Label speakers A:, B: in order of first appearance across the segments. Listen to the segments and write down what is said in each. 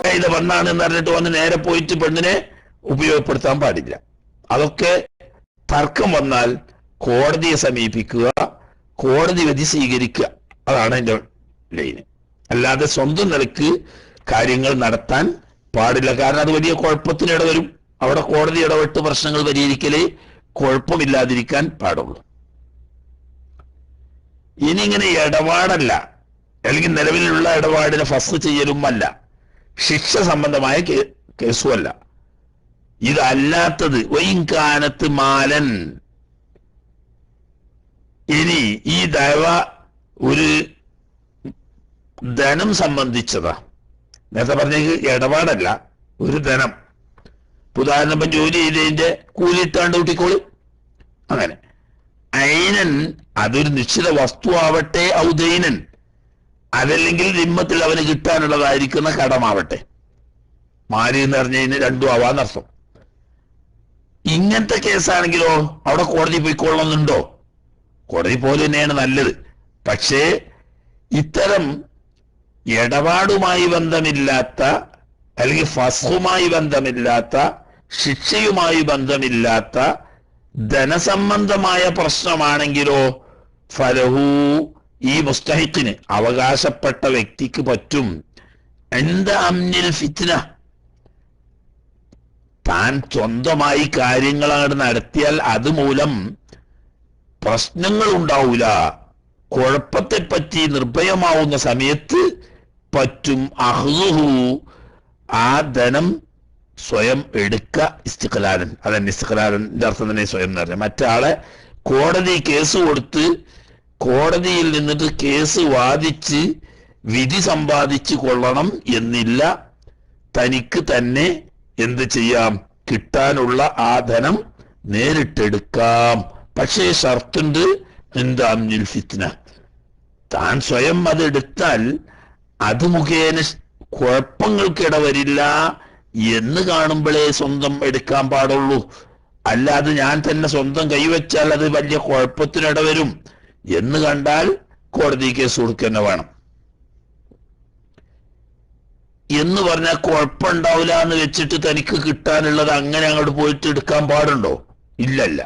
A: ചെയ്ത പെണ്ണാണ് എന്ന് പറഞ്ഞിട്ട് വന്ന് നേരെ പോയിട്ട് പെണ്ണിനെ ഉപയോഗപ്പെടുത്താൻ പാടില്ല. അതൊക്കെ തർക്കം വന്നാൽ കോടതിയെ സമീപിക്കുക, കോടതി വിധി സ്വീകരിക്കുക. അതാണ് അതിന്റെ ലൈന്. അല്ലാതെ സ്വന്തം നിലക്ക് കാര്യങ്ങൾ നടത്താൻ പാടില്ല. കാരണം അത് വലിയ കുഴപ്പത്തിനിട വരും. അവിടെ കോടതി ഇടപെട്ട് പ്രശ്നങ്ങൾ പരിഹരിക്കലേ കുഴപ്പമില്ലാതിരിക്കാൻ പാടുള്ളൂ. ഇനി ഇങ്ങനെ ഇടപാടല്ല, അല്ലെങ്കിൽ നിലവിലുള്ള ഇടപാടിനെ ഫസ് ചെയ്യലും അല്ല, ശിക്ഷ സംബന്ധമായ കേസുമല്ല. ഇതല്ലാത്തത് വൈകാനത്ത് മാലൻ. ഇനി ഈ ദൈവ ഒരു ധനം സംബന്ധിച്ചതാ. നേരത്തെ പറഞ്ഞ ഇടപാടല്ല, ഒരു ധനം. ഉദാഹരണം ഇപ്പം ജോലി ചെയ്തതിന്റെ കൂലിയിട്ടാണ്ട് കൂട്ടിക്കോളി. അങ്ങനെ ഐനൻ അതൊരു നിശ്ചിത വസ്തു ആവട്ടെ, ഔദൈനൻ അതല്ലെങ്കിൽ ദിമ്മത്തിൽ അവന് കിട്ടാനുള്ളതായിരിക്കുന്ന കടമാവട്ടെ. മാരി എന്ന് പറഞ്ഞതിന് രണ്ടും ആവാന്നർത്ഥം. ഇങ്ങനത്തെ കേസാണെങ്കിലോ അവിടെ കോടതി പോയിക്കൊള്ളുന്നുണ്ടോ? കോടതി പോലെ തന്നെയാണ് നല്ലത്. പക്ഷേ ഇത്തരം ഇടപാടുമായി ബന്ധമില്ലാത്ത, അല്ലെങ്കിൽ ഫസ്ഹുമായി ബന്ധമില്ലാത്ത, ശിക്ഷയുമായി ബന്ധമില്ലാത്ത ധനസംബന്ധമായ പ്രശ്നമാണെങ്കിലോ ഫലഹു, ഈ മുസ്തഹിഖിന് അവകാശപ്പെട്ട വ്യക്തിക്ക് പറ്റും എന്താ അമ്നിൽ ഫിത്ന, താൻ സ്വന്തമായി കാര്യങ്ങളാണ് നടത്തിയാൽ അതുമൂലം പ്രശ്നങ്ങൾ ഉണ്ടാവൂല, കുഴപ്പത്തെപ്പറ്റി നിർഭയമാവുന്ന സമയത്ത് പറ്റും അഹ്ലുഹു, ആ ധനം സ്വയം എടുക്ക, ഇസ്തിഖ്ലാലൻ. അതന്നെ ഇസ്തിഖ്ലാലിന്റെ അർത്ഥം തന്നെ സ്വയം എന്ന് പറഞ്ഞാൽ. മറ്റാളെ കോടതി കേസ് കൊടുത്ത് കോടതിയിൽ നിന്നിട്ട് കേസ് വാദിച്ച് വിധി സമ്പാദിച്ചു കൊള്ളണം എന്നില്ല. തനിക്ക് തന്നെ എന്ത് ചെയ്യാം? കിട്ടാനുള്ള ആ ധനം നേരിട്ടെടുക്കാം. പക്ഷേ ഷർത്തുണ്ട്, എന്താ അമ്നിൽ ഫിത്ന, താൻ സ്വയം അതെടുത്താൽ അത് മുഖേന കുഴപ്പങ്ങൾക്കിട വരില്ല എന്ന് കാണുമ്പോഴേ സ്വന്തം എടുക്കാൻ പാടുള്ളൂ. അല്ലാതെ ഞാൻ തന്നെ സ്വന്തം കൈവച്ചാൽ അത് വലിയ കുഴപ്പത്തിനിട വരും എന്ന് കണ്ടാൽ കോടതി കേസ് കൊടുക്കുക വേണം. എന്ന് പറഞ്ഞാൽ കുഴപ്പമുണ്ടാവില്ല എന്ന് വെച്ചിട്ട് തനിക്ക് കിട്ടാനുള്ളത് അങ്ങനെ അങ്ങോട്ട് പോയിട്ട് എടുക്കാൻ പാടുണ്ടോ? ഇല്ലല്ല.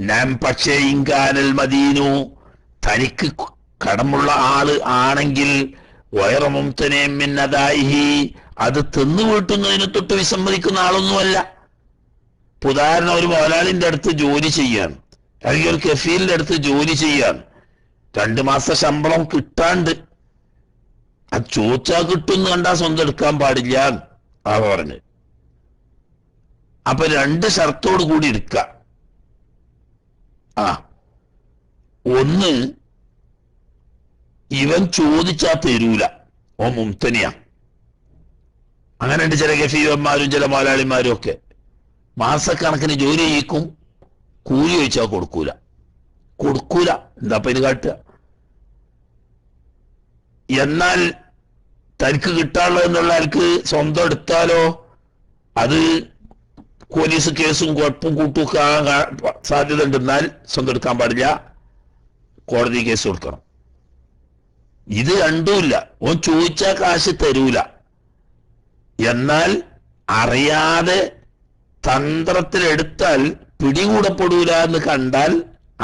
A: ഞാൻ പക്ഷേ ഇൻകാനൽ മദീനു, തനിക്ക് കടമുള്ള ആള് ആണെങ്കിൽ വയറമുംതനേമിന്നതായി, അത് തിന്നു വീട്ടുന്നതിന് തൊട്ട് വിസമ്മതിക്കുന്ന ആളൊന്നുമല്ല. ഉദാഹരണം, ഒരു മുതലാളിന്റെ അടുത്ത് ജോലി ചെയ്യാൻ, അല്ലെങ്കിൽ ഒരു കഫീലിന്റെ അടുത്ത് ജോലി ചെയ്യാൻ 2 മാസത്തെ ശമ്പളം കിട്ടാണ്ട് അത് ചോദിച്ചാൽ കിട്ടും കണ്ടാ സ്വന്തം എടുക്കാൻ പാടില്ല ആ പറഞ്ഞ്. അപ്പൊ 2 ഷർത്തോട് കൂടി എടുക്ക. ഒന്ന്, ഇവൻ ചോദിച്ചാ തരൂല, ഓ മുംതനിയാ. അങ്ങനെയുണ്ട് ചില ഗഫീവന്മാരും ചില മുതലാളിമാരും ഒക്കെ. മാസക്കണക്കിന് ജോലി ചെയ്യിക്കും, കൂലി ചോദിച്ചാൽ കൊടുക്കൂല. എന്താ ഇത് കാട്ടുക? എന്നാൽ തനിക്ക് കിട്ടാനുള്ളത് എന്നുള്ള ആൾക്ക് സ്വന്തം എടുത്താലോ അത് പോലീസ് കേസും കുഴപ്പം കൂട്ടുക സാധ്യത ഉണ്ടെന്നാൽ സ്വന്തം എടുക്കാൻ പാടില്ല, കോടതി കേസ് കൊടുക്കണം. ഇത് രണ്ടുമില്ല. ഓൻ ചോദിച്ചാൽ കാശ് തരൂല, എന്നാൽ അറിയാതെ തന്ത്രത്തിലെടുത്താൽ പിടികൂടപ്പെടൂല എന്ന് കണ്ടാൽ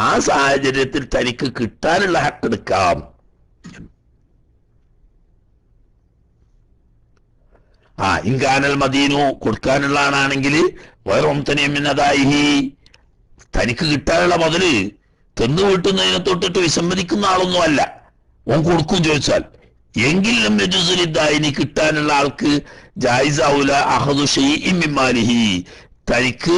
A: ആ സാഹചര്യത്തിൽ തനിക്ക് കിട്ടാനുള്ള ഹക്കെടുക്കാം. ഇൻകാനൽ മദീനു, കൊടുക്കാനുള്ള ആണെങ്കിൽ വയറൊംതനെമിന്നതായി, തനിക്ക് കിട്ടാനുള്ള മുതല് തിന്നു വീട്ടുന്നതിനെ തൊട്ടിട്ട് വിസമ്മതിക്കുന്ന ആളൊന്നും അല്ല. ഓൻ കൊടുക്കും ചോദിച്ചാൽ. എങ്കിലും യജുസുലിദ്ദായിനി, കിട്ടാനുള്ള ആൾക്ക് ജായിസാവൂല അഹദു ഷൈഇൻ മിൻ മാലിഹി, തനിക്ക്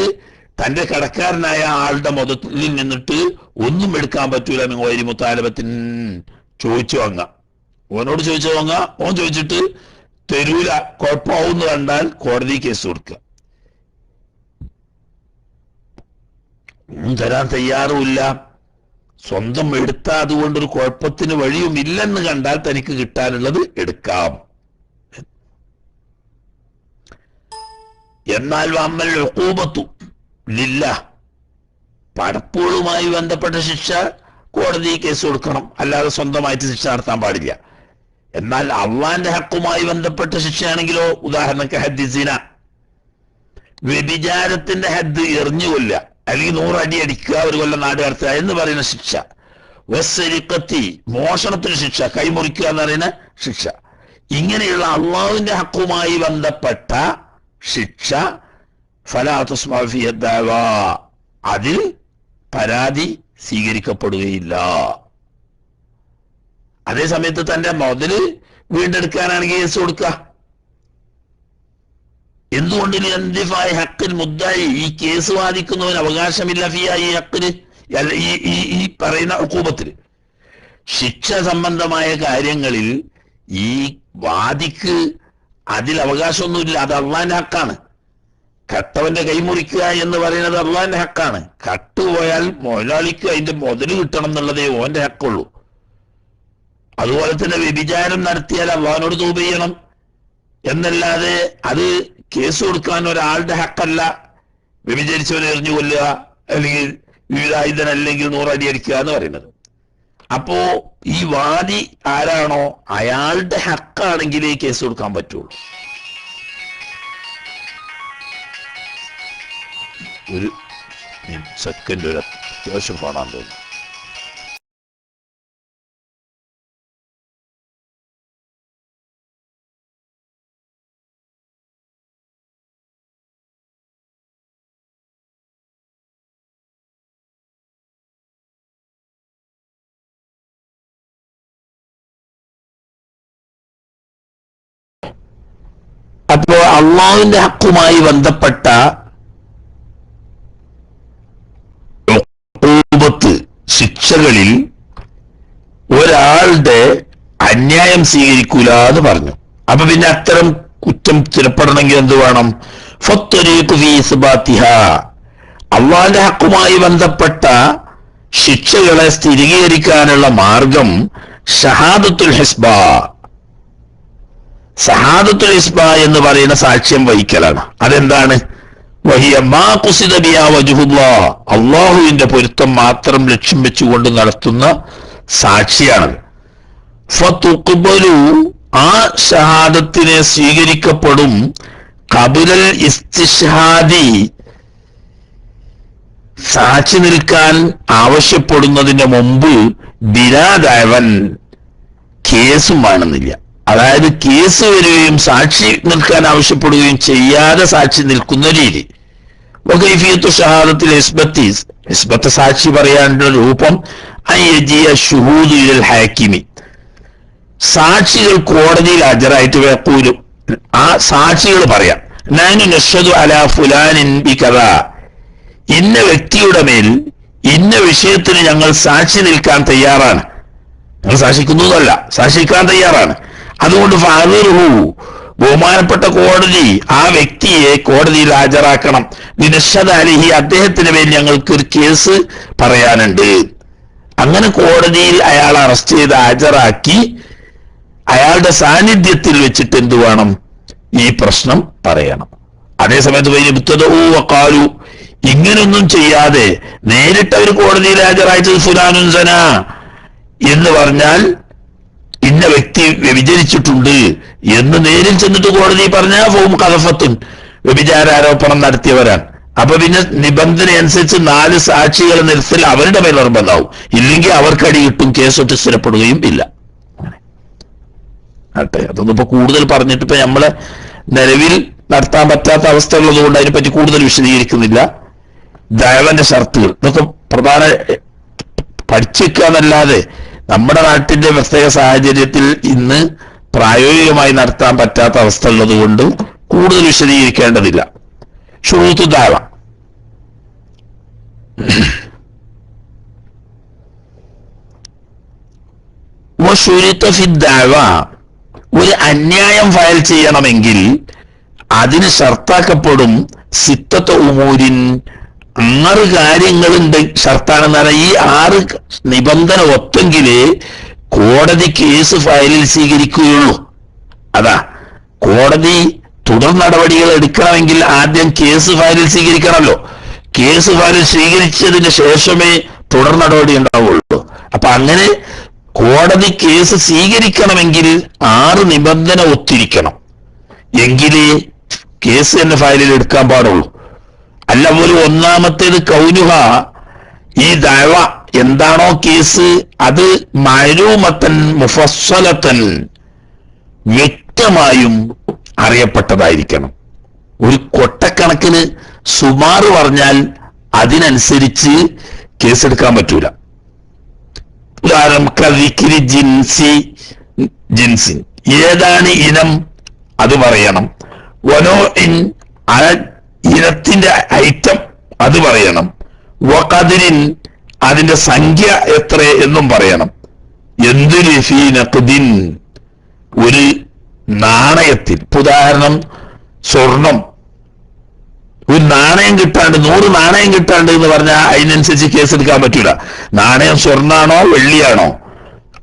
A: തന്റെ കടക്കാരനായ ആളുടെ മുതലിൽ നിന്നിട്ട് ഒന്നും എടുക്കാൻ പറ്റൂല. മിൻ മുത്താലബത്തിൻ, ചോദിച്ചു വാങ്ങാം. ഓനോട് ചോദിച്ചു വാങ്ങാം, ഓൻ ചോദിച്ചിട്ട് തരൂല, കുഴപ്പമാവുന്ന കണ്ടാൽ കോടതി കേസ് കൊടുക്കുക. തരാൻ തയ്യാറുമില്ല, സ്വന്തം എടുത്താ അതുകൊണ്ടൊരു കുഴപ്പത്തിന് വഴിയും ഇല്ലെന്ന് കണ്ടാൽ തനിക്ക് കിട്ടാനുള്ളത് എടുക്കാം. എന്നാൽ വമ്മൽ ഉഖൂബത്തു ലില്ലാഹ്, പടപ്പുകളുമായി ബന്ധപ്പെട്ട ശിക്ഷ കോടതി കേസ് കൊടുക്കണം, അല്ലാതെ സ്വന്തമായിട്ട് ശിക്ഷ നടത്താൻ പാടില്ല. എന്നാൽ അള്ളാന്റെ ഹക്കുമായി ബന്ധപ്പെട്ട ശിക്ഷയാണെങ്കിലോ, ഉദാഹരണം ഹദ്ദിസിന, വ്യഭിചാരത്തിന്റെ ഹദ് എറിഞ്ഞുകൊല്ല അല്ലെങ്കിൽ 100 അടി അടിക്കുക, ഒരു കൊല്ലം നാട് കടത്തുക എന്ന് പറയുന്ന ശിക്ഷ, വസ്സരിഖത്തി മോഷണത്തിന് ശിക്ഷ, കൈമുറിക്കുക എന്ന് പറയുന്ന ശിക്ഷ, ഇങ്ങനെയുള്ള അള്ളാഹുവിന്റെ ഹക്കുമായി ബന്ധപ്പെട്ട ശിക്ഷ ഫലാ തുസ്മഉ ഫീഹി ദഅവാ, അതിൽ പരാതി സ്വീകരിക്കപ്പെടുകയില്ല. അതേ സമയത്ത് തന്റെ മുതല് വീണ്ടെടുക്കാനാണെങ്കിൽ കേസ് കൊടുക്കുക. എന്തുകൊണ്ട് എന്തിഫായി ഹക്കിൽ മുദ്ദായി, ഈ കേസ് വാദിക്കുന്നവന് അവകാശമില്ല ഫിയ ഈ ഹക്കിന്, ഈ പറയുന്ന ഉഖൂബത്തിൽ. ശിക്ഷ സംബന്ധമായ കാര്യങ്ങളിൽ ഈ വാദിക്ക് അതിൽ അവകാശമൊന്നുമില്ല. അത് അള്ളാന്റെ ഹക്കാണ്. കട്ടവന്റെ കൈമുറിക്കുക എന്ന് പറയുന്നത് അള്ളാന്റെ ഹക്കാണ്. കട്ടുപോയാൽ മുതലാളിക്ക് അതിന്റെ മുതല് കിട്ടണം എന്നുള്ളതേ ഓന്റെ ഹക്കുള്ളൂ. അതുപോലെ തന്നെ വ്യഭിചാരം നടത്തിയാൽ അള്ളാഹിനോട് തൗബ ചെയ്യണം എന്നല്ലാതെ അത് കേസ് കൊടുക്കാൻ ഒരാളുടെ ഹക്കല്ല. വ്യഭിചരിച്ചവനെ എറിഞ്ഞു കൊല്ലുക അല്ലെങ്കിൽ വിവിധായുധൻ അല്ലെങ്കിൽ 100 അടി അടിക്കുക എന്ന് പറയുന്നത്. അപ്പോ ഈ വാദി ആരാണോ അയാളുടെ ഹക്കാണെങ്കിലേ കേസ് കൊടുക്കാൻ പറ്റുള്ളൂ. ഒരു സെക്കൻഡ്, ഒരു അത്യാവശ്യം ഫോണാൻ തോന്നുന്നു. അപ്പോ അള്ളാഹുവിന്റെ ഹക്കുമായി ബന്ധപ്പെട്ട ശിക്ഷകളിൽ ഒരാളുടെ അന്യായം സ്വീകരിക്കൂല എന്ന് പറഞ്ഞു. അപ്പൊ പിന്നെ അത്തരം കുറ്റം സ്ഥിരപ്പെടണമെങ്കിൽ എന്ത് വേണം? അള്ളാന്റെ ഹക്കുമായി ബന്ധപ്പെട്ട ശിക്ഷകളെ സ്ഥിരീകരിക്കാനുള്ള മാർഗം ഷഹാദത്തുൽ ഹിസ്ബ, ഷഹാദത്തുൽ ഹിസ്ബ എന്ന് പറയുന്ന സാക്ഷ്യം വഹിക്കലാണ്. അതെന്താണ്? അള്ളാഹുവിന്റെ പൊരുത്തം മാത്രം ലക്ഷ്യം വെച്ചുകൊണ്ട് നടത്തുന്ന സാക്ഷിയാണത്. ഫതുഖ്ബലു, ആ ഷഹാദത്തിനെ സ്വീകരിക്കപ്പെടും. ഖബുലൽ ഇസ്തിഷ്ഹാദി, സാക്ഷി നിൽക്കാൻ ആവശ്യപ്പെടുന്നതിന് മുമ്പ് ബിലാദഅവൻ, കേസും വേണമെന്നില്ല. അതായത് കേസ് വരികയും സാക്ഷി നിൽക്കാൻ ആവശ്യപ്പെടുകയും ചെയ്യാതെ സാക്ഷി നിൽക്കുന്ന രീതി. വകൈഫിയത്തു ഷഹാദത്തിൽ ഇസ്ബത്ത്, സാക്ഷി പറയാനുള്ള രൂപം അയ്യജിയ ശുഹൂദു ഇലൽ ഹാക്കിമി, സാക്ഷികൾ കോടതിയിൽ ഹാജരായിട്ട് വെക്കൂലും ആ സാക്ഷികൾ പറയാം, നാനു നഷ്ഹദു അലാ ഫുലാനിൻ ബികദാ, ഇന്ന വ്യക്തിയുടെ മേൽ ഇന്ന വിഷയത്തിന് ഞങ്ങൾ സാക്ഷി നിൽക്കാൻ തയ്യാറാണ്. ഞങ്ങൾ സാക്ഷിക്കുന്നതല്ല, സാക്ഷിക്കാൻ തയ്യാറാണ്. അതുകൊണ്ട് ഫാദിറുഹു, ബഹുമാനപ്പെട്ട കോടതി ആ വ്യക്തിയെ കോടതിയിൽ ഹാജരാക്കണം. നിനഷദ അലൈഹി, അദ്ദേഹത്തിന് മേൽ ഞങ്ങൾക്ക് ഒരു കേസ് പറയാനുണ്ട്. അങ്ങനെ കോടതിയിൽ അയാൾ അറസ്റ്റ് ചെയ്ത് ഹാജരാക്കി അയാളുടെ സാന്നിധ്യത്തിൽ വെച്ചിട്ട് എന്ത് വേണം? ഈ പ്രശ്നം പറയണം. അതേസമയത്ത് ഇങ്ങനൊന്നും ചെയ്യാതെ നേരിട്ട് അവർ കോടതിയിൽ ഹാജരായിട്ട് ഫുലാനുൻ സന എന്ന് പറഞ്ഞാൽ ഇന്ന വ്യക്തി വ്യഭിചരിച്ചിട്ടുണ്ട് എന്ന് നേരിൽ ചെന്നിട്ട് കോടതി പറഞ്ഞാൽ ഫോം കദഫത്തുൻ, വ്യഭിചാരോപണം നടത്തിയവരാണ്. അപ്പൊ പിന്നെ നിബന്ധന അനുസരിച്ച് 4 സാക്ഷികൾ നിർത്തൽ അവരുടെ മേൽ നിർബന്ധമാവും. ഇല്ലെങ്കിൽ അവർക്കടി കിട്ടും, കേസൊട്ട് സ്ഥിരപ്പെടുകയും ഇല്ല. ആട്ടെ, അതൊന്നും ഇപ്പൊ കൂടുതൽ പറഞ്ഞിട്ട് ഇപ്പൊ നമ്മളെ നിലവിൽ നടത്താൻ പറ്റാത്ത അവസ്ഥ ഉള്ളതുകൊണ്ട് അതിനെപ്പറ്റി കൂടുതൽ വിശദീകരിക്കുന്നില്ല. ദഅവന്റെ ഷർത്തുകൾ ഇതൊക്കെ പ്രധാന പഠിച്ചെക്കുക എന്നല്ലാതെ നമ്മുടെ നാട്ടിന്റെ പ്രത്യേക സാഹചര്യത്തിൽ ഇന്ന് പ്രായോഗികമായി നടത്താൻ പറ്റാത്ത അവസ്ഥ ഉള്ളത് കൊണ്ട് കൂടുതൽ വിശദീകരിക്കേണ്ടതില്ല. ശുറൂത്ത് ദഅവ, ഒരു അന്യായം ഫയൽ ചെയ്യണമെങ്കിൽ അതിന് ഷർത്താക്കപ്പെടും സിത്തത്ത് ഉമൂരിൻ, 6 കാര്യങ്ങളുണ്ട്. ഷർത്താണെന്ന് പറഞ്ഞാൽ ഈ 6 നിബന്ധന ഒത്തെങ്കിലേ കോടതി കേസ് ഫയലിൽ സ്വീകരിക്കുകയുള്ളൂ. അതാ, കോടതി തുടർ നടപടികൾ എടുക്കണമെങ്കിൽ ആദ്യം കേസ് ഫയലിൽ സ്വീകരിക്കണമല്ലോ. കേസ് ഫയലിൽ സ്വീകരിച്ചതിന് ശേഷമേ തുടർ നടപടി ഉണ്ടാവുള്ളൂ. അപ്പൊ അങ്ങനെ കോടതി കേസ് സ്വീകരിക്കണമെങ്കിൽ 6 നിബന്ധന ഒത്തിരിക്കണം. എങ്കിലേ കേസ് തന്നെ ഫയലിൽ എടുക്കാൻ പാടുള്ളൂ. അല്ല പോലും ഒന്നാമത്തേത് കൗനുഹ, ഈ ദഅവ എന്താണോ കേസ് അത് മഅലൂമത്തൻ മുഫസ്സലത്തൻ, വ്യക്തമായും അറിയപ്പെട്ടതായിരിക്കണം. ഒരു കൊട്ടക്കണക്കിന് സുമാറ് പറഞ്ഞാൽ അതിനനുസരിച്ച് കേസെടുക്കാൻ പറ്റൂല. ഉദാഹരണം ജിൻസിൻ, ഏതാണ് ഇനം അത് പറയണം. വനോഇൻ, ഇനത്തിന്റെ ഐറ്റം അത് പറയണം. വഖദരിൻ, അതിന്റെ സംഖ്യ എത്ര എന്നും പറയണം. എന്തിന് ഫീ നഖദിൻ, ഒരു നാണയത്തിൽ. ഉദാഹരണം സ്വർണം, ഒരു നാണയം കിട്ടാണ്ട് 100 നാണയം കിട്ടാണ്ട് എന്ന് പറഞ്ഞാൽ അതിനനുസരിച്ച് കേസെടുക്കാൻ പറ്റൂല. നാണയം സ്വർണ്ണാണോ വെള്ളിയാണോ,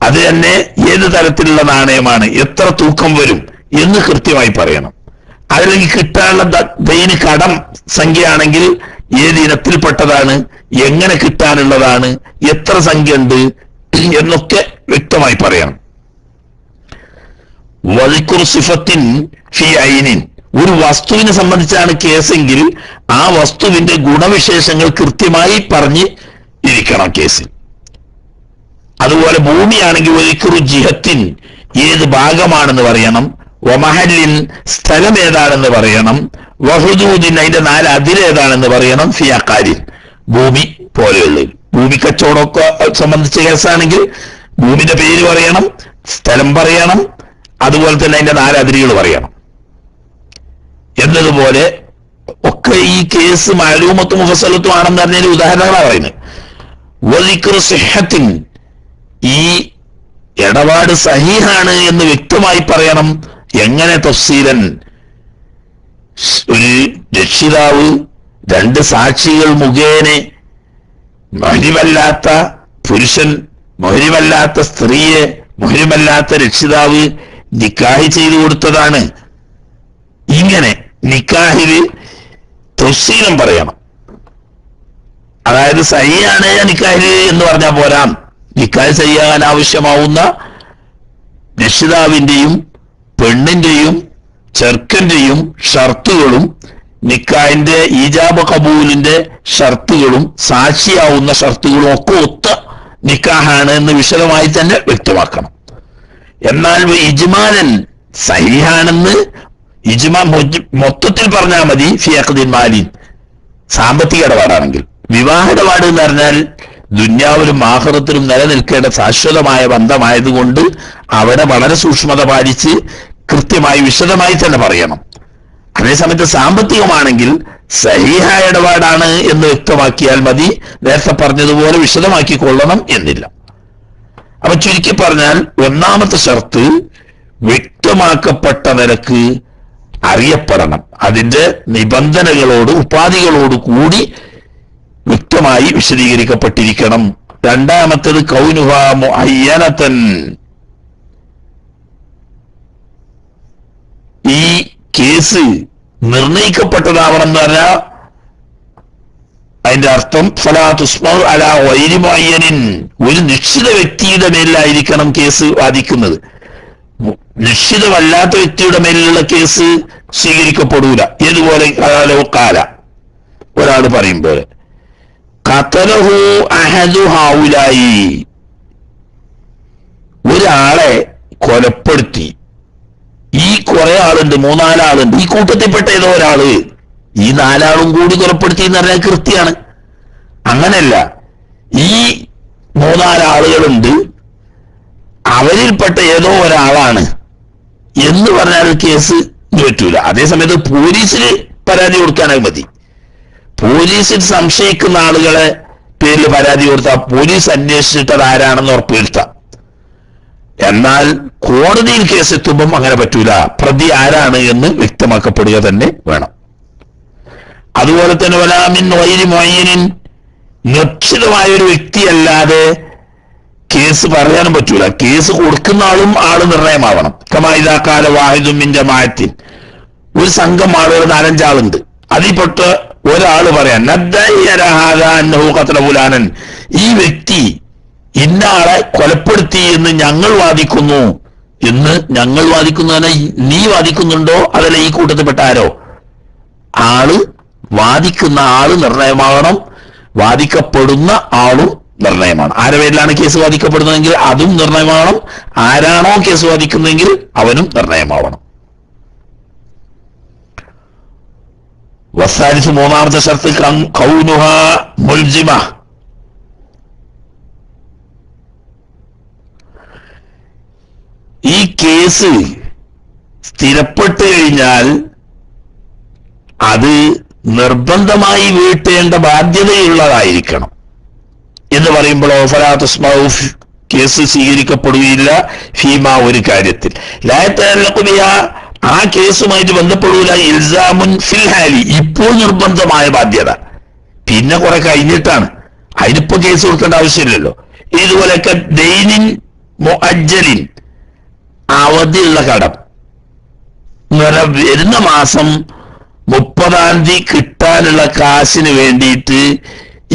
A: അത് തന്നെ ഏത് തരത്തിലുള്ള നാണയമാണ്, എത്ര തൂക്കം വരും എന്ന് കൃത്യമായി പറയണം. അല്ലെങ്കിൽ കിട്ടാനുള്ള ദൈന് കടം സംഖ്യയാണെങ്കിൽ ഏത് ഇനത്തിൽപ്പെട്ടതാണ്, എങ്ങനെ കിട്ടാനുള്ളതാണ്, എത്ര സംഖ്യ ഉണ്ട് എന്നൊക്കെ വ്യക്തമായി പറയണം. വദിക്കുർ സിഫത്തിൻ ഫി ഐനിൻ, ഒരു വസ്തുവിനെ സംബന്ധിച്ചാണ് കേസെങ്കിൽ ആ വസ്തുവിന്റെ ഗുണവിശേഷങ്ങൾ കൃത്യമായി പറഞ്ഞ് ഇരിക്കണം കേസിൽ. അതുപോലെ ഭൂമിയാണെങ്കിൽ വദിക്കുർ ജിഹത്തിൻ, ഏത് ഭാഗമാണെന്ന് പറയണം. വമഹല്ലിൻ, സ്ഥലം ഏതാണെന്ന് പറയണം. വഹുദൂദിൻ, അതിന്റെ 4 അതിലേതാണെന്ന് പറയണം. ഫി അഖാരിൻ, ഭൂമി പോലെയുള്ള ഭൂമി കച്ചവടമൊക്കെ സംബന്ധിച്ച കേസാണെങ്കിൽ ഭൂമിന്റെ പേര് പറയണം, സ്ഥലം പറയണം, അതുപോലെ തന്നെ അതിന്റെ 4 അതിരുകൾ പറയണം. എന്നതുപോലെ ഒക്കെ ഈ കേസ് മഅലൂമത്തും മുഫസ്സലത്തും ആണെന്ന് പറഞ്ഞതിന് ഉദാഹരണങ്ങളാണ് പറയുന്നത്. വദിക്ർ സിഹത്തിൻ, ഈ ഇടപാട് സഹീഹാണ് എന്ന് വ്യക്തമായി പറയണം. എങ്ങനെ? തഫ്സീലൻ, ഒരു രക്ഷിതാവ് 2 സാക്ഷികൾ മുഖേന മുഹ്രിമല്ലാത്ത പുരുഷൻ, മുഹ്രിമല്ലാത്ത സ്ത്രീയെ മുഹ്രിമല്ലാത്ത രക്ഷിതാവ് നിക്കാഹ് ചെയ്തു കൊടുത്തതാണ്. ഇങ്ങനെ നിക്കാഹില് തഫ്സീലം പറയണം. അതായത് സഹിയാണ് നിക്കാഹില് എന്ന് പറഞ്ഞാൽ പോരാ, നിക്കാഹ് ചെയ്യാൻ ആവശ്യമാവുന്ന രക്ഷിതാവിന്റെയും പെണ്ണിന്റെയും ചെറുക്കന്റെയും ഷർത്തുകളും നിക്കാഹിന്റെ ഈജാബ് കബൂലിന്റെ ഷർത്തുകളും സാക്ഷിയാവുന്ന ഷർത്തുകളും ഒക്കെ ഒത്ത നിക്കാഹാണ് എന്ന് വിശദമായി തന്നെ വ്യക്തമാക്കണം. എന്നാൽ ഇജ്മാലൻ സഹിഹാണെന്ന് മൊത്തത്തിൽ പറഞ്ഞാൽ മതി. ഫി അഖ്ദിൻ മാലിൻ, സാമ്പത്തിക ഇടപാടാണെങ്കിൽ. വിവാഹ ഇടപാട് എന്ന് പറഞ്ഞാൽ ദുന്യാവിലും ആഖിറത്തിലും നിലനിൽക്കേണ്ട ശാശ്വതമായ ബന്ധമായതുകൊണ്ട് അവിടെ വളരെ സൂക്ഷ്മത പാലിച്ച് കൃത്യമായി വിശദമായി തന്നെ പറയണം. അതേസമയത്ത് സാമ്പത്തികമാണെങ്കിൽ സഹീഹായ ഇടപാടാണ് എന്ന് വ്യക്തമാക്കിയാൽ മതി. നേരത്തെ പറഞ്ഞതുപോലെ വിശദമാക്കി കൊള്ളണം എന്നില്ല. അപ്പൊ ചുരുക്കി പറഞ്ഞാൽ ഒന്നാമത്തെ ഷർത്ത് വ്യക്തമാക്കപ്പെട്ട നിലക്ക് അറിയപ്പെടണം. അതിന്റെ നിബന്ധനകളോട് ഉപാധികളോട് കൂടി വ്യക്തമായി വിശദീകരിക്കപ്പെട്ടിരിക്കണം. രണ്ടാമത്തേത് കൗനുഹാ മുഅയ്യനതൻ, ഈ കേസ് നിർണയിക്കപ്പെട്ടതാവണം എന്ന് പറഞ്ഞാൽ അതിന്റെ അർത്ഥം ഫലാ തുസ്മഉ അലാ ഗൈരി മുഅയ്യനിൻ, ഒരു നിശ്ചിത വ്യക്തിയുടെ മേലിലായിരിക്കണം കേസ് വാദിക്കുന്നത്. നിശ്ചിതമല്ലാത്ത വ്യക്തിയുടെ മേലിലുള്ള കേസ് സ്വീകരിക്കപ്പെടൂല. ഏതുപോലെ കാല ഒരാൾ പറയും പോലെ ഖതലഹു അഹദു ഹൗലായി, ഒരാളെ കൊലപ്പെടുത്തി. ഈ കുറെ ആളുണ്ട്, 3-4 ആളുണ്ട്, ഈ കൂട്ടത്തിൽപ്പെട്ട ഏതോ ഒരാള് ഈ 4 ആളും കൂടി കൊലപ്പെടുത്തി എന്ന് പറഞ്ഞാൽ കൃത്യാണ്. അങ്ങനല്ല, ഈ 3-4 ആളുകളുണ്ട്, അവരിൽപ്പെട്ട ഏതോ ഒരാളാണ് എന്ന് പറഞ്ഞാൽ കേസ് പറ്റൂല. അതേസമയത്ത് പോലീസിന് പരാതി കൊടുക്കാനായി മതി. പോലീസിൽ സംശയിക്കുന്ന ആളുകളെ പേരിൽ പരാതി കൊടുത്താൽ പോലീസ് അന്വേഷിച്ചിട്ട് അത് ആരാണെന്ന് ഉറപ്പുവരുത്താം. എന്നാൽ കോടതിയിൽ കേസെത്തുമ്പം അങ്ങനെ പറ്റൂല. പ്രതി ആരാണ് എന്ന് വ്യക്തമാക്കപ്പെടുക തന്നെ വേണം. അതുപോലെ തന്നെ വലാമിൻ ഗൈരി മുഅയ്യനിൻ, നിശ്ചിതമായ ഒരു വ്യക്തിയല്ലാതെ കേസ് പറയാനും പറ്റൂല. കേസ് കൊടുക്കുന്ന ആള് നിർണയമാവണം. കമാ ഇദാ ഖാല വാഹിദുൻ മിൻ ജമാഅത്തിൻ, ഒരു സംഘം ആളുകൾ 4-5 ആളുണ്ട്, അതിൽപ്പെട്ട ഒരാള് പറയാൻ ഈ വ്യക്തി ഇന്ന ആളെ കൊലപ്പെടുത്തി എന്ന് ഞങ്ങൾ വാദിക്കുന്നു എന്ന് ഞങ്ങൾ വാദിക്കുന്നു. നീ വാദിക്കുന്നുണ്ടോ അതല്ല ഈ കൂട്ടത്തിൽപ്പെട്ട ആരോ? ആള് വാദിക്കുന്ന ആള് നിർണയമാകണം, വാദിക്കപ്പെടുന്ന ആളും നിർണയമാണ്. ആരുടെ പേരിലാണ് കേസ് വാദിക്കപ്പെടുന്നതെങ്കിൽ അതും നിർണയമാകണം, ആരാണോ കേസ് വാദിക്കുന്നതെങ്കിൽ അവനും നിർണയമാവണം. വസാലിസ് മൂന്നാമത്തെ ഷർത്ത് കൗനുഹ മുൽജിമ, ഈ കേസ് സ്ഥിരപ്പെട്ടു കഴിഞ്ഞാൽ അത് നിർബന്ധമായി വീട്ടേണ്ട ബാധ്യതയുള്ളതായിരിക്കണം എന്ന് പറയുമ്പോഴോ ഫലാ തസ്മഉ, കേസ് സ്വീകരിക്കപ്പെടുകയില്ല ഫീമ, ഒരു കാര്യത്തിൽ ലാ യതഅല്ലഖു ബിഹാ, ആ കേസുമായിട്ട് ബന്ധപ്പെടൂല ഇൽസാമുൻ ഫിൽ ഹാലി, ഇപ്പോൾ നിർബന്ധമായ ബാധ്യത, പിന്നെ കുറെ കഴിഞ്ഞിട്ടാണ്, അതിനിപ്പോ കേസ് കൊടുക്കേണ്ട ആവശ്യമില്ലല്ലോ. ഇതുപോലെയൊക്കെ ദൈനിൻ മുഅജ്ജലിൻ, അവധിയുള്ള കടം, വരുന്ന മാസം 30-ാം തീയതി കിട്ടാനുള്ള കാശിന് വേണ്ടിയിട്ട്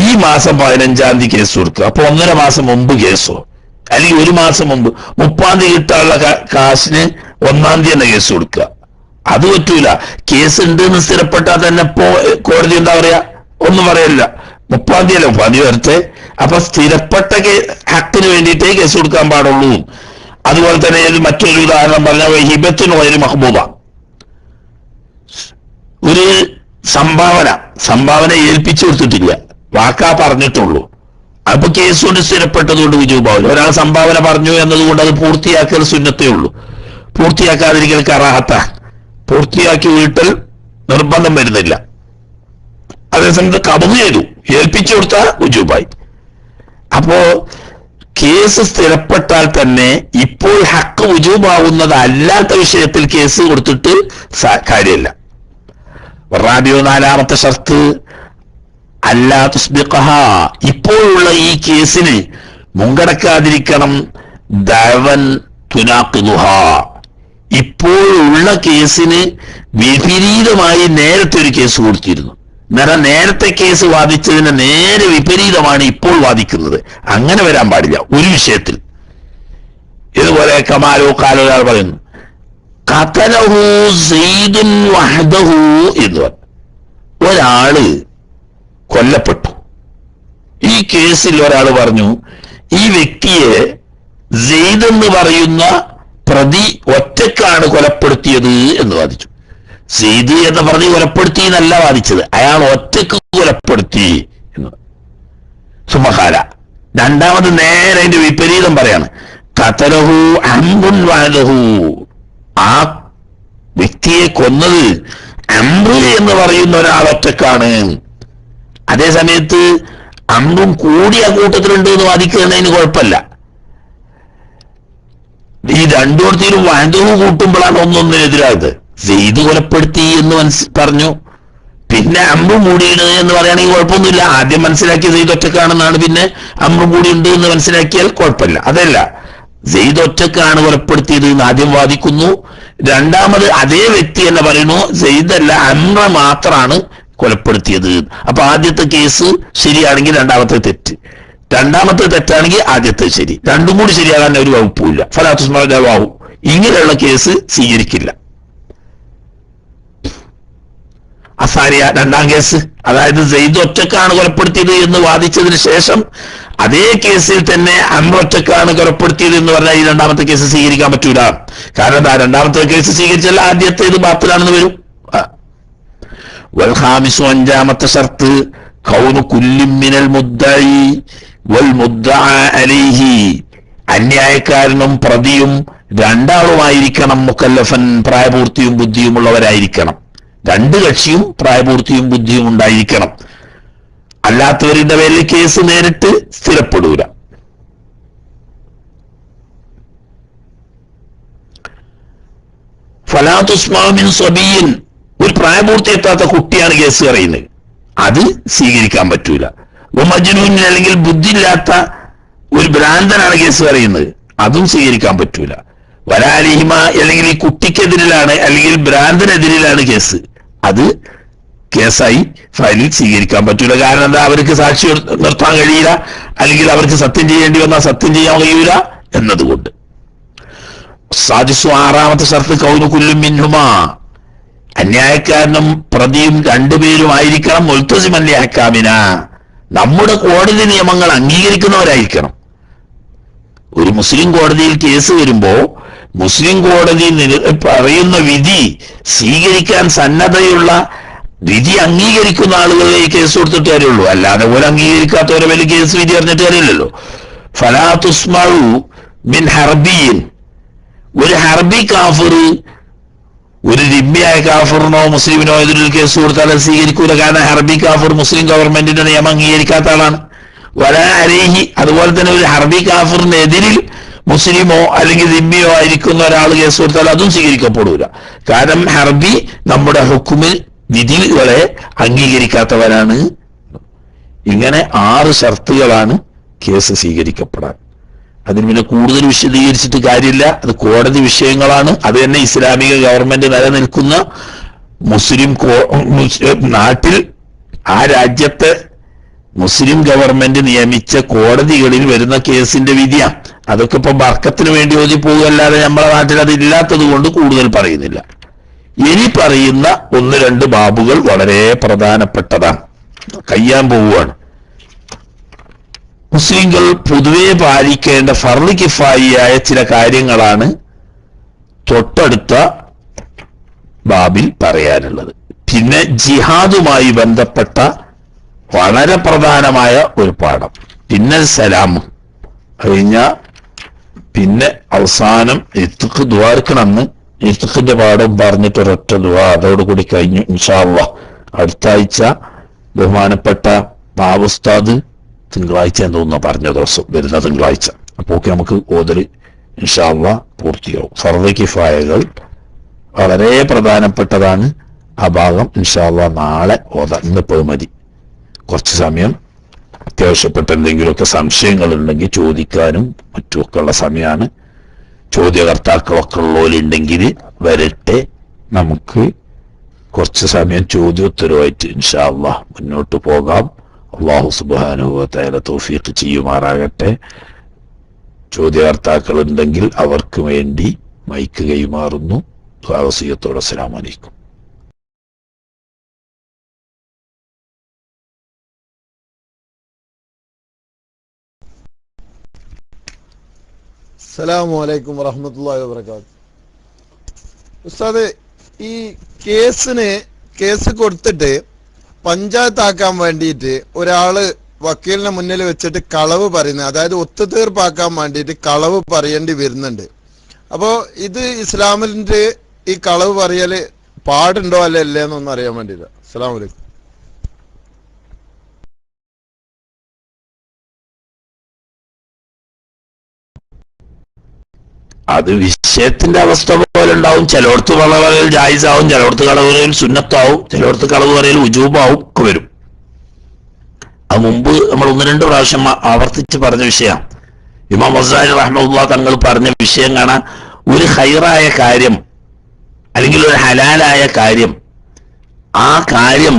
A: ഈ മാസം 15-ാം തീയതി കേസ് കൊടുക്കുക. അപ്പൊ 1.5 മാസം മുമ്പ് കേസോ, അല്ലെങ്കിൽ 1 മാസം മുമ്പ് 30-ാം തീയതി കിട്ടാനുള്ള കാശിന് 1-ാം തീയതി തന്നെ കേസ് കൊടുക്കുക. അത് പറ്റൂല. കേസ് ഉണ്ട് എന്ന് സ്ഥിരപ്പെട്ടാൽ തന്നെ ഇപ്പോ കോടതി എന്താ പറയാ? ഒന്നും പറയില്ല. 30-ാം തീയതി അല്ല 30-ാം തീയതി വരട്ടെ. അപ്പൊ സ്ഥിരപ്പെട്ട ഹക്കിന് വേണ്ടിയിട്ടേ കേസ് കൊടുക്കാൻ പാടുള്ളൂ. അതുപോലെ തന്നെ മറ്റൊരു ഉദാഹരണം പറഞ്ഞാൽ ഹിബത്തിന് ഒരു മഹബൂബ, ഒരു സംഭാവന ഏൽപ്പിച്ചു കൊടുത്തിട്ടില്ല, വാക്കാ പറഞ്ഞിട്ടുള്ളൂ. അപ്പൊ കേസ് കൊണ്ട് സ്ഥിരപ്പെട്ടതുകൊണ്ട് വിജുഭാവില്ല. ഒരാൾ സംഭാവന പറഞ്ഞു എന്നതുകൊണ്ട് അത് പൂർത്തിയാക്കൽ സുന്നത്തേ ഉള്ളൂ, പൂർത്തിയാക്കാതിരിക്കൽ കറാഹത്ത, പൂർത്തിയാക്കി വീട്ടൽ നിർബന്ധം വരുന്നില്ല. അതേസമയത്ത് കബു ചെയ്തു, ഏൽപ്പിച്ചു കൊടുത്താൽ വിജുഭായി. അപ്പോ കേസ് സ്ഥിരപ്പെട്ടാൽ തന്നെ ഇപ്പോൾ ഹക്ക് വുജൂബാവുന്നത് അല്ലാത്ത വിഷയത്തിൽ കേസ് കൊടുത്തിട്ട് കാര്യമില്ല. റാബിയോ 4-ാമത്തെ ഷർത്ത് അല്ലാ തുസ്ബിഖഹ, ഇപ്പോഴുള്ള ഈ കേസിന് മുൻകടക്കാതിരിക്കണം. ദഅവൻ തുനാഖിദുഹ, ഇപ്പോഴുള്ള കേസിന് വിപരീതമായി നേരത്തെ ഒരു കേസ് കൊടുത്തിരുന്നു. നേരത്തെ കേസ് വാദിച്ചതിന് നേരെ വിപരീതമാണ് ഇപ്പോൾ വാദിക്കുന്നത്. അങ്ങനെ വരാൻ പാടില്ല ഒരു വിഷയത്തിൽ. ഇതുപോലെ കമാലോ കാലോ ഒരാൾ പറയുന്നു ഖതലഹു സയ്യിദുൻ വഹദഹു എന്ന് പറഞ്ഞു, ഒരാള് കൊല്ലപ്പെട്ടു. ഈ കേസിൽ ഒരാൾ പറഞ്ഞു ഈ വ്യക്തിയെ സെയ്ദ് എന്ന് പറയുന്ന പ്രതി ഒറ്റക്കാണ് കൊലപ്പെടുത്തിയത് എന്ന് വാദിച്ചു. സെയ്ദ് എന്ന് പറഞ്ഞ് കൊലപ്പെടുത്തി എന്നല്ല വാദിച്ചത്, അയാൾ ഒറ്റക്ക് കൊലപ്പെടുത്തി എന്ന്. സുമഹാല രണ്ടാമത് നേരെ അതിന്റെ വിപരീതം പറയാണ്, ഖതലഹു അംറുൻ വഹദഹു, ആ വ്യക്തിയെ കൊന്നത് അംറു എന്ന് പറയുന്ന ഒരാൾ ഒറ്റക്കാണ്. അതേ സമയത്ത് അംറും കൂടിയ കൂട്ടത്തിലുണ്ട് എന്ന് വാദിക്കുന്നതിന് കുഴപ്പമില്ല. ഈ രണ്ടുപേർത്തിലും വഹദഹു കൂട്ടുമ്പോഴാണ് ഒന്നൊന്നിനെതിരായത്. സെയ്ദ് കൊലപ്പെടുത്തി എന്ന് പറഞ്ഞു, പിന്നെ അമ്രും കൂടിയാണ് എന്ന് പറയുകയാണെങ്കിൽ കുഴപ്പമൊന്നുമില്ല. ആദ്യം മനസ്സിലാക്കിയ സെയ്ദ് ഒറ്റക്കാണെന്നാണ്, പിന്നെ അമ്രും കൂടി ഉണ്ട് എന്ന് മനസ്സിലാക്കിയാൽ കുഴപ്പമില്ല. അതല്ല, സെയ്ദ് ഒറ്റക്കാണ് കൊലപ്പെടുത്തിയത് എന്ന് ആദ്യം വാദിക്കുന്നു, രണ്ടാമത് അതേ വ്യക്തി എന്ന് പറയുന്നു സെയ്ദ് അല്ല അമ്ര മാത്രമാണ് കൊലപ്പെടുത്തിയത്. അപ്പൊ ആദ്യത്തെ കേസ് ശരിയാണെങ്കിൽ രണ്ടാമത്തെ തെറ്റ്, രണ്ടാമത്തെ തെറ്റാണെങ്കിൽ ആദ്യത്തെ ശരി, രണ്ടും കൂടി ശരിയാകാൻ ഒരു വകുപ്പില്ല. ഫലാത്തുസ്മാഹു, ഇങ്ങനെയുള്ള കേസ് സ്വീകരിക്കില്ല. അസാരിയ 2-ാം കേസ്, അതായത് സെയ്ദ് ഒറ്റക്കാണ് കൊലപ്പെടുത്തിയത് എന്ന് വാദിച്ചതിന് ശേഷം അതേ കേസിൽ തന്നെ അമ്ര ഒറ്റക്കാണ് കൊലപ്പെടുത്തിയത് എന്ന് പറഞ്ഞാൽ ഈ 2-ാമത്തെ കേസ് സ്വീകരിക്കാൻ പറ്റൂല. കാരണം ആ 2-ാമത്തെ കേസ് സ്വീകരിച്ചാൽ ആദ്യത്തേത് ബാത്തിലാണെന്ന് വരും. വൽഖാമിസു 5-ാമത്തെ ഷർത്ത് കൗനു കുല്ലിൻ മിനൽ മുദ്ദഇ വൽ മുദ്ദഅ അലൈഹി, അന്യായക്കാരനും പ്രതിയും രണ്ടാളുമായിരിക്കണം. മുക്കല്ലഫൻ, പ്രായപൂർത്തിയും ബുദ്ധിയുമുള്ളവരായിരിക്കണം. രണ്ട് കക്ഷിയും പ്രായപൂർത്തിയും ബുദ്ധിയും ഉണ്ടായിരിക്കണം. അല്ലാത്തവരുടെ പേരിൽ കേസ് നേരിട്ട് സ്ഥിരപ്പെടൂല. ഫലാ തുസ്മഉ മിൻ സബിയ്യിൻ, ഒരു പ്രായപൂർത്തി എത്താത്ത കുട്ടിയാണ് കേസ് പറയുന്നത്, അത് സ്വീകരിക്കാൻ പറ്റൂല. മജ്നൂൻ, അല്ലെങ്കിൽ ബുദ്ധിയില്ലാത്ത ഒരു ഭ്രാന്തനാണ് കേസ് പറയുന്നത്, അതും സ്വീകരിക്കാൻ പറ്റൂല. വലാലിഹിമ, അല്ലെങ്കിൽ ഈ കുട്ടിക്കെതിരിലാണ് അല്ലെങ്കിൽ ഭ്രാന്തനെതിരിലാണ് കേസ്, അത് കേസായി ഫയലിൽ സ്വീകരിക്കാൻ പറ്റൂല. കാരണം എന്താ, അവർക്ക് സാക്ഷി നിർത്താൻ കഴിയില്ല, അല്ലെങ്കിൽ അവർക്ക് സത്യം ചെയ്യേണ്ടി വന്നാൽ സത്യം ചെയ്യാൻ കഴിയൂല എന്നതുകൊണ്ട്. സാദിസു ആറാമത്തെ ഷർത്ത് കൗനു കുല്ലും മിൻഹുമാ, അന്യായക്കാരനും പ്രതിയും രണ്ടുപേരും ആയിരിക്കണം മുൽത്തസിമൻ ലിഅഹ്കാമിന, നമ്മുടെ കോടതി നിയമങ്ങൾ അംഗീകരിക്കുന്നവരായിരിക്കണം. ഒരു മുസ്ലിം കോടതിയിൽ കേസ് വരുമ്പോ മുസ്ലിം കോടതി പറയുന്ന വിധി സ്വീകരിക്കാൻ സന്നദ്ധയുള്ള, വിധി അംഗീകരിക്കുന്ന ആളുകളെ ഈ കേസ് കൊടുത്തിട്ട് കാര്യമുള്ളൂ. അല്ലാതെ ഒരു അംഗീകരിക്കാത്തവരെ വലിയ കേസ് വിധി അറിഞ്ഞിട്ട് കാര്യമില്ലല്ലോ. ഫലാ തുസ്മഉ മിൻ ഹർബിയിൻ, ഒരു ഹർബി കാഫിർ ഒരു ദിമ്മിയായ കാഫിറിനോ മുസ്ലിമിനോ എതിരൊരു കേസ് കൊടുത്താൽ അത് സ്വീകരിക്കൂല. കാരണം ഹർബി കാഫിർ മുസ്ലിം ഗവൺമെന്റിന്റെ നിയമം അംഗീകരിക്കാത്ത ആളാണ്. വലാ അലൈഹി, അതുപോലെ തന്നെ ഒരു ഹർബി കാഫിറിനെതിരിൽ മുസ്ലിമോ അല്ലെങ്കിൽ ദിമ്മിയോ ആയിരിക്കുന്ന ഒരാൾ കേസ് കൊടുത്താൽ അതും സ്വീകരിക്കപ്പെടൂല. കാരണം ഹർബി നമ്മുടെ ഹുക്കുമിൽ വിധികളെ അംഗീകരിക്കാത്തവരാണ്. ഇങ്ങനെ 6 ഷർത്തുകളാണ് കേസ് സ്വീകരിക്കപ്പെടാൻ. അതിന് പിന്നെ കൂടുതൽ വിശദീകരിച്ചിട്ട് കാര്യമില്ല, അത് കോടതി വിഷയങ്ങളാണ്. അത് തന്നെ ഇസ്ലാമിക ഗവൺമെന്റ് നിലനിൽക്കുന്ന മുസ്ലിം നാട്ടിൽ ആ രാജ്യത്തെ മുസ്ലിം ഗവൺമെന്റ് നിയമിച്ച കോടതികളിൽ വരുന്ന കേസിന്റെ വിധിയാണ്. അതൊക്കെ ഇപ്പൊ ബർക്കത്തിന് വേണ്ടി ഓതി പോകുകയല്ലാതെ നമ്മുടെ നാട്ടിൽ അത് ഇല്ലാത്തത് കൊണ്ട് കൂടുതൽ പറയുന്നില്ല. ഇനി പറയുന്ന 1-2 ബാബുകൾ വളരെ പ്രധാനപ്പെട്ടതാണ്, കഴിയാൻ പോവുകയാണ്. മുസ്ലിങ്ങൾ പൊതുവെ പാലിക്കേണ്ട ഫർള് കിഫായിയായ ചില കാര്യങ്ങളാണ് തൊട്ടടുത്ത ബാബിൽ പറയാനുള്ളത്. പിന്നെ ജിഹാദുമായി ബന്ധപ്പെട്ട വളരെ പ്രധാനമായ ഒരു പാഠം, പിന്നെ സലാമും കഴിഞ്ഞ, പിന്നെ അവസാനം ഇത്ഖ് ദ്വാർക്കണമെന്ന് ഇത്ഖിന്റെ പാഠം പറഞ്ഞിട്ട് ഒരൊറ്റ ദുആ അതോടുകൂടി കഴിഞ്ഞു. ഇൻഷാ അല്ലാഹ് അടുത്ത ആഴ്ച ബഹുമാനപ്പെട്ട ബാബുസ്താദ് തിങ്കളാഴ്ച എന്തോന്നാ പറഞ്ഞ ദിവസം, വരുന്ന തിങ്കളാഴ്ച, അപ്പോൾ നമുക്ക് ഓതൽ ഇൻഷാ അല്ലാഹ് പൂർത്തിയാവും. ഫർള് കിഫായകൾ വളരെ പ്രധാനപ്പെട്ടതാണ്. ആ ഭാഗം ഇൻഷാ അല്ലാഹ് നാളെ ഓതാം. ഇന്നിപ്പോൾ മതി, കുറച്ച് സമയം. അത്യാവശ്യപ്പെട്ട എന്തെങ്കിലുമൊക്കെ സംശയങ്ങൾ ഉണ്ടെങ്കിൽ ചോദിക്കാനും മറ്റുമൊക്കെ ഉള്ള സമയമാണ്. ചോദ്യകർത്താക്കളൊക്കെ ഉള്ളവരുണ്ടെങ്കിൽ വരട്ടെ, നമുക്ക് കുറച്ച് സമയം ചോദ്യോത്തരവായിട്ട് ഇൻഷാ അല്ലാഹ് മുന്നോട്ട് പോകാം. അല്ലാഹു സുബ്ഹാനഹു വ തആല തൗഫീഖ് ചെയ്യുമാറാകട്ടെ. ചോദ്യകർത്താക്കൾ ഉണ്ടെങ്കിൽ അവർക്ക് വേണ്ടി മൈക്ക് കൈമാറുന്നു. വസിയത്തോടെ അസ്സലാമു അലൈക്കും.
B: അസ്സലാമു അലൈക്കും വറഹ്മത്തുള്ളാഹി വബറകാതുഹു. ഉസ്താദ്, ഈ കേസ് കൊടുത്തിട്ട് പഞ്ചായത്താക്കാൻ വേണ്ടിയിട്ട് ഒരാള് വക്കീലിനെ മുന്നിൽ വെച്ചിട്ട് കളവ് പറയുന്നത്, അതായത് ഒത്തുതീർപ്പാക്കാൻ വേണ്ടിയിട്ട് കളവ് പറയേണ്ടി വരുന്നുണ്ട്. അപ്പോൾ ഇത് ഇസ്ലാമിന്റെ ഈ കളവ് പറയല് പാടുണ്ടോ അല്ലേ എന്നൊന്നും അറിയാൻ വേണ്ടിയില്ല. അസ്സലാമു അലൈക്കും.
A: അത് വിഷയത്തിന്റെ അവസ്ഥ പോലെ ഉണ്ടാവും. ചിലയിടത്ത് കളവ് പറയൽ ജായിസാവും, ചിലയിടത്ത് കളവ് പറയൽ സുന്നത്താവും, ചിലയിടത്ത് കളവ് പറയൽ ഉജൂബാവും ഒക്കെ വരും. അത് മുമ്പ് നമ്മൾ 1-2 പ്രാവശ്യം ആവർത്തിച്ച് പറഞ്ഞ വിഷയം. ഇമാം ഗസാലി റഹ്മത്തുള്ളാഹി തങ്ങൾ പറഞ്ഞ വിഷയം കാണാൻ, ഒരു ഹൈറായ കാര്യം അല്ലെങ്കിൽ ഒരു ഹലാലായ കാര്യം, ആ കാര്യം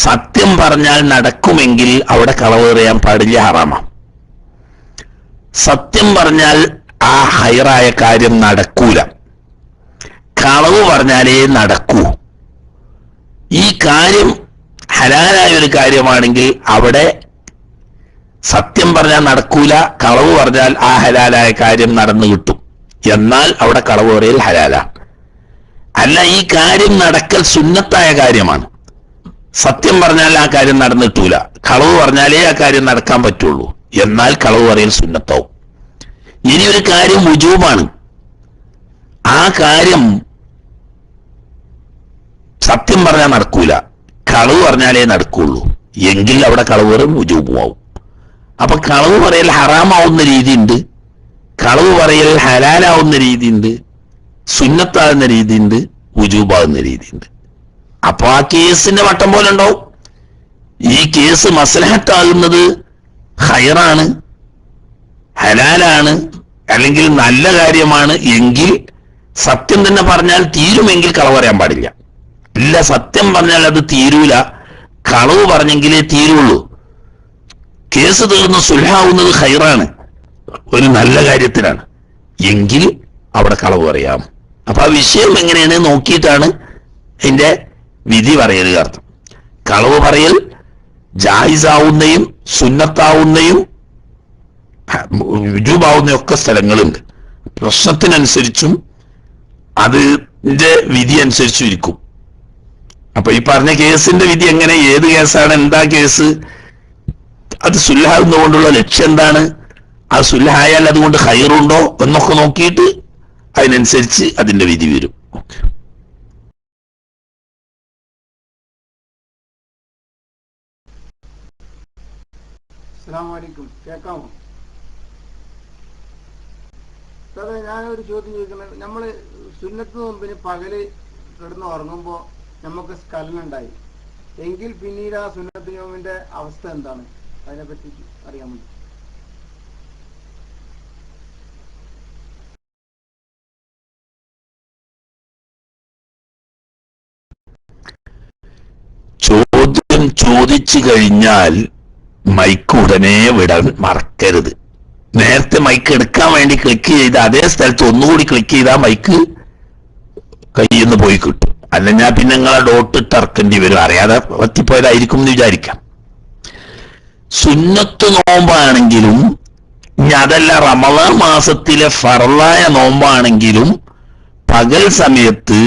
A: സത്യം പറഞ്ഞാൽ നടക്കുമെങ്കിൽ അവിടെ കളവ് പറയാൻ പാടില്ല, ഹറാമാണ്. സത്യം പറഞ്ഞാൽ ആ ഹൈറായ കാര്യം നടക്കൂല, കളവ് പറഞ്ഞാലേ നടക്കൂ. ഈ കാര്യം ഹലാലായ ഒരു കാര്യമാണെങ്കിൽ അവിടെ സത്യം പറഞ്ഞാൽ നടക്കൂല, കളവ് പറഞ്ഞാൽ ആ ഹലാലായ കാര്യം നടന്നു കിട്ടും. എന്നാൽ അവിടെ കളവ് പറയൽ ഹലാലാണ്. അല്ല, ഈ കാര്യം നടക്കൽ സുന്നത്തായ കാര്യമാണ്, സത്യം പറഞ്ഞാൽ ആ കാര്യം നടന്നിട്ടൂല, കളവ് പറഞ്ഞാലേ ആ കാര്യം നടക്കാൻ പറ്റുള്ളൂ, എന്നാൽ കളവ് പറയൽ സുന്നത്താവും. ഇനി ഒരു കാര്യം വുജൂബാണ്, ആ കാര്യം സത്യം പറഞ്ഞാൽ നടക്കൂല, കളവ് പറഞ്ഞാലേ നടക്കുള്ളൂ, എങ്കിൽ അവിടെ കളവ് പറയൽ വുജൂബുമാവും. അപ്പൊ കളവ് പറയൽ ഹറാമാവുന്ന രീതിയുണ്ട്, കളവ് പറയൽ ഹലാലാവുന്ന രീതിയുണ്ട്, സുന്നത്താകുന്ന രീതിയുണ്ട്, വുജൂബാകുന്ന രീതിയുണ്ട്. അപ്പൊ ആ കേസിന്റെ വട്ടം പോലെ ഉണ്ടാവും. ഈ കേസ് മസ്ലഹത്താകുന്നത് ഖൈറാണ്, ഹലാലാണ്, അല്ലെങ്കിൽ നല്ല കാര്യമാണ് എങ്കിൽ സത്യം തന്നെ പറഞ്ഞാൽ തീരുമെങ്കിൽ കളവ് പറയാൻ പാടില്ല. ഇല്ല, സത്യം പറഞ്ഞാൽ അത് തീരൂല, കളവ് പറഞ്ഞെങ്കിലേ തീരുള്ളൂ. കേസ് തീർന്ന് സുൽഹാവുന്നത് ഖൈറാണ്, ഒരു നല്ല കാര്യത്തിനാണ്, എങ്കിൽ അവിടെ കളവ് പറയാം. അപ്പൊ ആ വിഷയം എങ്ങനെയാണ് നോക്കിയിട്ടാണ് അതിന്റെ വിധി പറയൽ അർത്ഥം. കളവ് പറയൽ ജായിസാവുന്നയും സുന്നത്താവുന്നയും വുജൂബാവുന്നയും ഒക്കെ സ്ഥലങ്ങളുണ്ട്. പ്രശ്നത്തിനനുസരിച്ചും അതിന്റെ വിധി അനുസരിച്ചും ഇരിക്കും. അപ്പൊ ഈ പറഞ്ഞ കേസിന്റെ വിധി എങ്ങനെ, ഏത് കേസാണ്, എന്താ കേസ്, അത് സുൽഹാവുന്നതുകൊണ്ടുള്ള ലക്ഷ്യം എന്താണ്, അത് സുൽഹായാൽ അതുകൊണ്ട് ഖൈറുണ്ടോ എന്നൊക്കെ നോക്കിയിട്ട് അതിനനുസരിച്ച് അതിന്റെ വിധി വരും.
C: അസ്സലാമു അലൈക്കും. കേൾക്കാമോ? സാറേ, ഞാനൊരു ചോദ്യം ചോദിക്കുന്നത്, നമ്മൾ സുന്നത്ത് നോമ്പിന് പകല് കിടന്ന് ഉറങ്ങുമ്പോൾ നമുക്ക് സ്ഖലനുണ്ടായി എങ്കിൽ പിന്നീട് ആ സുന്നത്ത് നോമ്പിന്റെ അവസ്ഥ എന്താണ്, അതിനെപ്പറ്റി അറിയാൻ വേണ്ടി.
A: ചോദ്യം ചോദിച്ചു കഴിഞ്ഞാൽ മൈക്ക് ഉടനെ വിടാൻ മറക്കരുത്. നേരത്തെ മൈക്ക് എടുക്കാൻ വേണ്ടി ക്ലിക്ക് ചെയ്ത് അതേ സ്ഥലത്ത് ഒന്നുകൂടി ക്ലിക്ക് ചെയ്താൽ മൈക്ക് കയ്യിൽ നിന്ന് പോയി കിട്ടും. അല്ലെങ്കിൽ പിന്നെ നിങ്ങളെ ഡോട്ട് ഇറക്കേണ്ടി വരും, അറിയാതെ പറ്റിപ്പോയതായിരിക്കും എന്ന് വിചാരിക്കാം. സുന്നത്ത് നോമ്പാണെങ്കിലും ഇനി അതല്ല റമളാൻ മാസത്തിലെ ഫർളായ നോമ്പാണെങ്കിലും പകൽ സമയത്ത്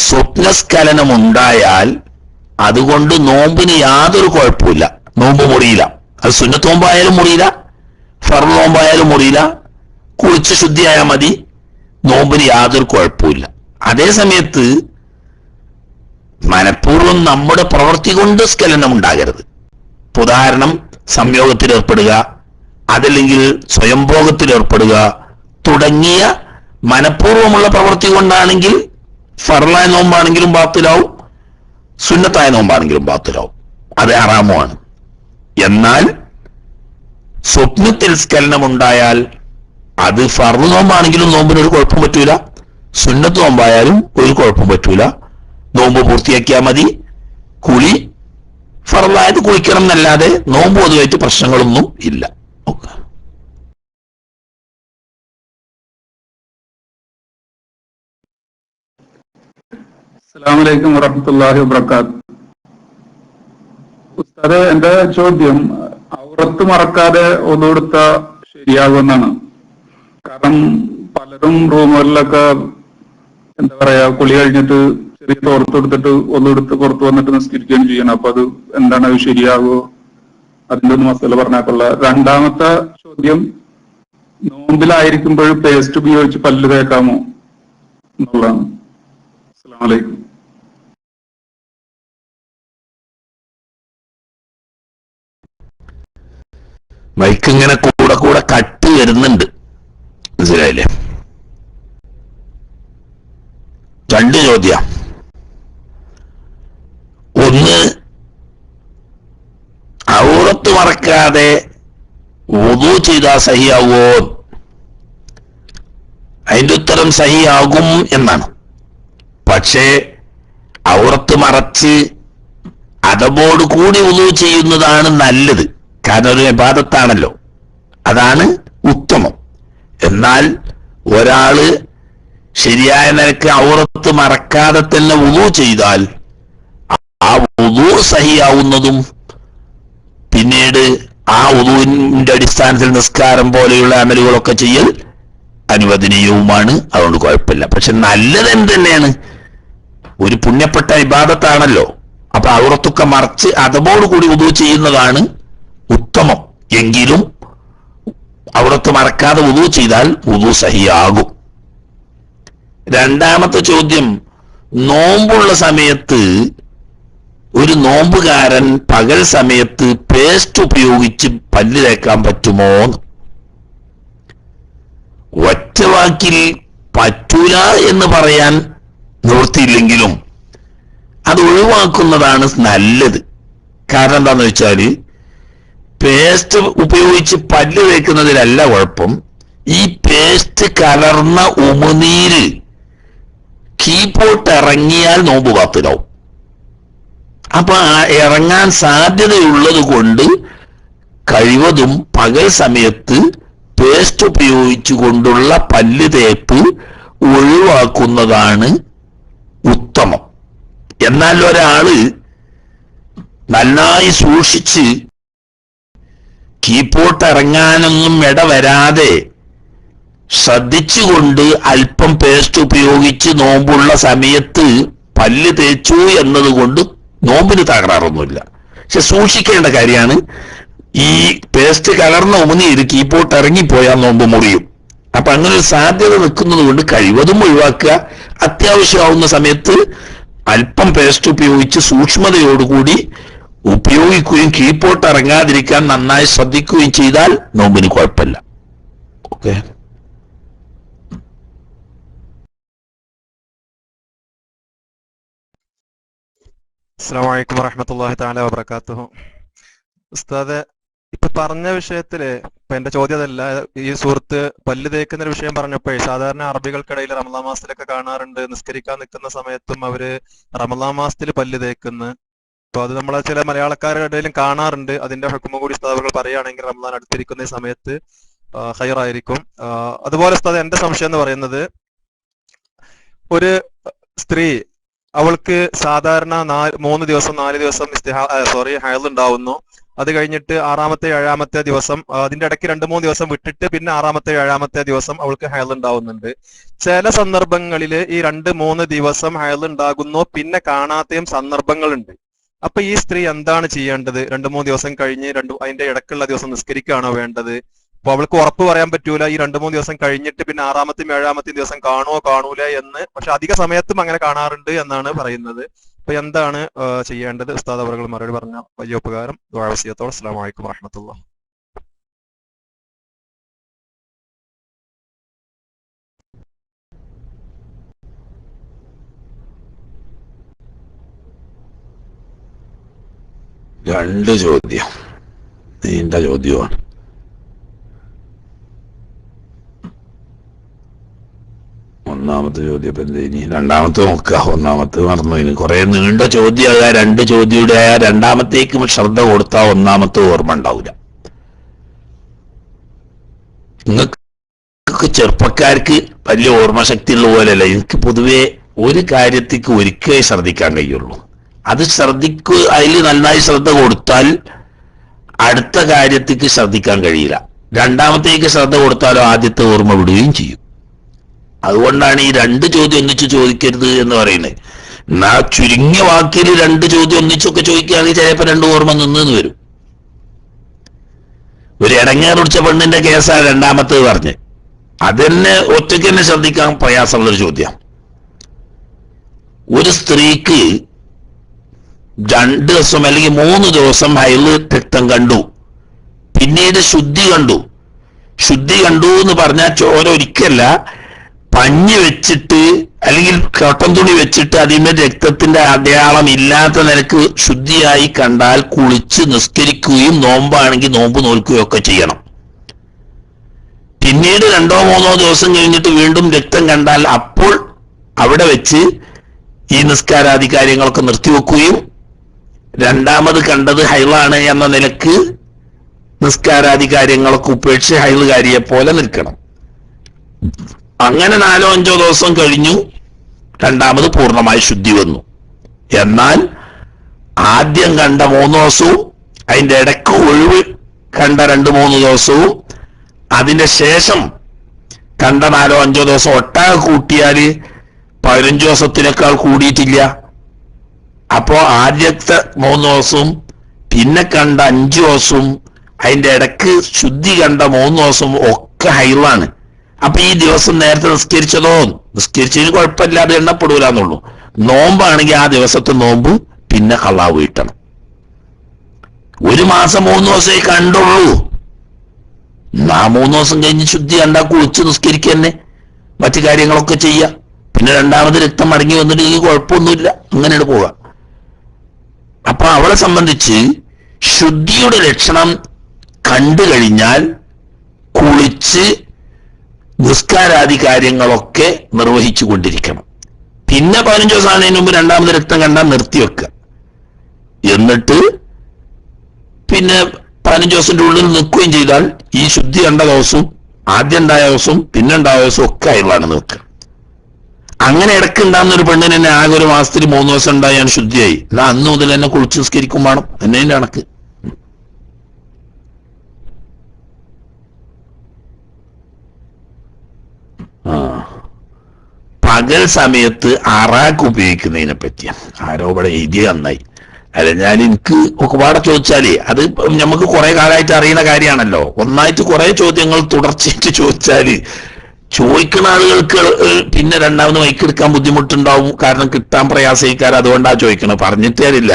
A: സ്വപ്നസ്ഖലനം ഉണ്ടായാൽ അതുകൊണ്ട് നോമ്പിന് യാതൊരു കുഴപ്പമില്ല, നോമ്പ് മുറിയില്ല. അത് സുന്നത്ത് നോമ്പായാലും മുറിയില്ല, ഫർള് നോമ്പായാലും മുറിയില്ല, കുളിച്ച് ശുദ്ധിയായാൽ മതി, നോമ്പിന് യാതൊരു കുഴപ്പമില്ല. അതേ സമയത്ത് മനഃപൂർവ്വം നമ്മുടെ പ്രവൃത്തി കൊണ്ട് സ്ഖലനം ഉണ്ടാകരുത്. ഉദാഹരണം, സംയോഗത്തിൽ ഏർപ്പെടുക, അതല്ലെങ്കിൽ സ്വയംഭോഗത്തിൽ ഏർപ്പെടുക തുടങ്ങിയ മനഃപൂർവ്വമുള്ള പ്രവൃത്തി കൊണ്ടാണെങ്കിൽ ഫർളായ നോമ്പാണെങ്കിലും ബാത്തിലാവും, സുന്നത്തായ നോമ്പാണെങ്കിലും ബാത്തിലാവും, അത് ഹറാമുമാണ്. എന്നാൽ സ്വപ്നത്തിൽ സ്ഖലനമുണ്ടായാൽ അത് ഫർള് നോമ്പാണെങ്കിലും നോമ്പിന് ഒരു കുഴപ്പം പറ്റൂല, സുന്നത്ത് നോമ്പായാലും ഒരു കുഴപ്പം പറ്റൂല, നോമ്പ് പൂർത്തിയാക്കിയാൽ മതി. കുളി ഫർളായത് കുളിക്കണം എന്നല്ലാതെ നോമ്പ് പൊതുവായിട്ട് പ്രശ്നങ്ങളൊന്നും ഇല്ല.
D: അസ്സലാമു അലൈക്കും വറഹ്മത്തുള്ളാഹി വബറകാതുഹു. ഉസ്താദേ, എന്റെ ചോദ്യം ഔറത്ത് മറക്കാതെ ഒതുകൊടുത്ത ശരിയാകുമെന്നാണ്. കാരണം പലരും റൂമുകളിലൊക്കെ എന്താ പറയാ, കുളി കഴിഞ്ഞിട്ട് ചെറിയ തോർത്തെടുത്തിട്ട് ഒതുകൊടുത്ത് പുറത്തു വന്നിട്ട് നിസ്കരിക്കുകയും ചെയ്യണം. അപ്പൊ അത് എന്താണ്, അത് ശരിയാകുമോ? അതിന്റെ ഒന്ന് മസല പറഞ്ഞാൽ. രണ്ടാമത്തെ ചോദ്യം, നോമ്പിലായിരിക്കുമ്പോൾ പേസ്റ്റ് ഉപയോഗിച്ച് പല്ല് തേക്കാമോ എന്നുള്ളതാണ്. അസ്സലാമു അലൈക്കും.
A: മൈക്ക് ഇങ്ങനെ കൂടെ കൂടെ കട്ട് വരുന്നുണ്ട്, മനസ്സിലായില്ലേ? രണ്ട് ചോദ്യം. ഒന്ന്, ഔറത്ത് മറക്കാതെ വുദു ചെയ്താൽ സഹിയാവോ? അതിന്റെ ഉത്തരം സഹിയാകും എന്നാണ്. പക്ഷേ ഔറത്ത് മറച്ച് അതബോട് കൂടി വുദു ചെയ്യുന്നതാണ് നല്ലത്, കാരണം ഒരു ഇബാദത്താണല്ലോ, അതാണ് ഉത്തമം. എന്നാൽ ഒരാള് ശരിയായ നിലക്ക് ഔറത്ത് മറക്കാതെ തന്നെ വുദു ചെയ്താൽ ആ വുദു സഹിയാവുന്നതും പിന്നീട് ആ വുദുവിന്റെ അടിസ്ഥാനത്തിൽ നിസ്കാരം പോലെയുള്ള അമലുകളൊക്കെ ചെയ്യൽ അനുവദനീയവുമാണ്, അതുകൊണ്ട് കുഴപ്പമില്ല. പക്ഷെ നല്ലത് എന്ത് തന്നെയാണ്, ഒരു പുണ്യപ്പെട്ട ഇബാദത്താണല്ലോ, അപ്പൊ ഔറത്തൊക്കെ മറച്ച് അതബോട് കൂടി വുദു ചെയ്യുന്നതാണ് ഉത്തമം. എങ്കിലും ഔറത്ത് മറക്കാതെ വുദു ചെയ്താൽ വുദു സഹിയാകും. രണ്ടാമത്തെ ചോദ്യം, നോമ്പുള്ള സമയത്ത് ഒരു നോമ്പുകാരൻ പകൽ സമയത്ത് പേസ്റ്റ് ഉപയോഗിച്ച് പല്ല് തേക്കാൻ പറ്റുമോ? ഒറ്റ വാക്കിൽ പറ്റൂല എന്ന് പറയാൻ നിവൃത്തിയില്ലെങ്കിലും അത് ഒഴിവാക്കുന്നതാണ് നല്ലത്. കാരണം എന്താന്ന് വെച്ചാല്, പേസ്റ്റ് ഉപയോഗിച്ച് പല്ല് തേക്കുന്നതിലല്ല കുഴപ്പം, ഈ പേസ്റ്റ് കലർന്ന ഉമിനീര് കീപോട്ട് ഇറങ്ങിയാൽ നോമ്പ് ബാത്തിലാവും. അപ്പൊ ഇറങ്ങാൻ സാധ്യതയുള്ളത് കൊണ്ട് കഴിവതും പകൽ സമയത്ത് പേസ്റ്റ് ഉപയോഗിച്ചുകൊണ്ടുള്ള പല്ല് തേപ്പ് ഒഴിവാക്കുന്നതാണ് ഉത്തമം. എന്നാൽ ഒരാള് നന്നായി സൂക്ഷിച്ച് കീപോട്ട് ഇറങ്ങാനൊന്നും ഇടവരാതെ ശ്രദ്ധിച്ചുകൊണ്ട് അല്പം പേസ്റ്റ് ഉപയോഗിച്ച് നോമ്പുള്ള സമയത്ത് പല്ല് തേച്ചു എന്നതുകൊണ്ട് നോമ്പിന് തകരാറൊന്നുമില്ല. പക്ഷെ സൂക്ഷിക്കേണ്ട കാര്യമാണ്, ഈ പേസ്റ്റ് കലർന്ന ഉമിനീര് കീപോട്ട് ഇറങ്ങിപ്പോയാൽ നോമ്പ് മുറിയും. അപ്പൊ അങ്ങനെ ഒരു സാധ്യത നിൽക്കുന്നത് കൊണ്ട് കഴിവതും ഒഴിവാക്കുക. അത്യാവശ്യമാവുന്ന സമയത്ത് അല്പം പേസ്റ്റ് ഉപയോഗിച്ച് സൂക്ഷ്മതയോടുകൂടി ഉപയോഗിക്കുകയും കീപോട്ട് ഇറങ്ങാതിരിക്കാൻ നന്നായി ശ്രദ്ധിക്കുകയും ചെയ്താൽ നോമ്പിന് കുഴപ്പമില്ല. ഓക്കെ.
E: അസ്സലാമു അലൈക്കും വറഹ്മത്തുള്ളാഹി തആല വബറകാതുഹു. ഉസ്താദെ, ഇപ്പൊ പറഞ്ഞ വിഷയത്തില് ഇപ്പൊ എന്റെ ചോദ്യം അതല്ല. ഈ സുഹൃത്ത് പല്ല് തേക്കുന്ന ഒരു വിഷയം പറഞ്ഞപ്പോഴേ, സാധാരണ അറബികൾക്കിടയിൽ റമളാൻ മാസത്തിലൊക്കെ കാണാറുണ്ട്, നിസ്കരിക്കാൻ നിൽക്കുന്ന സമയത്തും അവര് റമളാൻ മാസത്തിൽ പല്ല് തേക്കുന്നു. അപ്പൊ അത് നമ്മളെ ചില മലയാളക്കാരുടെ ഇടയിലും കാണാറുണ്ട്. അതിന്റെ ഹുക്മ കൂടി ഉസ്താദുകൾ പറയുകയാണെങ്കിൽ റമളാൻ അടുത്തിരിക്കുന്ന സമയത്ത് ഖൈറായിരിക്കും. അതുപോലെ ഉസ്താദ്, എന്റെ സംശയം എന്ന് പറയുന്നത്, ഒരു സ്ത്രീ അവൾക്ക് സാധാരണ 3 ദിവസം 4 ദിവസം ഹൈള് ഉണ്ടാവുന്നു. അത് കഴിഞ്ഞിട്ട് 6-ാമത്തെ 7-ാമത്തെ ദിവസം, അതിന്റെ ഇടയ്ക്ക് 2-3 ദിവസം വിട്ടിട്ട് പിന്നെ 6-ാമത്തെ 7-ാമത്തെ ദിവസം അവൾക്ക് ഹൈള് ഉണ്ടാവുന്നുണ്ട്. ചില സന്ദർഭങ്ങളിൽ ഈ 2-3 ദിവസം ഹൈള് ഉണ്ടാകുന്നു, പിന്നെ കാണാത്തയും സന്ദർഭങ്ങളുണ്ട്. അപ്പൊ ഈ സ്ത്രീ എന്താണ് ചെയ്യേണ്ടത്? 2-3 ദിവസം കഴിഞ്ഞ് അതിന്റെ ഇടയ്ക്കുള്ള ദിവസം നിസ്കരിക്കുകയാണോ വേണ്ടത്? അപ്പൊ അവൾക്ക് ഉറപ്പ് പറയാൻ പറ്റൂല ഈ 2-3 ദിവസം കഴിഞ്ഞിട്ട് പിന്നെ 6-ാമത്തെയും 7-ാമത്തെയും ദിവസം കാണുമോ കാണൂല എന്ന്. പക്ഷെ അധിക സമയത്തും അങ്ങനെ കാണാറുണ്ട് എന്നാണ് പറയുന്നത്. അപ്പൊ എന്താണ് ചെയ്യേണ്ടത്? ഉസ്താദ് അവറുകൾ മറുപടി പറഞ്ഞ വലിയ ഉപകാരം. ദുആ വസിയത്തോടെ. അസ്സലാമു അലൈക്കും വറഹ്മത്തുള്ളാഹി.
A: രണ്ട് ചോദ്യം, നീണ്ട ചോദ്യമാണ്. ഒന്നാമത്തെ ചോദ്യം ഇപ്പൊ എന്താ? ഇനി രണ്ടാമത്തെ നോക്കുക. ഒന്നാമത്തെ മറന്നു. ഇനി കുറെ നീണ്ട ചോദ്യമാകാ. 2 ചോദ്യയുടെ ആയ രണ്ടാമത്തേക്കും ശ്രദ്ധ കൊടുത്താൽ ഒന്നാമത്തെ ഓർമ്മ ഉണ്ടാവില്ല. നിങ്ങൾക്ക് ചെറുപ്പക്കാർക്ക് വലിയ ഓർമ്മശക്തി ഉള്ള പോലെയല്ല. എനിക്ക് പൊതുവെ ഒരു കാര്യത്തേക്ക് ഒരിക്കലേ ശ്രദ്ധിക്കാൻ കഴിയുള്ളൂ. അത് അതിൽ നന്നായി ശ്രദ്ധ കൊടുത്താൽ അടുത്ത കാര്യത്തേക്ക് ശ്രദ്ധിക്കാൻ കഴിയില്ല. രണ്ടാമത്തേക്ക് ശ്രദ്ധ കൊടുത്താലോ ആദ്യത്തെ ഓർമ്മ വിടുകയും ചെയ്യും. അതുകൊണ്ടാണ് ഈ 2 ചോദ്യം ഒന്നിച്ച് ചോദിക്കരുത് എന്ന് പറയുന്നത്. എന്നാ ചുരുങ്ങിയ വാക്കിൽ 2 ചോദ്യം ഒന്നിച്ചൊക്കെ ചോദിക്കുകയാണെങ്കിൽ ചിലപ്പോൾ 2 ഓർമ്മ നിന്ന് വരും. ഒരു ഇടങ്ങേറ് പിടിച്ച പെണ്ണിന്റെ കേസാണ് രണ്ടാമത്തേത് പറഞ്ഞ്. അതെന്നെ ഒറ്റയ്ക്ക് തന്നെ ശ്രദ്ധിക്കാൻ പ്രയാസമുള്ളൊരു ചോദ്യം. ഒരു സ്ത്രീക്ക് 2 ദിവസം അല്ലെങ്കിൽ 3 ദിവസം ഹൈള് രക്തം കണ്ടു, പിന്നീട് ശുദ്ധി കണ്ടു എന്ന് പറഞ്ഞാൽ ചോര ഒരിക്കല്ല, പഞ്ഞ് വെച്ചിട്ട് അല്ലെങ്കിൽ കോട്ടൺ തുണി വെച്ചിട്ട് അതിന്മേൽ രക്തത്തിന്റെ അടയാളം ഇല്ലാത്ത നിലക്ക് ശുദ്ധിയായി കണ്ടാൽ കുളിച്ച് നിസ്കരിക്കുകയും നോമ്പാണെങ്കിൽ നോമ്പ് നോൽക്കുകയും ഒക്കെ ചെയ്യണം. പിന്നീട് 2-3 ദിവസം കഴിഞ്ഞിട്ട് വീണ്ടും രക്തം കണ്ടാൽ അപ്പോൾ അവിടെ വെച്ച് ഈ നിസ്കാരാദി കാര്യങ്ങളൊക്കെ നിർത്തിവെക്കുകയും രണ്ടാമത് കണ്ടത് ഹൈളാണ് എന്ന നിലക്ക് നിസ്കാരാദി കാര്യങ്ങളൊക്കെ ഉപേക്ഷിച്ച് ഹൈളുകാരിയെ പോലെ നിൽക്കണം. അങ്ങനെ 4-5 ദിവസം കഴിഞ്ഞു, രണ്ടാമത് പൂർണ്ണമായി ശുദ്ധി വന്നു. എന്നാൽ ആദ്യം കണ്ട 3 ദിവസവും അതിന്റെ ഇടയ്ക്ക് ഒഴിവ് കണ്ട 2-3 ദിവസവും അതിന്റെ ശേഷം കണ്ട 4-5 ദിവസം ഒട്ടാകെ കൂട്ടിയാല് 15 ദിവസത്തിനേക്കാൾ കൂടിയിട്ടില്ല. അപ്പോ ആദ്യത്തെ 3 ദിവസവും പിന്നെ കണ്ട 5 ദിവസവും അതിന്റെ ഇടയ്ക്ക് ശുദ്ധി കണ്ട 3 ദിവസവും ഒക്കെ ഹൈളാണ്. അപ്പൊ ഈ ദിവസം നേരത്തെ നിസ്കരിച്ചതിന് കുഴപ്പമില്ല, അത് എണ്ണപ്പെടൂല എന്നുള്ളൂ. നോമ്പാണെങ്കിൽ ആ ദിവസത്തെ നോമ്പ് പിന്നെ ഖളാ വീട്ടണം. 1 മാസം 3 ദിവസമേ കണ്ടുള്ളൂ. ആ 3 ദിവസം കഴിഞ്ഞ് ശുദ്ധി കണ്ടാ കുളിച്ച് നിസ്കരിക്കുക തന്നെ, മറ്റു കാര്യങ്ങളൊക്കെ ചെയ്യാം. പിന്നെ രണ്ടാമത് രക്തം മടങ്ങി വന്നിട്ട് ഈ കുഴപ്പമൊന്നുമില്ല, അങ്ങനെയാണ് പോകാം. അപ്പൊ അവളെ സംബന്ധിച്ച് ശുദ്ധിയുടെ ലക്ഷണം കണ്ടു കഴിഞ്ഞാൽ കുളിച്ച് നിസ്കാരാദി കാര്യങ്ങളൊക്കെ നിർവഹിച്ചു കൊണ്ടിരിക്കണം. പിന്നെ 15 ദിവസം ആണതിന് മുമ്പ് രണ്ടാമത് രക്തം കണ്ടാൽ നിർത്തിവെക്കുക. എന്നിട്ട് പിന്നെ 15 ദിവസത്തിന്റെ ഉള്ളിൽ നിൽക്കുകയും ചെയ്താൽ ഈ ശുദ്ധി കണ്ട ദിവസവും ആദ്യം ഉണ്ടായ ദിവസവും പിന്നെ ഉണ്ടായ ദിവസവും ഒക്കെ അയാളാണ് നിൽക്കുക. അങ്ങനെ ഇടയ്ക്ക് ഉണ്ടാകുന്ന ഒരു പെണ്ണിന് തന്നെ ആകെ ഒരു മാസത്തിൽ 3 ദിവസം ഉണ്ടായാൽ ശുദ്ധിയായി. അല്ല അന്ന് മുതൽ തന്നെ കുളിച്ച് നിസ്കരിക്കും വേണം. എന്നതിന്റെ കണക്ക്. പകൽ സമയത്ത് അറാക്ക് ഉപയോഗിക്കുന്നതിനെ പറ്റിയ ആരോപണം എഴുതിയ നന്നായി. അല്ല ഞാൻ എനിക്ക് ഒരുപാട് ചോദിച്ചാലേ അത് നമുക്ക് കുറെ കാലമായിട്ട് അറിയുന്ന കാര്യമാണല്ലോ. ഒന്നായിട്ട് കുറെ ചോദ്യങ്ങൾ തുടർച്ചയായിട്ട് ചോദിച്ചാല് ചോദിക്കുന്ന ആളുകൾക്ക് പിന്നെ രണ്ടാമത് മൈക്കെടുക്കാൻ ബുദ്ധിമുട്ടുണ്ടാവും. കാരണം കിട്ടാൻ പ്രയാസക്കാർ അതുകൊണ്ടാ ചോദിക്കണം. പറഞ്ഞിട്ട് കാര്യമില്ല.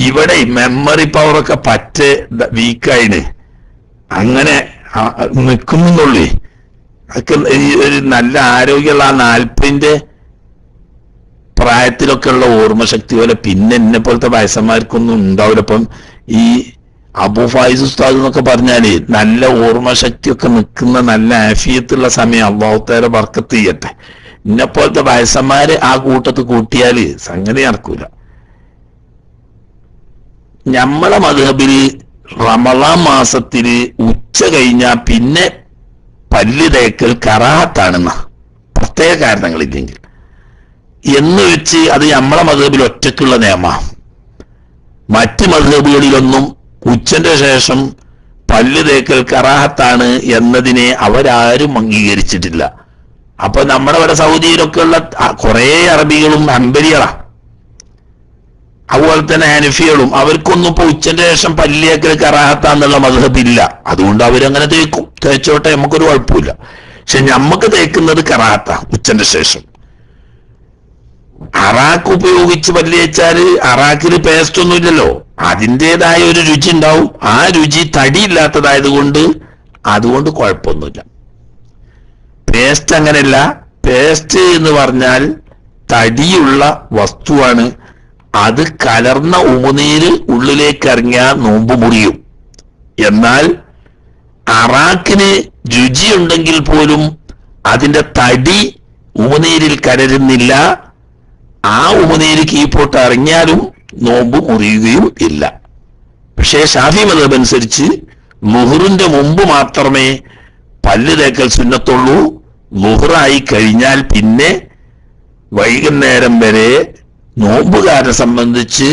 A: ഇവിടെ മെമ്മറി പവറൊക്കെ പറ്റേ വീക്കായിന് അങ്ങനെ നിൽക്കുന്നുള്ളൂ. അതൊക്കെ ഈ ഒരു നല്ല ആരോഗ്യമുള്ള ആ 40 പ്രായത്തിലൊക്കെ ഉള്ള ഓർമ്മശക്തി പോലെ പിന്നെ എന്നെ പോലത്തെ വയസ്സന്മാർക്കൊന്നും ഉണ്ടാവില്ല. ഇപ്പം ഈ അബു ഫായിസ് ഉസ്താദ് എന്നൊക്കെ പറഞ്ഞാല് നല്ല ഓർമ്മശക്തിയൊക്കെ നിൽക്കുന്ന നല്ല ആഫിയത്തുള്ള സമയം അല്ലാഹു തആല ബർക്കത്ത് ചെയ്യട്ടെ. എന്നെ പോലത്തെ വയസ്സന്മാര് ആ കൂട്ടത്ത് കൂട്ടിയാല് സംഗതി നടക്കൂല. നമ്മളെ മദ്ഹബില് റമളാൻ മാസത്തില് ഉച്ച കഴിഞ്ഞാൽ പിന്നെ പല്ല് തേക്കൽ കറാഹത്താണെന്ന പ്രത്യേക കാരണങ്ങളില്ലെങ്കിൽ എന്ന് വെച്ച് അത് നമ്മളെ മദ്ഹബിൽ ഒറ്റക്കുള്ള നിയമമാണ്. മറ്റ് മദ്ഹബുകളിലൊന്നും ഉച്ചന്റെ ശേഷം പല്ല് തേക്കൽ കറാഹത്താണ് എന്നതിനെ അവരാരും അംഗീകരിച്ചിട്ടില്ല. അപ്പൊ നമ്മുടെ ഇവിടെ സൗദിയിലൊക്കെ ഉള്ള കുറെ അറബികളും ഹംബലികളാ, അതുപോലെ തന്നെ ഹനഫികളും, അവർക്കൊന്നും ഇപ്പൊ ഉച്ചന്റെ ശേഷം പല്ല് തേക്കൽ കറാഹത്താന്നുള്ള മദ്ഹബില്ല. അതുകൊണ്ട് അവരങ്ങനെ തേക്കും. തേച്ചോട്ടെ, നമുക്കൊരു കുഴപ്പമില്ല. പക്ഷെ ഞമ്മക്ക് തേക്കുന്നത് കറാഹത്താ ഉച്ചന്റെ ശേഷം. അറാക്ക് ഉപയോഗിച്ച് പല്ല് തേച്ചാല് അറാക്കിന് പേസ്റ്റ് ഒന്നും ഇല്ലല്ലോ, അതിൻ്റെതായ ഒരു രുചി ഉണ്ടാവും. ആ രുചി തടിയില്ലാത്തതായത് കൊണ്ട് അതുകൊണ്ട് കുഴപ്പമൊന്നുമില്ല. പേസ്റ്റ് അങ്ങനെയല്ല. പേസ്റ്റ് എന്ന് പറഞ്ഞാൽ തടിയുള്ള വസ്തുവാണ്. അത് കലർന്ന ഉമിനീര് ഉള്ളിലേക്ക് ഇറങ്ങിയാൽ നോമ്പ് മുറിയും. എന്നാൽ അറാക്കിന് രുചിയുണ്ടെങ്കിൽ പോലും അതിന്റെ തടി ഉമിനീരിൽ കലരുന്നില്ല. ആ ഉമിനീര് കീഴ്പോട്ട് ഇറങ്ങിയാലും നോമ്പ് മുറിയുകയും ഇല്ല. പക്ഷേ ഷാഫി മദ്ഹബ് അനുസരിച്ച് ളുഹ്റിന്റെ മുമ്പ് മാത്രമേ പല്ല് തേക്കൽ സുന്നത്തുള്ളൂ. ളുഹ്റായി കഴിഞ്ഞാൽ പിന്നെ വൈകുന്നേരം വരെ നോമ്പുകാരെ സംബന്ധിച്ച്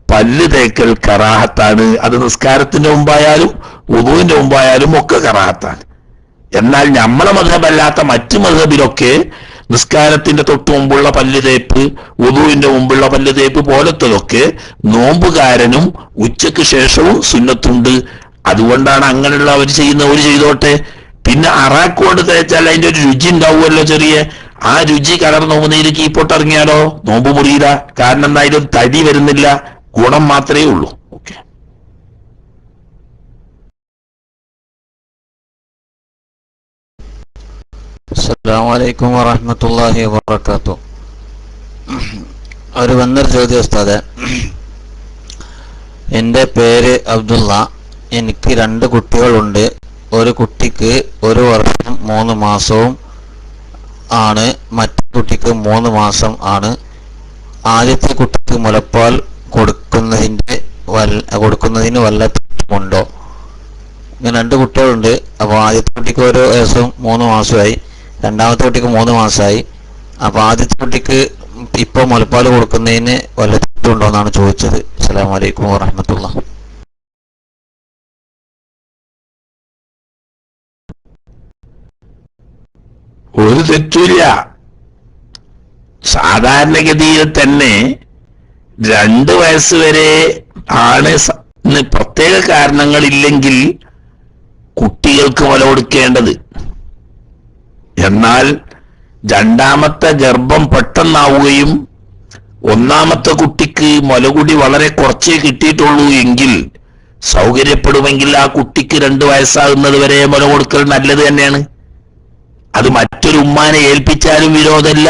A: പല്ല് തേക്കൽ കറാഹത്താണ്. അത് നിസ്കാരത്തിന്റെ മുമ്പായാലും വുദൂവിന്റെ മുമ്പായാലും ഒക്കെ കറാഹത്താണ്. എന്നാൽ നമ്മളെ മദ്ഹബല്ലാത്ത മറ്റു മദ്ഹബിലൊക്കെ നിസ്കാരത്തിന്റെ തൊട്ട് മുമ്പുള്ള പല്ല് തേപ്പ്, വുദൂവിന്റെ മുമ്പുള്ള പല്ല് തേപ്പ് പോലത്തതൊക്കെ നോമ്പുകാരനും ഉച്ചയ്ക്ക് ശേഷവും സുന്നത്തുണ്ട്. അതുകൊണ്ടാണ് അങ്ങനെയുള്ള അവർ ചെയ്യുന്നവർ ചെയ്തോട്ടെ. പിന്നെ അറാക്ക് കൊണ്ട് തേച്ചാൽ അതിന്റെ ഒരു രുചി ഉണ്ടാവുമല്ലോ ചെറിയ. ആ രുചി കലർന്ന ഉമിനീര് കീഴ്പോട്ട് ഇറങ്ങിയാലോ നോമ്പ് മുറിയില്ല. കാരണം എന്തായാലും തടി വരുന്നില്ല, ഗുണം മാത്രമേ ഉള്ളൂ. ഓക്കെ.
F: അസ്സലാമു അലൈക്കും വറഹ്മത്തുള്ളാഹി വബറകാതുഹു. വന്നൊരു ചോദ്യം ഉസ്താദേ. എൻ്റെ പേര് അബ്ദുള്ള. എനിക്ക് 2 കുട്ടികളുണ്ട്. ഒരു കുട്ടിക്ക് 1 വർഷം 3 മാസവും ആണ്, മറ്റു കുട്ടിക്ക് 3 മാസം ആണ്. ആദ്യത്തെ കുട്ടിക്ക് മുലപ്പാൽ കൊടുക്കുന്നതിന് വല്ല തെറ്റുമുണ്ടോ? ഇങ്ങനെ 2 കുട്ടികളുണ്ട്. അപ്പോൾ ആദ്യത്തെ കുട്ടിക്ക് 1 വയസ്സും 3 മാസമായി, രണ്ടാമത്തെ കുട്ടിക്ക് 3 മാസമായി. അപ്പോൾ ആദ്യത്തെ കുട്ടിക്ക് ഇപ്പോൾ മുലപ്പാൽ കൊടുക്കുന്നതിന് വല്ല തെറ്റുണ്ടോ എന്നാണ് ചോദിച്ചത്. അസ്സലാമു അലൈക്കും വറഹ്മത്തുള്ളാഹി.
A: ഒരു തെറ്റില്ല. സാധാരണഗതിയിൽ തന്നെ 2 വയസ്സ് വരെ ആണ് പ്രത്യേക കാരണങ്ങളില്ലെങ്കിൽ കുട്ടികൾക്ക് മുല കൊടുക്കേണ്ടത്. എന്നാൽ രണ്ടാമത്തെ ഗർഭം പെട്ടെന്നാവുകയും 1ാമത്തെ കുട്ടിക്ക് മുലകുടി വളരെ കുറച്ചേ കിട്ടിയിട്ടുള്ളൂ എങ്കിൽ സൗകര്യപ്പെടുമെങ്കിൽ ആ കുട്ടിക്ക് 2 വയസ്സാകുന്നത് വരെ മുല കൊടുക്കൽ നല്ലത് തന്നെയാണ്. അത് മറ്റൊരു ഉമ്മാനെ ഏൽപ്പിച്ചാലും വിരോധമില്ല.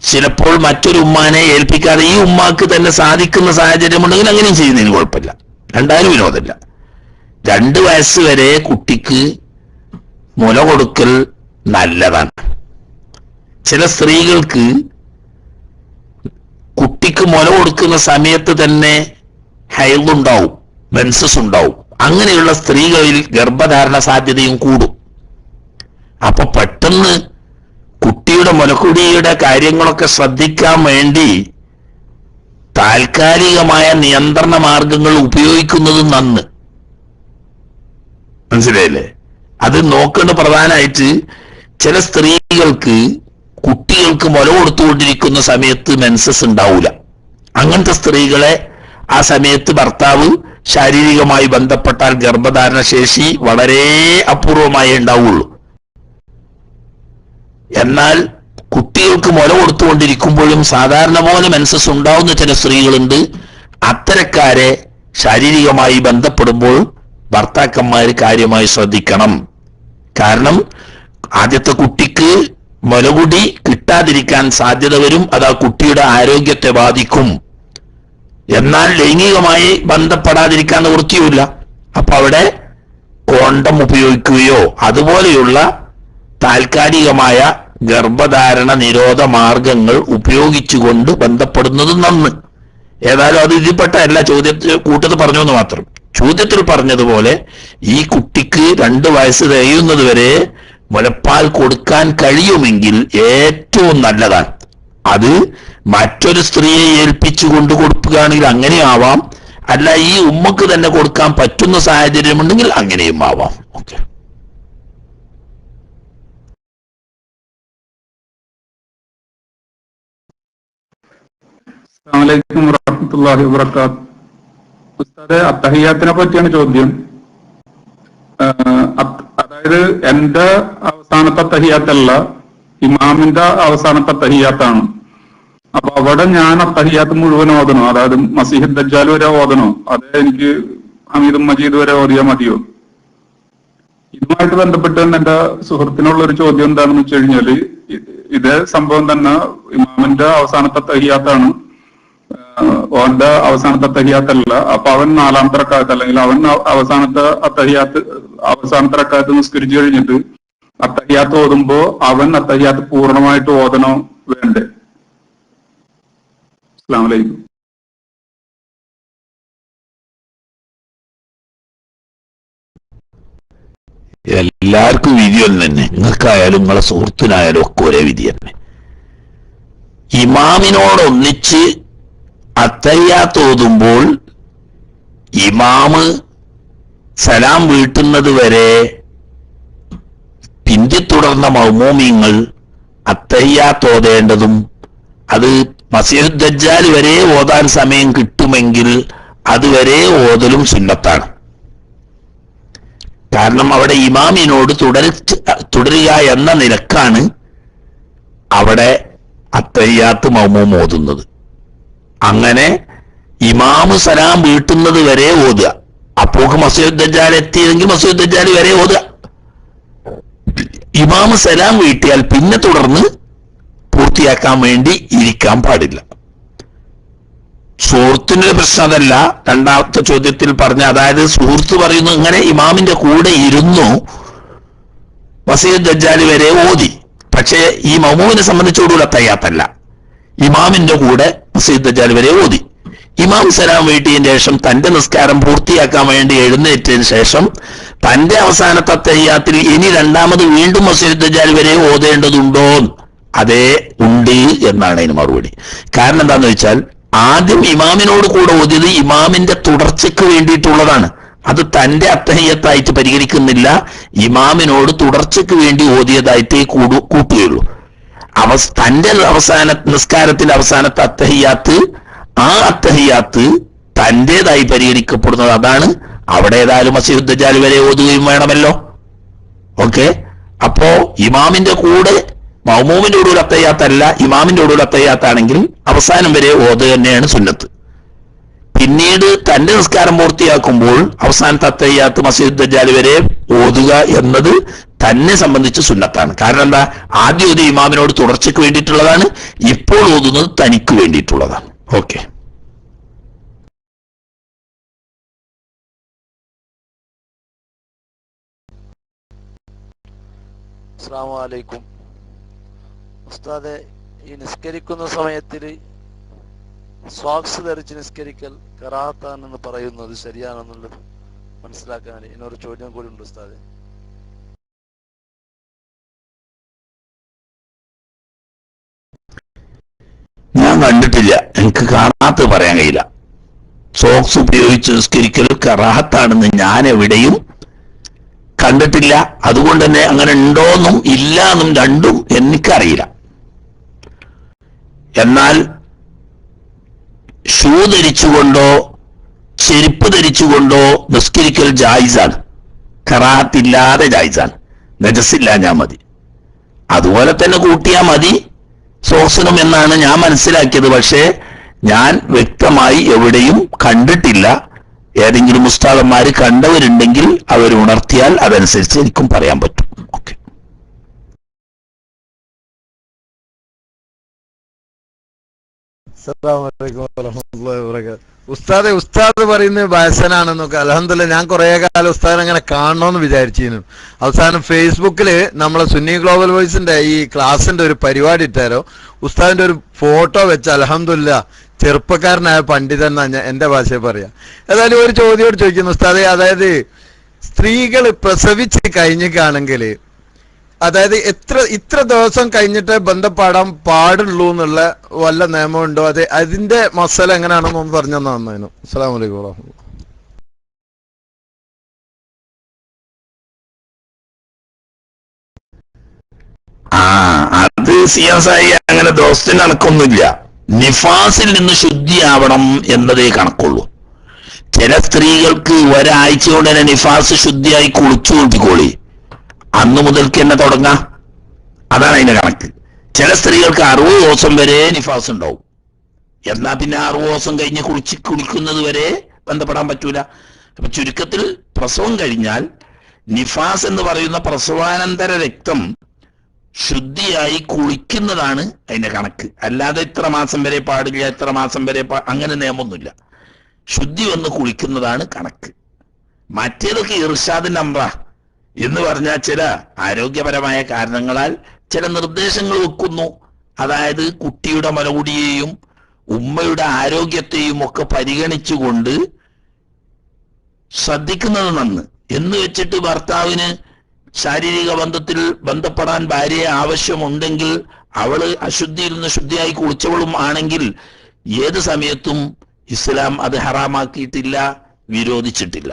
A: ചിലപ്പോൾ മറ്റൊരു ഉമ്മാനെ ഏൽപ്പിക്കാതെ ഈ ഉമ്മാക്ക് തന്നെ സാധിക്കുന്ന സാഹചര്യമുണ്ടെങ്കിൽ അങ്ങനെയും ചെയ്യുന്നതിന് കുഴപ്പമില്ല. രണ്ടാലും വിരോധമില്ല. 2 വയസ്സ് വരെ കുട്ടിക്ക് മുല കൊടുക്കൽ നല്ലതാണ്. ചില സ്ത്രീകൾക്ക് കുട്ടിക്ക് മുല കൊടുക്കുന്ന സമയത്ത് തന്നെ ഹൈളുണ്ടാവും, മെൻസസ് ഉണ്ടാവും. അങ്ങനെയുള്ള സ്ത്രീകളിൽ ഗർഭധാരണ സാധ്യതയും കൂടും. അപ്പൊ പെട്ടെന്ന് കുട്ടിയുടെ മുലക്കുടിയുടെ കാര്യങ്ങളൊക്കെ ശ്രദ്ധിക്കാൻ വേണ്ടി താൽക്കാലികമായ നിയന്ത്രണ മാർഗങ്ങൾ ഉപയോഗിക്കുന്നത് നന്ന്. മനസ്സിലായില്ലേ? അത് നോക്കേണ്ട പ്രധാനമായിട്ട് ചില സ്ത്രീകൾക്ക് കുട്ടികൾക്ക് മുല കൊടുത്തുകൊണ്ടിരിക്കുന്ന സമയത്ത് മെൻസസ് ഉണ്ടാവൂല. അങ്ങനത്തെ സ്ത്രീകളെ ആ സമയത്ത് ഭർത്താവ് ശാരീരികമായി ബന്ധപ്പെട്ടാൽ ഗർഭധാരണ ശേഷി വളരെ അപൂർവമായേ ഉണ്ടാവുള്ളൂ. എന്നാൽ കുട്ടികൾക്ക് മുല കൊടുത്തുകൊണ്ടിരിക്കുമ്പോഴും സാധാരണ പോലെ മെൻസസ് ഉണ്ടാവുന്ന ചില സ്ത്രീകളുണ്ട്. അത്തരക്കാരെ ശാരീരികമായി ബന്ധപ്പെടുമ്പോൾ ഭർത്താക്കന്മാര് കാര്യമായി ശ്രദ്ധിക്കണം. കാരണം ആദ്യത്തെ കുട്ടിക്ക് മുലകുടി കിട്ടാതിരിക്കാൻ സാധ്യത വരും. അത് ആ കുട്ടിയുടെ ആരോഗ്യത്തെ ബാധിക്കും. എന്നാൽ ലൈംഗികമായി ബന്ധപ്പെടാതിരിക്കാൻ നിവൃത്തിയുമില്ല. അപ്പൊ അവിടെ കോണ്ടം ഉപയോഗിക്കുകയോ അതുപോലെയുള്ള താൽക്കാലികമായ ഗർഭധാരണ നിരോധ മാർഗങ്ങൾ ഉപയോഗിച്ചുകൊണ്ട് ബന്ധപ്പെടുന്നത് നന്ന്. ഏതായാലും അത് ഇതിൽപ്പെട്ട എല്ലാ ചോദ്യത്തിൽ കൂട്ടത്തിൽ പറഞ്ഞു എന്ന് മാത്രം. ചോദ്യത്തിൽ പറഞ്ഞതുപോലെ ഈ കുട്ടിക്ക് 2 വയസ്സ് തികയുന്നത് വരെ മുലപ്പാൽ കൊടുക്കാൻ കഴിയുമെങ്കിൽ ഏറ്റവും നല്ലതാണ്. അത് മറ്റൊരു സ്ത്രീയെ ഏൽപ്പിച്ചു കൊണ്ട് കൊടുക്കുകയാണെങ്കിൽ അങ്ങനെയാവാം. അല്ല, ഈ ഉമ്മക്ക് തന്നെ കൊടുക്കാൻ പറ്റുന്ന സാഹചര്യമുണ്ടെങ്കിൽ അങ്ങനെയും ആവാം. ഓക്കെ.
D: അസ്സലാമു അലൈക്കും വറഹ്മത്തുള്ളാഹി വബറകാതുഹു. ഉസ്താദെ, അത്തഹിയ്യാത്തിനെ പറ്റിയാണ് ചോദ്യം. അതായത് എന്റെ അവസാനത്തെ തഹിയ്യാത്തല്ല, ഇമാമിന്റെ അവസാനത്തെ തഹിയ്യാത്താണ്. അപ്പൊ അവിടെ ഞാൻ അത്തഹിയ്യാത്ത് മുഴുവൻ ഓതണോ? അതായത് മസീഹ് ദജ്ജാൽ വരെ ഓതണോ? അത് എനിക്ക് ഹമീദും മജീദ് വരെ ഓതിയാൽ മതിയോ? ഇതുമായിട്ട് ബന്ധപ്പെട്ട് തന്നെ എന്റെ സുഹൃത്തിനുള്ള ഒരു ചോദ്യം എന്താണെന്ന് വെച്ച് കഴിഞ്ഞാല്, ഇതേ സംഭവം തന്നെ ഇമാമിന്റെ അവസാനത്തെ തഹിയ്യാത്താണ്, ഓന്റെ അവസാനത്തെ തഹിയ്യാത്തല്ല. അപ്പൊ അവൻ 4ാമത്തെ റക്അത്ത് അല്ലെങ്കിൽ അവൻ അവസാനത്തെ റക്അത്ത് നിസ്കരിച്ചു കഴിഞ്ഞിട്ട് അത്തഹിയ്യാത്ത് ഓതുമ്പോ അവൻ അത്തഹിയ്യാത്ത് പൂർണ്ണമായിട്ട് ഓതണോ വേണ്ടേ? അസ്സലാമു അലൈക്കും.
A: എല്ലാവർക്കും വിധി ഒന്ന് തന്നെ. നിങ്ങൾക്കായാലും നിങ്ങളെ സുഹൃത്തിനായാലും ഒക്കെ ഒരേ വിധി തന്നെ. ഇമാമിനോടൊന്നിച്ച് അത്തഹിയ്യാത്ത് ഓതുമ്പോൾ ഇമാമ് സലാം വീട്ടുന്നത് വരെ പിന്തിത്തുടർന്ന മഅ്മൂമീങ്ങൾ അത്തഹിയ്യാത്ത് ഓതേണ്ടതും അത് മസീഹ് ദജ്ജാൽ വരെ ഓതാൻ സമയം കിട്ടുമെങ്കിൽ അതുവരെ ഓതലും സുന്നത്താണ്. കാരണം അവിടെ ഇമാമിനോട് തുടരുക എന്ന നിലക്കാണ് അവിടെ അത്തഹിയ്യാത്ത് മഅ്മൂം ഓതുന്നത്. അങ്ങനെ ഇമാമ് സലാം വീട്ടുന്നത് വരെ ഓതുക. അപ്പോക്ക് മസീഹ് ദജ്ജാൽ എത്തിയെങ്കിൽ മസീഹ് ദജ്ജാൽ വരെ ഓതുക. ഇമാമ് സലാം വീട്ടിയാൽ പിന്നെ തുടർന്ന് പൂർത്തിയാക്കാൻ വേണ്ടി ഇരിക്കാൻ പാടില്ല. സുഹൃത്തിന്റെ പ്രശ്നം അതല്ല. 2ാമത്തെ ചോദ്യത്തിൽ പറഞ്ഞ, അതായത് സുഹൃത്ത് പറയുന്നു ഇങ്ങനെ ഇമാമിന്റെ കൂടെ ഇരുന്നു മസീഹ് ദജ്ജാൽ വരെ ഓതി. പക്ഷേ ഈ മഅ്മൂമിനെ സംബന്ധിച്ചോടുള്ള തയ്യാത്തല്ല. ഇമാമിന്റെ കൂടെ മസീഹ് ദജ്ജാൽ വരെ ഓതി. ഇമാം സലാം വീട്ടിയതിന് ശേഷം തന്റെ നിസ്കാരം പൂർത്തിയാക്കാൻ വേണ്ടി എഴുന്നേറ്റതിന് ശേഷം തന്റെ അവസാനത്തെ തഹിയ്യാത്തിൽ ഇനി 2ാമത് വീണ്ടും മസീഹ് ദജ്ജാൽ വരെ ഓതേണ്ടതുണ്ടോ? അതേ, ഉണ്ട് എന്നാണ് അതിന് മറുപടി. കാരണം എന്താന്ന് വെച്ചാൽ ആദ്യം ഇമാമിനോട് കൂടെ ഓതിയത് ഇമാമിന്റെ തുടർച്ചയ്ക്ക് വേണ്ടിയിട്ടുള്ളതാണ്. അത് തന്റെ അത്തഹിയ്യത്തായിട്ട് പരിഗണിക്കുന്നില്ല. ഇമാമിനോട് തുടർച്ചയ്ക്ക് വേണ്ടി ഓതിയതായിട്ടേ കൂട്ടുകയുള്ളൂ. തന്റെ നിസ്കാരത്തിന്റെ അവസാനത്തെ അത്തഹിയ്യാത്ത്, ആ അത്തഹിയ്യാത്ത് തന്റേതായി പരിഗണിക്കപ്പെടുന്നത്. അതാണ് അവിടെ ഏതായാലും മസീഹ് ദജ്ജാൽ വരെ ഓതുകയും വേണമല്ലോ. ഓക്കെ. അപ്പോ ഇമാമിന്റെ കൂടെ മഅ്മൂമിന്റെ കൂടെ ഒരു അത്തഹിയ്യാത്തല്ല, ഇമാമിന്റെ കൂടെ ഒരു അത്തഹിയ്യാത്താണെങ്കിൽ അവസാനം വരെ ഓതുക തന്നെയാണ് സുന്നത്ത്. പിന്നീട് തന്റെ നിസ്കാരം പൂർത്തിയാക്കുമ്പോൾ അവസാനത്തെ അത്തഹിയ്യാത്ത് മസീഹ് ദജ്ജാൽ വരെ ഓതുക എന്നത് തന്നെ സംബന്ധിച്ച് സുന്നത്താണ്. കാരണം എന്താ? ആദ്യം ഓതി ഇമാമിനോട് തുടർച്ചയ്ക്ക് വേണ്ടിയിട്ടുള്ളതാണ്, ഇപ്പോൾ ഓതുന്നത് തനിക്ക് വേണ്ടിയിട്ടുള്ളതാണ്. ഓക്കെ.
G: അസ്സലാമു അലൈക്കും. ഉസ്താദെ, ഈ നിസ്കരിക്കുന്ന സമയത്തിൽ സോക്സ് ധരിച്ച് നിസ്കരിക്കൽ കറാഹത്താണെന്ന് പറയുന്നത് ശരിയാണെന്നുള്ളത് മനസ്സിലാക്കാൻ എന്നൊരു ചോദ്യം കൂടി ഉണ്ട് ഉസ്താദെ.
A: ഞാൻ കണ്ടിട്ടില്ല, എനിക്ക് കാണാത്ത പറയാൻ കഴിയില്ല. സോക്സ് ഉപയോഗിച്ച് നിസ്കരിക്കൽ കറാഹത്താണെന്ന് ഞാൻ എവിടെയും കണ്ടിട്ടില്ല. അതുകൊണ്ട് തന്നെ അങ്ങനെ ഉണ്ടോന്നും ഇല്ല എന്നും രണ്ടും എനിക്കറിയില്ല. എന്നാൽ ഷൂ ധരിച്ചുകൊണ്ടോ ചെരുപ്പ് ധരിച്ചുകൊണ്ടോ നിസ്കരിക്കൽ ജായിസാണ്, കറാഹത്തില്ലാതെ ജായിസാണ്. നജസില്ല ഞാൻ മതി, അതുപോലെ തന്നെ കൂട്ടിയാൽ മതി സോക്സിനും എന്നാണ് ഞാൻ മനസ്സിലാക്കിയത്. പക്ഷേ ഞാൻ വ്യക്തമായി എവിടെയും കണ്ടിട്ടില്ല. ഏതെങ്കിലും ഉസ്താദന്മാര് കണ്ടവരുണ്ടെങ്കിൽ അവർ ഉണർത്തിയാൽ അതനുസരിച്ച് എനിക്കും പറയാൻ പറ്റും. ഓക്കെ.
B: ഉസ്താദ് പറയുന്നത് വയസ്സനാണെന്നൊക്കെ. അൽഹംദുലില്ലാ, ഞാൻ കുറെ കാലം ഉസ്താദിനെ അങ്ങനെ കാണണമെന്ന് വിചാരിച്ചിരുന്നു. അവസാനം ഫേസ്ബുക്കില് നമ്മളെ സുന്നി ഗ്ലോബൽ വോയിസിന്റെ ഈ ക്ലാസിന്റെ ഒരു പരിപാടി ഇട്ടാരോ, ഉസ്താദിന്റെ ഒരു ഫോട്ടോ വെച്ച് അൽഹംദുലില്ലാ ചെറുപ്പക്കാരനായ പണ്ഡിതൻ എന്നാ എന്റെ ഭാഷയിൽ പറയാം. ഏതായാലും ഒരു ചോദ്യോട് ചോദിക്കുന്നു ഉസ്താദെ, അതായത് സ്ത്രീകൾ പ്രസവിച്ച് കഴിഞ്ഞിട്ടാണെങ്കിൽ അതായത് ഇത്ര ദിവസം കഴിഞ്ഞിട്ട് ബന്ധപ്പെടാൻ പാടുള്ളൂ എന്നുള്ള വല്ല നിയമമുണ്ടോ? അതിന്റെ മസാല എങ്ങനെയാണെന്ന് ഒന്ന് പറഞ്ഞു തന്നാ നന്നായിരുന്നു. അസ്സലാമു അലൈക്കും വറഹ്മത്തുള്ളാഹി.
A: അത് സിയാസായി അങ്ങനെ ദിവസത്തിന് കണക്കൊന്നുമില്ല. നിഫാസിൽ നിന്ന് ശുദ്ധിയാവണം എന്നതേ കണക്കുള്ളൂ. ചില സ്ത്രീകൾക്ക് ഒരാഴ്ച കൊണ്ട് തന്നെ നിഫാസ് ശുദ്ധിയായി കുളിച്ചു കൂട്ടിക്കോളി, അന്ന് മുതൽക്ക് തന്നെ തുടങ്ങാം. അതാണ് അതിന്റെ കണക്ക്. ചില സ്ത്രീകൾക്ക് 60 ദിവസം വരെ നിഫാസ് ഉണ്ടാവും. എന്നാ പിന്നെ 60 ദിവസം കഴിഞ്ഞ് കുളിക്കുന്നത് വരെ ബന്ധപ്പെടാൻ പറ്റൂല. അപ്പൊ ചുരുക്കത്തിൽ പ്രസവം കഴിഞ്ഞാൽ നിഫാസ് എന്ന് പറയുന്ന പ്രസവാനന്തര രക്തം ശുദ്ധിയായി കുളിക്കുന്നതാണ് അതിന്റെ കണക്ക്. അല്ലാതെ ഇത്ര മാസം വരെ പാടില്ല, ഇത്ര മാസം വരെ അങ്ങനെ നിയമമൊന്നുമില്ല. ശുദ്ധി വന്ന് കുളിക്കുന്നതാണ് കണക്ക്. മറ്റേതൊക്കെ ഇർഷാദിന്റെ അമ്ര എന്ന് പറഞ്ഞാൽ ചില ആരോഗ്യപരമായ കാരണങ്ങളാൽ ചില നിർദ്ദേശങ്ങൾ വെക്കുന്നു. അതായത് കുട്ടിയുടെ മലകുടിയെയും ഉമ്മയുടെ ആരോഗ്യത്തെയും ഒക്കെ പരിഗണിച്ചുകൊണ്ട് ശ്രദ്ധിക്കുന്നത് നന്ന് എന്ന് വെച്ചിട്ട് ഭർത്താവിന് ശാരീരിക ബന്ധത്തിൽ ബന്ധപ്പെടാൻ ഭാര്യയെ ആവശ്യമുണ്ടെങ്കിൽ അവള് അശുദ്ധിയിൽ നിന്ന് ശുദ്ധിയായി കുളിച്ചവളും ആണെങ്കിൽ ഏത് സമയത്തും ഇസ്ലാം അത് ഹറാമാക്കിയിട്ടില്ല, വിരോധിച്ചിട്ടില്ല.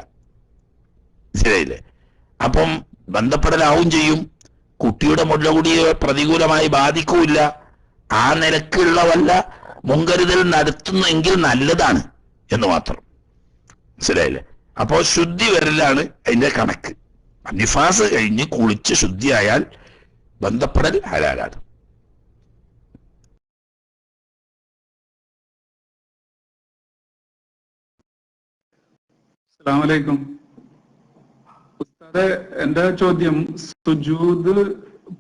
A: ശരിയല്ലേ? അപ്പം ബന്ധപ്പെടലാവും ചെയ്യും, കുട്ടിയുടെ മുലകുടിയെ പ്രതികൂലമായി ബാധിക്കൂല്ല. ആ നിലക്കുള്ള വല്ല മുൻകരുതൽ നടത്തുന്നെങ്കിൽ നല്ലതാണ് എന്ന് മാത്രം. മനസ്സിലായില്ലേ? അപ്പോ ശുദ്ധി വരലാണ് അതിന്റെ കണക്ക്. നിഫാസ് കഴിഞ്ഞ് കുളിച്ച് ശുദ്ധിയായാൽ ബന്ധപ്പെടൽ ഹലാലാണ്.
D: അസ്സലാമു അലൈക്കും. ഉസ്താദെ, എന്റെ ചോദ്യം സുജൂദ്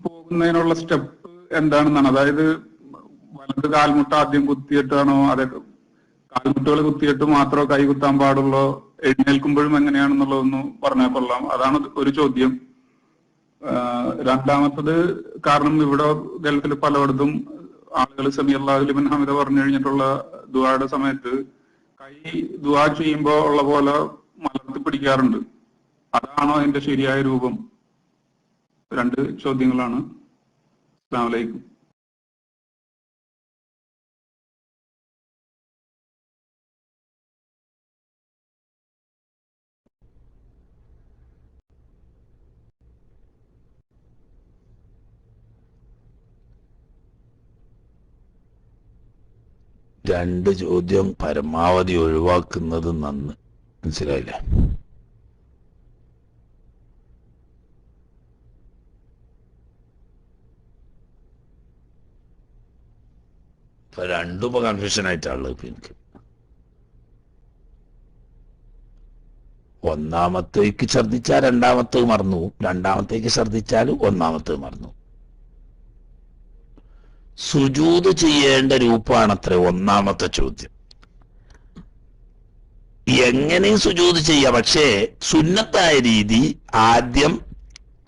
D: പോകുന്നതിനുള്ള സ്റ്റെപ്പ് എന്താണെന്നാണ്. അതായത് വലത് കാൽമുട്ട ആദ്യം കുത്തിയിട്ടാണോ, അതെ കാൽമുട്ടുകൾ കുത്തിയിട്ട് മാത്രമോ കൈ കുത്താൻ പാടുള്ളോ, എഴുന്നേൽക്കുമ്പോഴും എങ്ങനെയാണെന്നുള്ളതൊന്ന് പറഞ്ഞാൽ കൊള്ളാം. അതാണ് ഒരു ചോദ്യം. രണ്ടാമത്തത്, കാരണം ഇവിടെ ഗൾഫിൽ പലയിടത്തും ആളുകൾ സമീഅല്ലാഹു ലിമൻ ഹമിദ പറഞ്ഞു കഴിഞ്ഞിട്ടുള്ള ദുആയുടെ സമയത്ത് കൈ ദുആ ചെയ്യുമ്പോ ഉള്ള പോലെ മലർത്തി പിടിക്കാറുണ്ട്. അതാണോ അതിന്റെ ശരിയായ രൂപം? 2 ചോദ്യങ്ങളാണ്. അസ്സലാമു അലൈക്കും.
A: രണ്ട് ചോദ്യം പരമാവധി ഒഴിവാക്കുന്നത് നന്ന്. മനസ്സിലായില്ലേ? ഇപ്പൊ രണ്ടും ഇപ്പൊ കൺഫ്യൂഷൻ ആയിട്ടാണുള്ളത്. ഇപ്പൊ എനിക്ക് ഒന്നാമത്തേക്ക് ഛർദിച്ചാൽ രണ്ടാമത്തെ മറന്നു, രണ്ടാമത്തേക്ക് ഛർദിച്ചാൽ ഒന്നാമത്തെ മറന്നു. സുജൂദ് ചെയ്യേണ്ട രൂപമാണത്രേ ഒന്നാമത്തെ ചോദ്യം. എങ്ങനെയും സുജൂദ് ചെയ്യാം, പക്ഷേ സുന്നത്തായ രീതി ആദ്യം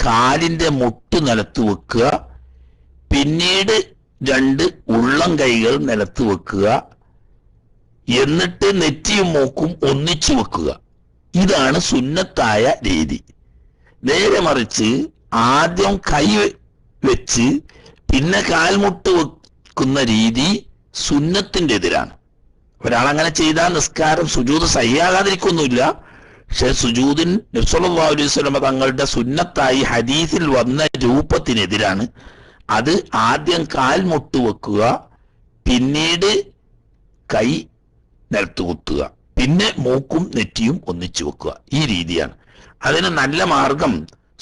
A: കാലിന്റെ മുട്ട് നിലത്ത് വെക്കുക, പിന്നീട് രണ്ട് ഉള്ളം കൈകൾ നിലത്ത് വെക്കുക, എന്നിട്ട് നെറ്റിയും മൂക്കും ഒന്നിച്ചു വെക്കുക. ഇതാണ് സുന്നത്തായ രീതി. നേരെ മറിച്ച് ആദ്യം കൈ വെച്ച് പിന്നെ കാൽമുട്ട് വെക്കുന്ന രീതി സുന്നത്തിന്റെ എതിരാണ്. ഒരാളങ്ങനെ ചെയ്താൽ നിസ്കാരം സുജൂദ് സഹിയാകാതിരിക്കൊന്നുമില്ല. പക്ഷെ സുജൂദിൻ നബി സല്ലല്ലാഹു അലൈഹി വസല്ലം തങ്ങളുടെ സുന്നത്തായി ഹദീസിൽ വന്ന രൂപത്തിനെതിരാണ്. അത് ആദ്യം കാൽമുട്ട് വെക്കുക, പിന്നീട് കൈ നിലത്ത് കുത്തുക, പിന്നെ മൂക്കും നെറ്റിയും ഒന്നിച്ചു വെക്കുക. ഈ രീതിയാണ്. അതിന് നല്ല മാർഗം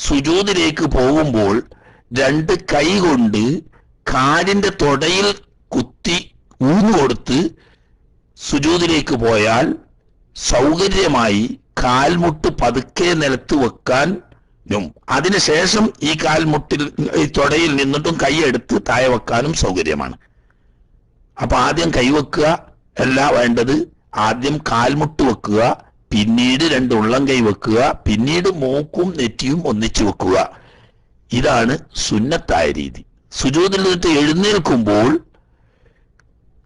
A: സുജൂദിലേക്ക് പോകുമ്പോൾ രണ്ട് കൈ കൊണ്ട് കാലിന്റെ തൊടയിൽ കുത്തി ഊന്നുകൊടുത്ത് സുജൂദിലേക്ക് പോയാൽ സൗകര്യമായി കാൽമുട്ട് പതുക്കെ നിലത്ത് വെക്കാനും അതിനുശേഷം ഈ കാൽമുട്ടിൽ ഈ തൊടയിൽ നിന്നിട്ടും കൈ എടുത്ത് താഴെ വെക്കാനും സൗകര്യമാണ്. അപ്പൊ ആദ്യം കൈ വെക്കുക അല്ല വേണ്ടത്, ആദ്യം കാൽമുട്ട് വെക്കുക, പിന്നീട് രണ്ട് ഉള്ളം കൈ വെക്കുക, പിന്നീട് മൂക്കും നെറ്റിയും ഒന്നിച്ചു വെക്കുക. ഇതാണ് സുന്നത്തായ രീതി. സുജൂദിൽ നിന്നിട്ട് എഴുന്നേൽക്കുമ്പോൾ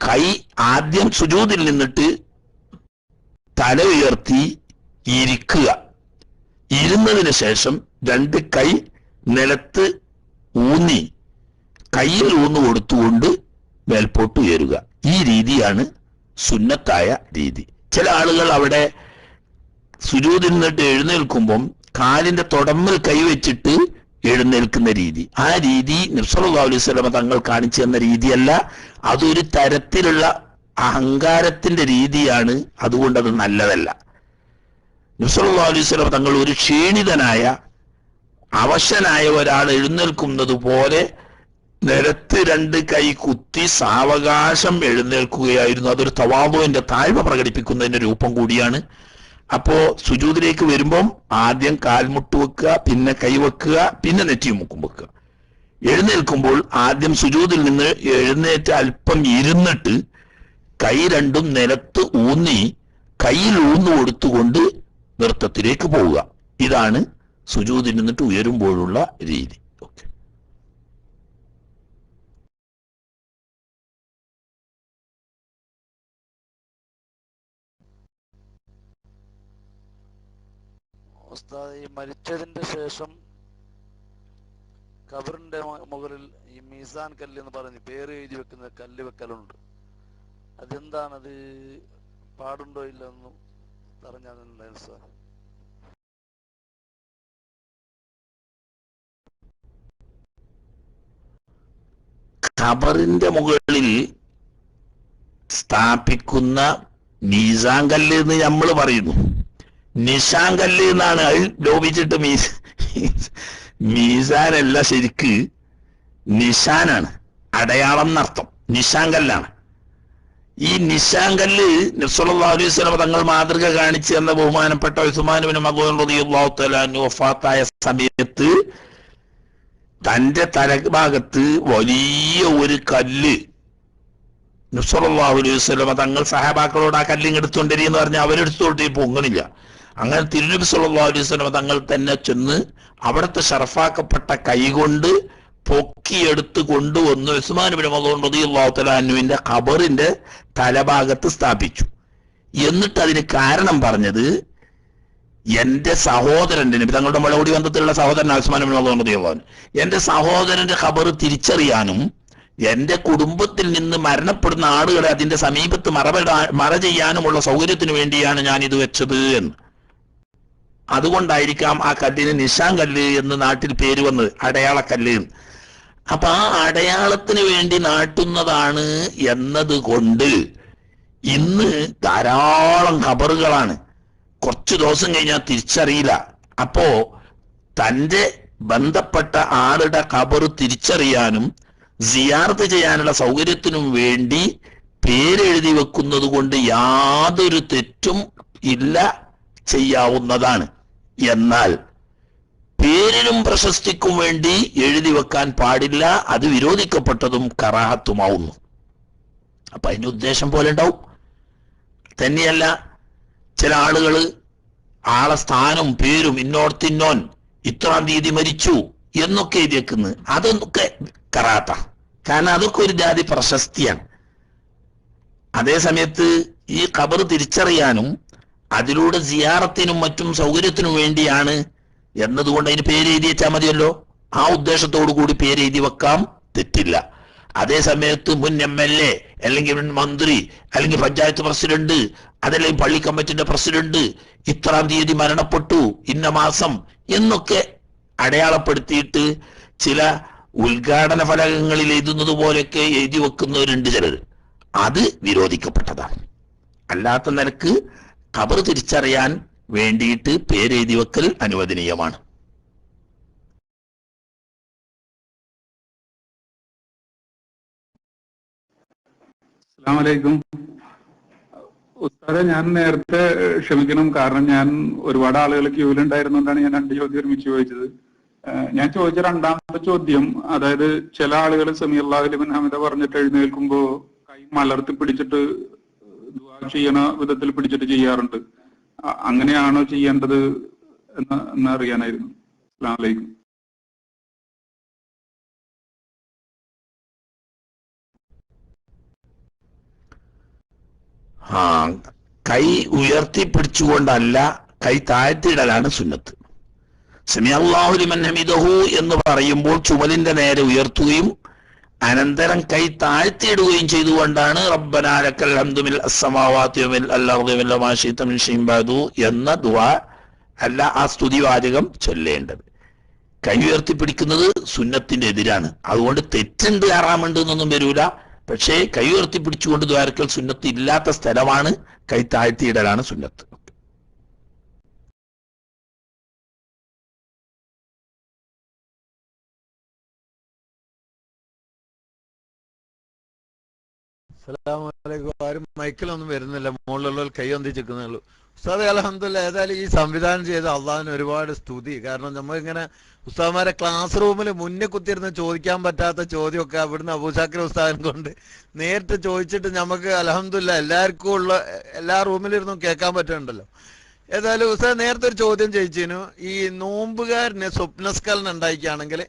A: കൈ ആദ്യം സുജൂദിൽ നിന്നിട്ട് തല ഉയർത്തി ഇരിക്കുക. ഇരുന്നതിന് ശേഷം രണ്ട് കൈ നിലത്ത് ഊന്നി കയ്യിൽ ഊന്നു കൊടുത്തുകൊണ്ട് മേൽപോട്ട് ഉയരുക. ഈ രീതിയാണ് സുന്നത്തായ രീതി. ചില ആളുകൾ അവിടെ സുജൂദിൽ നിന്നിട്ട് എഴുന്നേൽക്കുമ്പം കാലിന്റെ തൊടമ്മിൽ കൈവച്ചിട്ട് എഴുന്നേൽക്കുന്ന രീതി, ആ രീതി നബി സല്ലല്ലാഹു അലൈഹി വസല്ലം തങ്ങൾ കാണിച്ചു തന്ന രീതിയല്ല. അതൊരു തരത്തിലുള്ള അഹങ്കാരത്തിന്റെ രീതിയാണ്. അതുകൊണ്ട് അത് നല്ലതല്ല. നബി സല്ലല്ലാഹു അലൈഹി വസല്ലം തങ്ങൾ ഒരു ക്ഷീണിതനായ അവശനായ ഒരാൾ എഴുന്നേൽക്കുന്നത് പോലെ നിലത്ത് രണ്ട് കൈ കുത്തി സാവകാശം എഴുന്നേൽക്കുകയായിരുന്നു. അതൊരു തവാദുവിന്റെ താഴ്മ പ്രകടിപ്പിക്കുന്നതിന്റെ രൂപം കൂടിയാണ്. അപ്പോ സുജൂദിലേക്ക് വരുമ്പം ആദ്യം കാൽമുട്ട് വെക്കുക, പിന്നെ കൈ വെക്കുക, പിന്നെ നെറ്റിയും മുക്കും വെക്കുക. എഴുന്നേൽക്കുമ്പോൾ ആദ്യം സുജൂദിൽ നിന്ന് എഴുന്നേറ്റ് അല്പം ഇരുന്നിട്ട് കൈ രണ്ടും നിലത്ത് ഊന്നി കയ്യിൽ ഊന്നു കൊടുത്തുകൊണ്ട് നൃത്തത്തിലേക്ക് പോവുക. ഇതാണ് സുജൂദിൽ നിന്നിട്ട് ഉയരുമ്പോഴുള്ള രീതി. ഓക്കെ.
G: ഉസ്താദ്, ഈ മരിച്ചതിന്റെ ശേഷം ഖബറിന്റെ മുകളിൽ ഈ മീസാൻ കല്ല് എന്ന് പറഞ്ഞ് പേര് എഴുതി വെക്കുന്ന കല്ല് വെക്കലുണ്ട്. അതെന്താണത്, പാടുണ്ടോ ഇല്ലെന്നും പറഞ്ഞാൽ സാർ.
A: ഖബറിന്റെ മുകളിൽ സ്ഥാപിക്കുന്ന മീസാൻ കല്ല് എന്ന് നമ്മൾ പറയുന്നു. നിശാൻ കല്ല് എന്നാണ് അത് ലോപിച്ചിട്ട് മീസാനല്ല, ശരിക്ക് നിശാനാണ്, അടയാളം എന്നർത്ഥം. നിശാൻ കല്ലാണ്. ഈ നിശാൻ കല്ല് നബി സല്ലല്ലാഹു അലൈഹി വസല്ലം തങ്ങൾ മാതൃക കാണിച്ചു എന്ന ബഹുമാനപ്പെട്ട ഉസ്മാൻ ഇബ്നു മദ്ഊൻ റളിയല്ലാഹു തആല അൻഹു വഫാത്തായ സമയത്ത് തന്റെ തലഭാഗത്ത് വലിയ ഒരു കല്ല് നബി സല്ലല്ലാഹു അലൈഹി വസല്ലം തങ്ങൾ സഹാബാക്കളോട് ആ കല്ലിങ് എടുത്തുകൊണ്ടിരി എന്ന് പറഞ്ഞാൽ അവരെടുത്തോട്ട് പൊങ്ങണില്ല. അങ്ങനെ തിരുനബി സല്ലല്ലാഹു അലൈഹി വസല്ലം തങ്ങൾ തന്നെ ചെന്ന് അവിടുത്തെ ഷറഫാക്കപ്പെട്ട കൈകൊണ്ട് പൊക്കിയെടുത്ത് കൊണ്ടുവന്ന് ഉസ്മാൻ ഇബ്നു മദ്ഊൻ റളിയല്ലാഹു തആല അൻഹുവിന്റെ ഖബറിന്റെ തലഭാഗത്ത് സ്ഥാപിച്ചു. എന്നിട്ട് അതിന് കാരണം പറഞ്ഞത്, എന്റെ സഹോദരന്റെ, നബി തങ്ങളുടെ മലയോടി ബന്ധത്തിലുള്ള സഹോദരൻ ഉസ്മാൻ ഇബ്നു മദ്ഊൻ റളിയല്ലാഹു അൻഹു, എന്റെ സഹോദരന്റെ ഖബർ തിരിച്ചറിയാനും എന്റെ കുടുംബത്തിൽ നിന്ന് മരണപ്പെടുന്ന ആളുകളെ അതിന്റെ സമീപത്ത് മറ ചെയ്യാനുമുള്ള സൗകര്യത്തിന് വേണ്ടിയാണ് ഞാൻ ഇത് വെച്ചത് എന്ന്. അതുകൊണ്ടായിരിക്കാം ആ കല്ലിന് നിശാൻ കല്ല് എന്ന് നാട്ടിൽ പേര് വന്നത്, അടയാളക്കല്ല്. അപ്പൊ ആ അടയാളത്തിന് വേണ്ടി നാട്ടുന്നതാണ് എന്നത് കൊണ്ട് ഇന്ന് ധാരാളം ഖബറുകളാണ്. കുറച്ചു ദിവസം കഴിഞ്ഞാൽ തിരിച്ചറിയില്ല. അപ്പോ തന്റെ ബന്ധപ്പെട്ട ആളുടെ ഖബർ തിരിച്ചറിയാനും സിയാറത്ത് ചെയ്യാനുള്ള സൗകര്യത്തിനും വേണ്ടി പേരെഴുതി വെക്കുന്നത് കൊണ്ട് യാതൊരു തെറ്റും ഇല്ല, ചെയ്യാവുന്നതാണ്. എന്നാൽ പേരിനും പ്രശസ്തിക്കും വേണ്ടി എഴുതി വെക്കാൻ പാടില്ല, അത് വിരോധിക്കപ്പെട്ടതും കറാഹത്തുമാവുന്നു. അപ്പൊ അതിന്റെ ഉദ്ദേശം പോലെ ഉണ്ടാവും. തന്നെയല്ല, ചില ആളുകള് ആളെ സ്ഥാനം പേരും ഇന്നോടത്തിന്നോൻ ഇത്രാം തീയതി മരിച്ചു എന്നൊക്കെ എഴുതി വെക്കുന്നത്, അതൊക്കെ കറാത്ത. കാരണം അതൊക്കെ ഒരു ജാതി പ്രശസ്തിയാണ്. അതേ സമയത്ത് ഈ ഖബർ തിരിച്ചറിയാനും അതിലൂടെ സിയാറത്തിനും മറ്റും സൗകര്യത്തിനും വേണ്ടിയാണ് എന്നതുകൊണ്ട് അതിന് പേര് എഴുതി വെച്ചാൽ മതിയല്ലോ. ആ ഉദ്ദേശത്തോടു കൂടി പേര് എഴുതി വെക്കാം, തെറ്റില്ല. അതേ സമയത്ത് മുൻ MLA അല്ലെങ്കിൽ മുൻ മന്ത്രി അല്ലെങ്കിൽ പഞ്ചായത്ത് പ്രസിഡന്റ് അതല്ലെങ്കിൽ പള്ളി കമ്മിറ്റിന്റെ പ്രസിഡന്റ് ഇത്രാം തീയതി മരണപ്പെട്ടു ഇന്ന മാസം എന്നൊക്കെ അടയാളപ്പെടുത്തിയിട്ട് ചില ഉദ്ഘാടന ഫലകങ്ങളിൽ എഴുതുന്നത് പോലെയൊക്കെ എഴുതി വെക്കുന്നവരുണ്ട് ചിലർ. അത് വിരോധിക്കപ്പെട്ടതാണ്. അല്ലാത്ത നിലക്ക് ഖബർ തിരിച്ചറിയാൻ വേണ്ടിയിട്ട് പേരെഴുതി വെക്കൽ അനുവദനീയമാണ്.
D: അസ്സലാമു അലൈക്കും ഉസ്താദെ, ഞാൻ നേരത്തെ ക്ഷമിക്കണം, കാരണം ഞാൻ ഒരുപാട് ആളുകൾ ക്യൂവിലുണ്ടായിരുന്നുകൊണ്ടാണ് ഞാൻ 2 ചോദ്യം ഒരുമിച്ച് ചോദിച്ചത്. ഞാൻ ചോദിച്ച രണ്ടാമത്തെ ചോദ്യം, അതായത് ചില ആളുകൾ സമീഅല്ലാഹു ലിമൻ ഹമിദ പറഞ്ഞിട്ട് എഴുന്നേൽക്കുമ്പോ കൈ മലർത്തി പിടിച്ചിട്ട് ദുആ ചെയ്യണ വിധത്തിൽ പിടിച്ചിട്ട് ചെയ്യാറുണ്ട്. അങ്ങനെയാണോ ചെയ്യേണ്ടത് എന്ന് അറിയാനായിരുന്നു. അസ്സലാമു അലൈക്കും.
A: കൈ ഉയർത്തി പിടിച്ചുകൊണ്ടല്ല, കൈ താഴ്ത്തിയിടലാണ് സുന്നത്ത്. സമിഅല്ലാഹു ലിമൻ ഹമിദഹു എന്ന് പറയുമ്പോൾ ചുമലിന്റെ നേരെ ഉയർത്തുകയും അനന്തരം കൈ താഴ്ത്തിയിടുകയും ചെയ്തുകൊണ്ടാണ് റബ്ബനാ ലക്കൽ ഹംദു മിൽ അസ്സമാവാതി വമിൽ അർളി വമിൽ മാ ശിഅത മിൻ ശൈഇൻ ബഅദു എന്ന ദുആ അല്ല ആ സ്തുതിവാചകം ചൊല്ലേണ്ടത്. കൈ ഉയർത്തി പിടിക്കുന്നത് സുന്നത്തിന്റെ എതിരാണ്. അതുകൊണ്ട് തെറ്റുണ്ട്, ഹറാമുണ്ട് എന്നൊന്നും വരൂല. പക്ഷേ കൈ ഉയർത്തി പിടിച്ചുകൊണ്ട് ദ്വാരക്കൽ സുന്നത്ത് ഇല്ലാത്ത സ്ഥലമാണ്, കൈ താഴ്ത്തിയിടലാണ് സുന്നത്ത്.
B: അസ്സലാമു ആരും മൈക്കിലൊന്നും വരുന്നില്ല, മുകളിലുള്ള കൈ ഒന്നിച്ചിരിക്കുന്നേ ഉള്ളൂ. ഉസ്താദ് അൽഹംദുലില്ലാഹ്, ഏതായാലും ഈ സംവിധാനം ചെയ്ത അള്ളാഹിന് ഒരുപാട് സ്തുതി. കാരണം നമ്മളിങ്ങനെ ഉസ്താദ്മാരെ ക്ലാസ് റൂമിൽ മുന്നേ കുത്തിയിരുന്ന് ചോദിക്കാൻ പറ്റാത്ത ചോദ്യമൊക്കെ അവിടുന്ന് അബൂശാക്കിർ ഉസ്താദിനെ കൊണ്ട് നേരിട്ട് ചോദിച്ചിട്ട് നമുക്ക് അൽഹംദുലില്ലാഹ് എല്ലാവർക്കും ഉള്ള എല്ലാ റൂമിലിരുന്നും കേൾക്കാൻ പറ്റുന്നുണ്ടല്ലോ. ഏതായാലും ഉസ്താദ് നേരത്തെ ഒരു ചോദ്യം ചോദിച്ചിരുന്നു, ഈ നോമ്പുകാരന് സ്വപ്നസ്ഖലനം ഉണ്ടായിക്കുകയാണെങ്കിൽ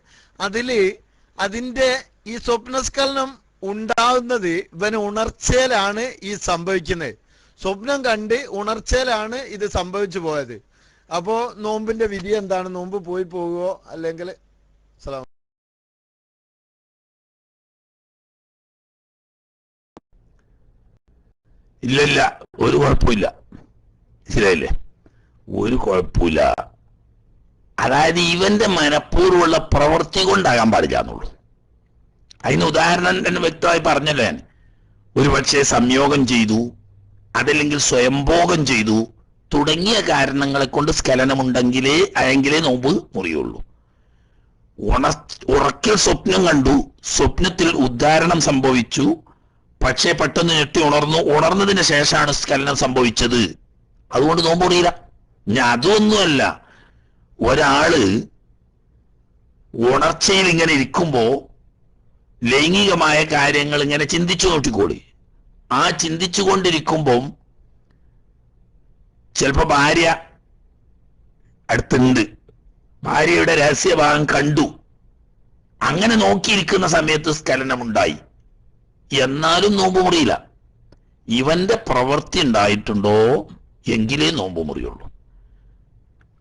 B: അതിന്റെ ഈ സ്വപ്നസ്ഖലനം ഉണ്ടാവുന്നത് ഇവന് ഉണർച്ചയിലാണ് ഈ സംഭവിക്കുന്നത്. സ്വപ്നം കണ്ട് ഉണർച്ചയിലാണ് ഇത് സംഭവിച്ചു പോയത്. അപ്പോ നോമ്പിന്റെ വിധി എന്താണ്? നോമ്പ് പോയി പോകുവോ അല്ലെങ്കിൽ?
A: ഇല്ല, ഒരു കുഴപ്പമില്ല. ശരിയല്ലേ? ഒരു കുഴപ്പമില്ല. അതായത് ഇവന്റെ മനഃപൂർവ്വമുള്ള പ്രവൃത്തി കൊണ്ടാകാൻ പാടില്ല എന്നുള്ളൂ. അതിന് ഉദാഹരണം തന്നെ വ്യക്തമായി പറഞ്ഞല്ലോ ഞാൻ. ഒരുപക്ഷെ സംയോഗം ചെയ്തു, അതല്ലെങ്കിൽ സ്വയംഭോഗം ചെയ്തു തുടങ്ങിയ കാരണങ്ങളെ കൊണ്ട് സ്ഖലനമുണ്ടെങ്കിലേ നോമ്പ് മുറിയുള്ളൂ. ഉറക്കൽ സ്വപ്നം കണ്ടു, സ്വപ്നത്തിൽ ഉദ്ധാരണം സംഭവിച്ചു, പക്ഷേ പെട്ടെന്ന് ഞെട്ടി ഉണർന്നതിന് ശേഷമാണ് സ്ഖലനം സംഭവിച്ചത്, അതുകൊണ്ട് നോമ്പ് മുറിയില്ല. ഞാൻ അതൊന്നുമല്ല, ഒരാള് ഉണർച്ചയിൽ ഇങ്ങനെ ഇരിക്കുമ്പോ ലൈംഗികമായ കാര്യങ്ങൾ ഇങ്ങനെ ചിന്തിച്ചു നോക്കിക്കോളി. ആ ചിന്തിച്ചു കൊണ്ടിരിക്കുമ്പം ചിലപ്പോ ഭാര്യ അടുത്തുണ്ട്, ഭാര്യയുടെ രഹസ്യഭാഗം കണ്ടു, അങ്ങനെ നോക്കിയിരിക്കുന്ന സമയത്ത് സ്ഖലനമുണ്ടായി, എന്നാലും നോമ്പ് മുറിയില്ല. ഇവന്റെ പ്രവൃത്തി ഉണ്ടായിട്ടുണ്ടോ എങ്കിലേ നോമ്പ് മുറിയുള്ളൂ.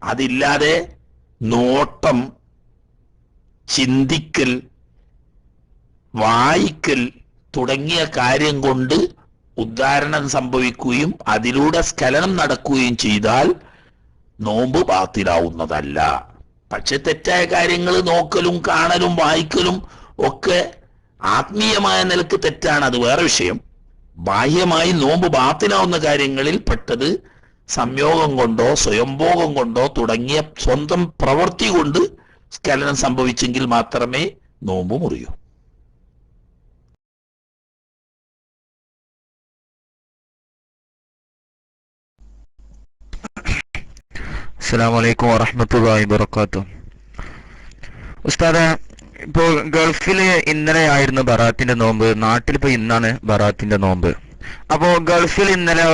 A: അതില്ലാതെ നോട്ടം, ചിന്തിക്കൽ, വായിക്കൽ തുടങ്ങിയ കാര്യം കൊണ്ട് ഉദ്ധാരണം സംഭവിക്കുകയും അതിലൂടെ സ്ഖലനം നടക്കുകയും ചെയ്താൽ നോമ്പ് ബാത്തിലാവുന്നതല്ല. പക്ഷെ തെറ്റായ കാര്യങ്ങൾ നോക്കലും കാണലും വായിക്കലും ഒക്കെ ആത്മീയമായ നിലക്ക് തെറ്റാണ്, അത് വേറെ വിഷയം. ബാഹ്യമായി നോമ്പ് ബാത്തിലാവുന്ന കാര്യങ്ങളിൽ പെട്ടത് സംയോഗം കൊണ്ടോ സ്വയംഭോഗം കൊണ്ടോ തുടങ്ങിയ സ്വന്തം പ്രവൃത്തി കൊണ്ട് സ്ഖലനം സംഭവിച്ചെങ്കിൽ മാത്രമേ നോമ്പ് മുറിയൂ.
F: അസ്സലാമു അലൈക്കും വറഹ്മത്തുള്ളാഹി വബറകാതുഹു. ഉസ്താദേ, ഇപ്പോ ഗൾഫില് ഇന്നലെ ആയിരുന്നു ബറാത്തിന്റെ നോമ്പ്, നാട്ടിലിപ്പോ ഇന്നാണ് ബറാത്തിന്റെ നോമ്പ്. അപ്പോ ഗൾഫിൽ ഇന്നലെ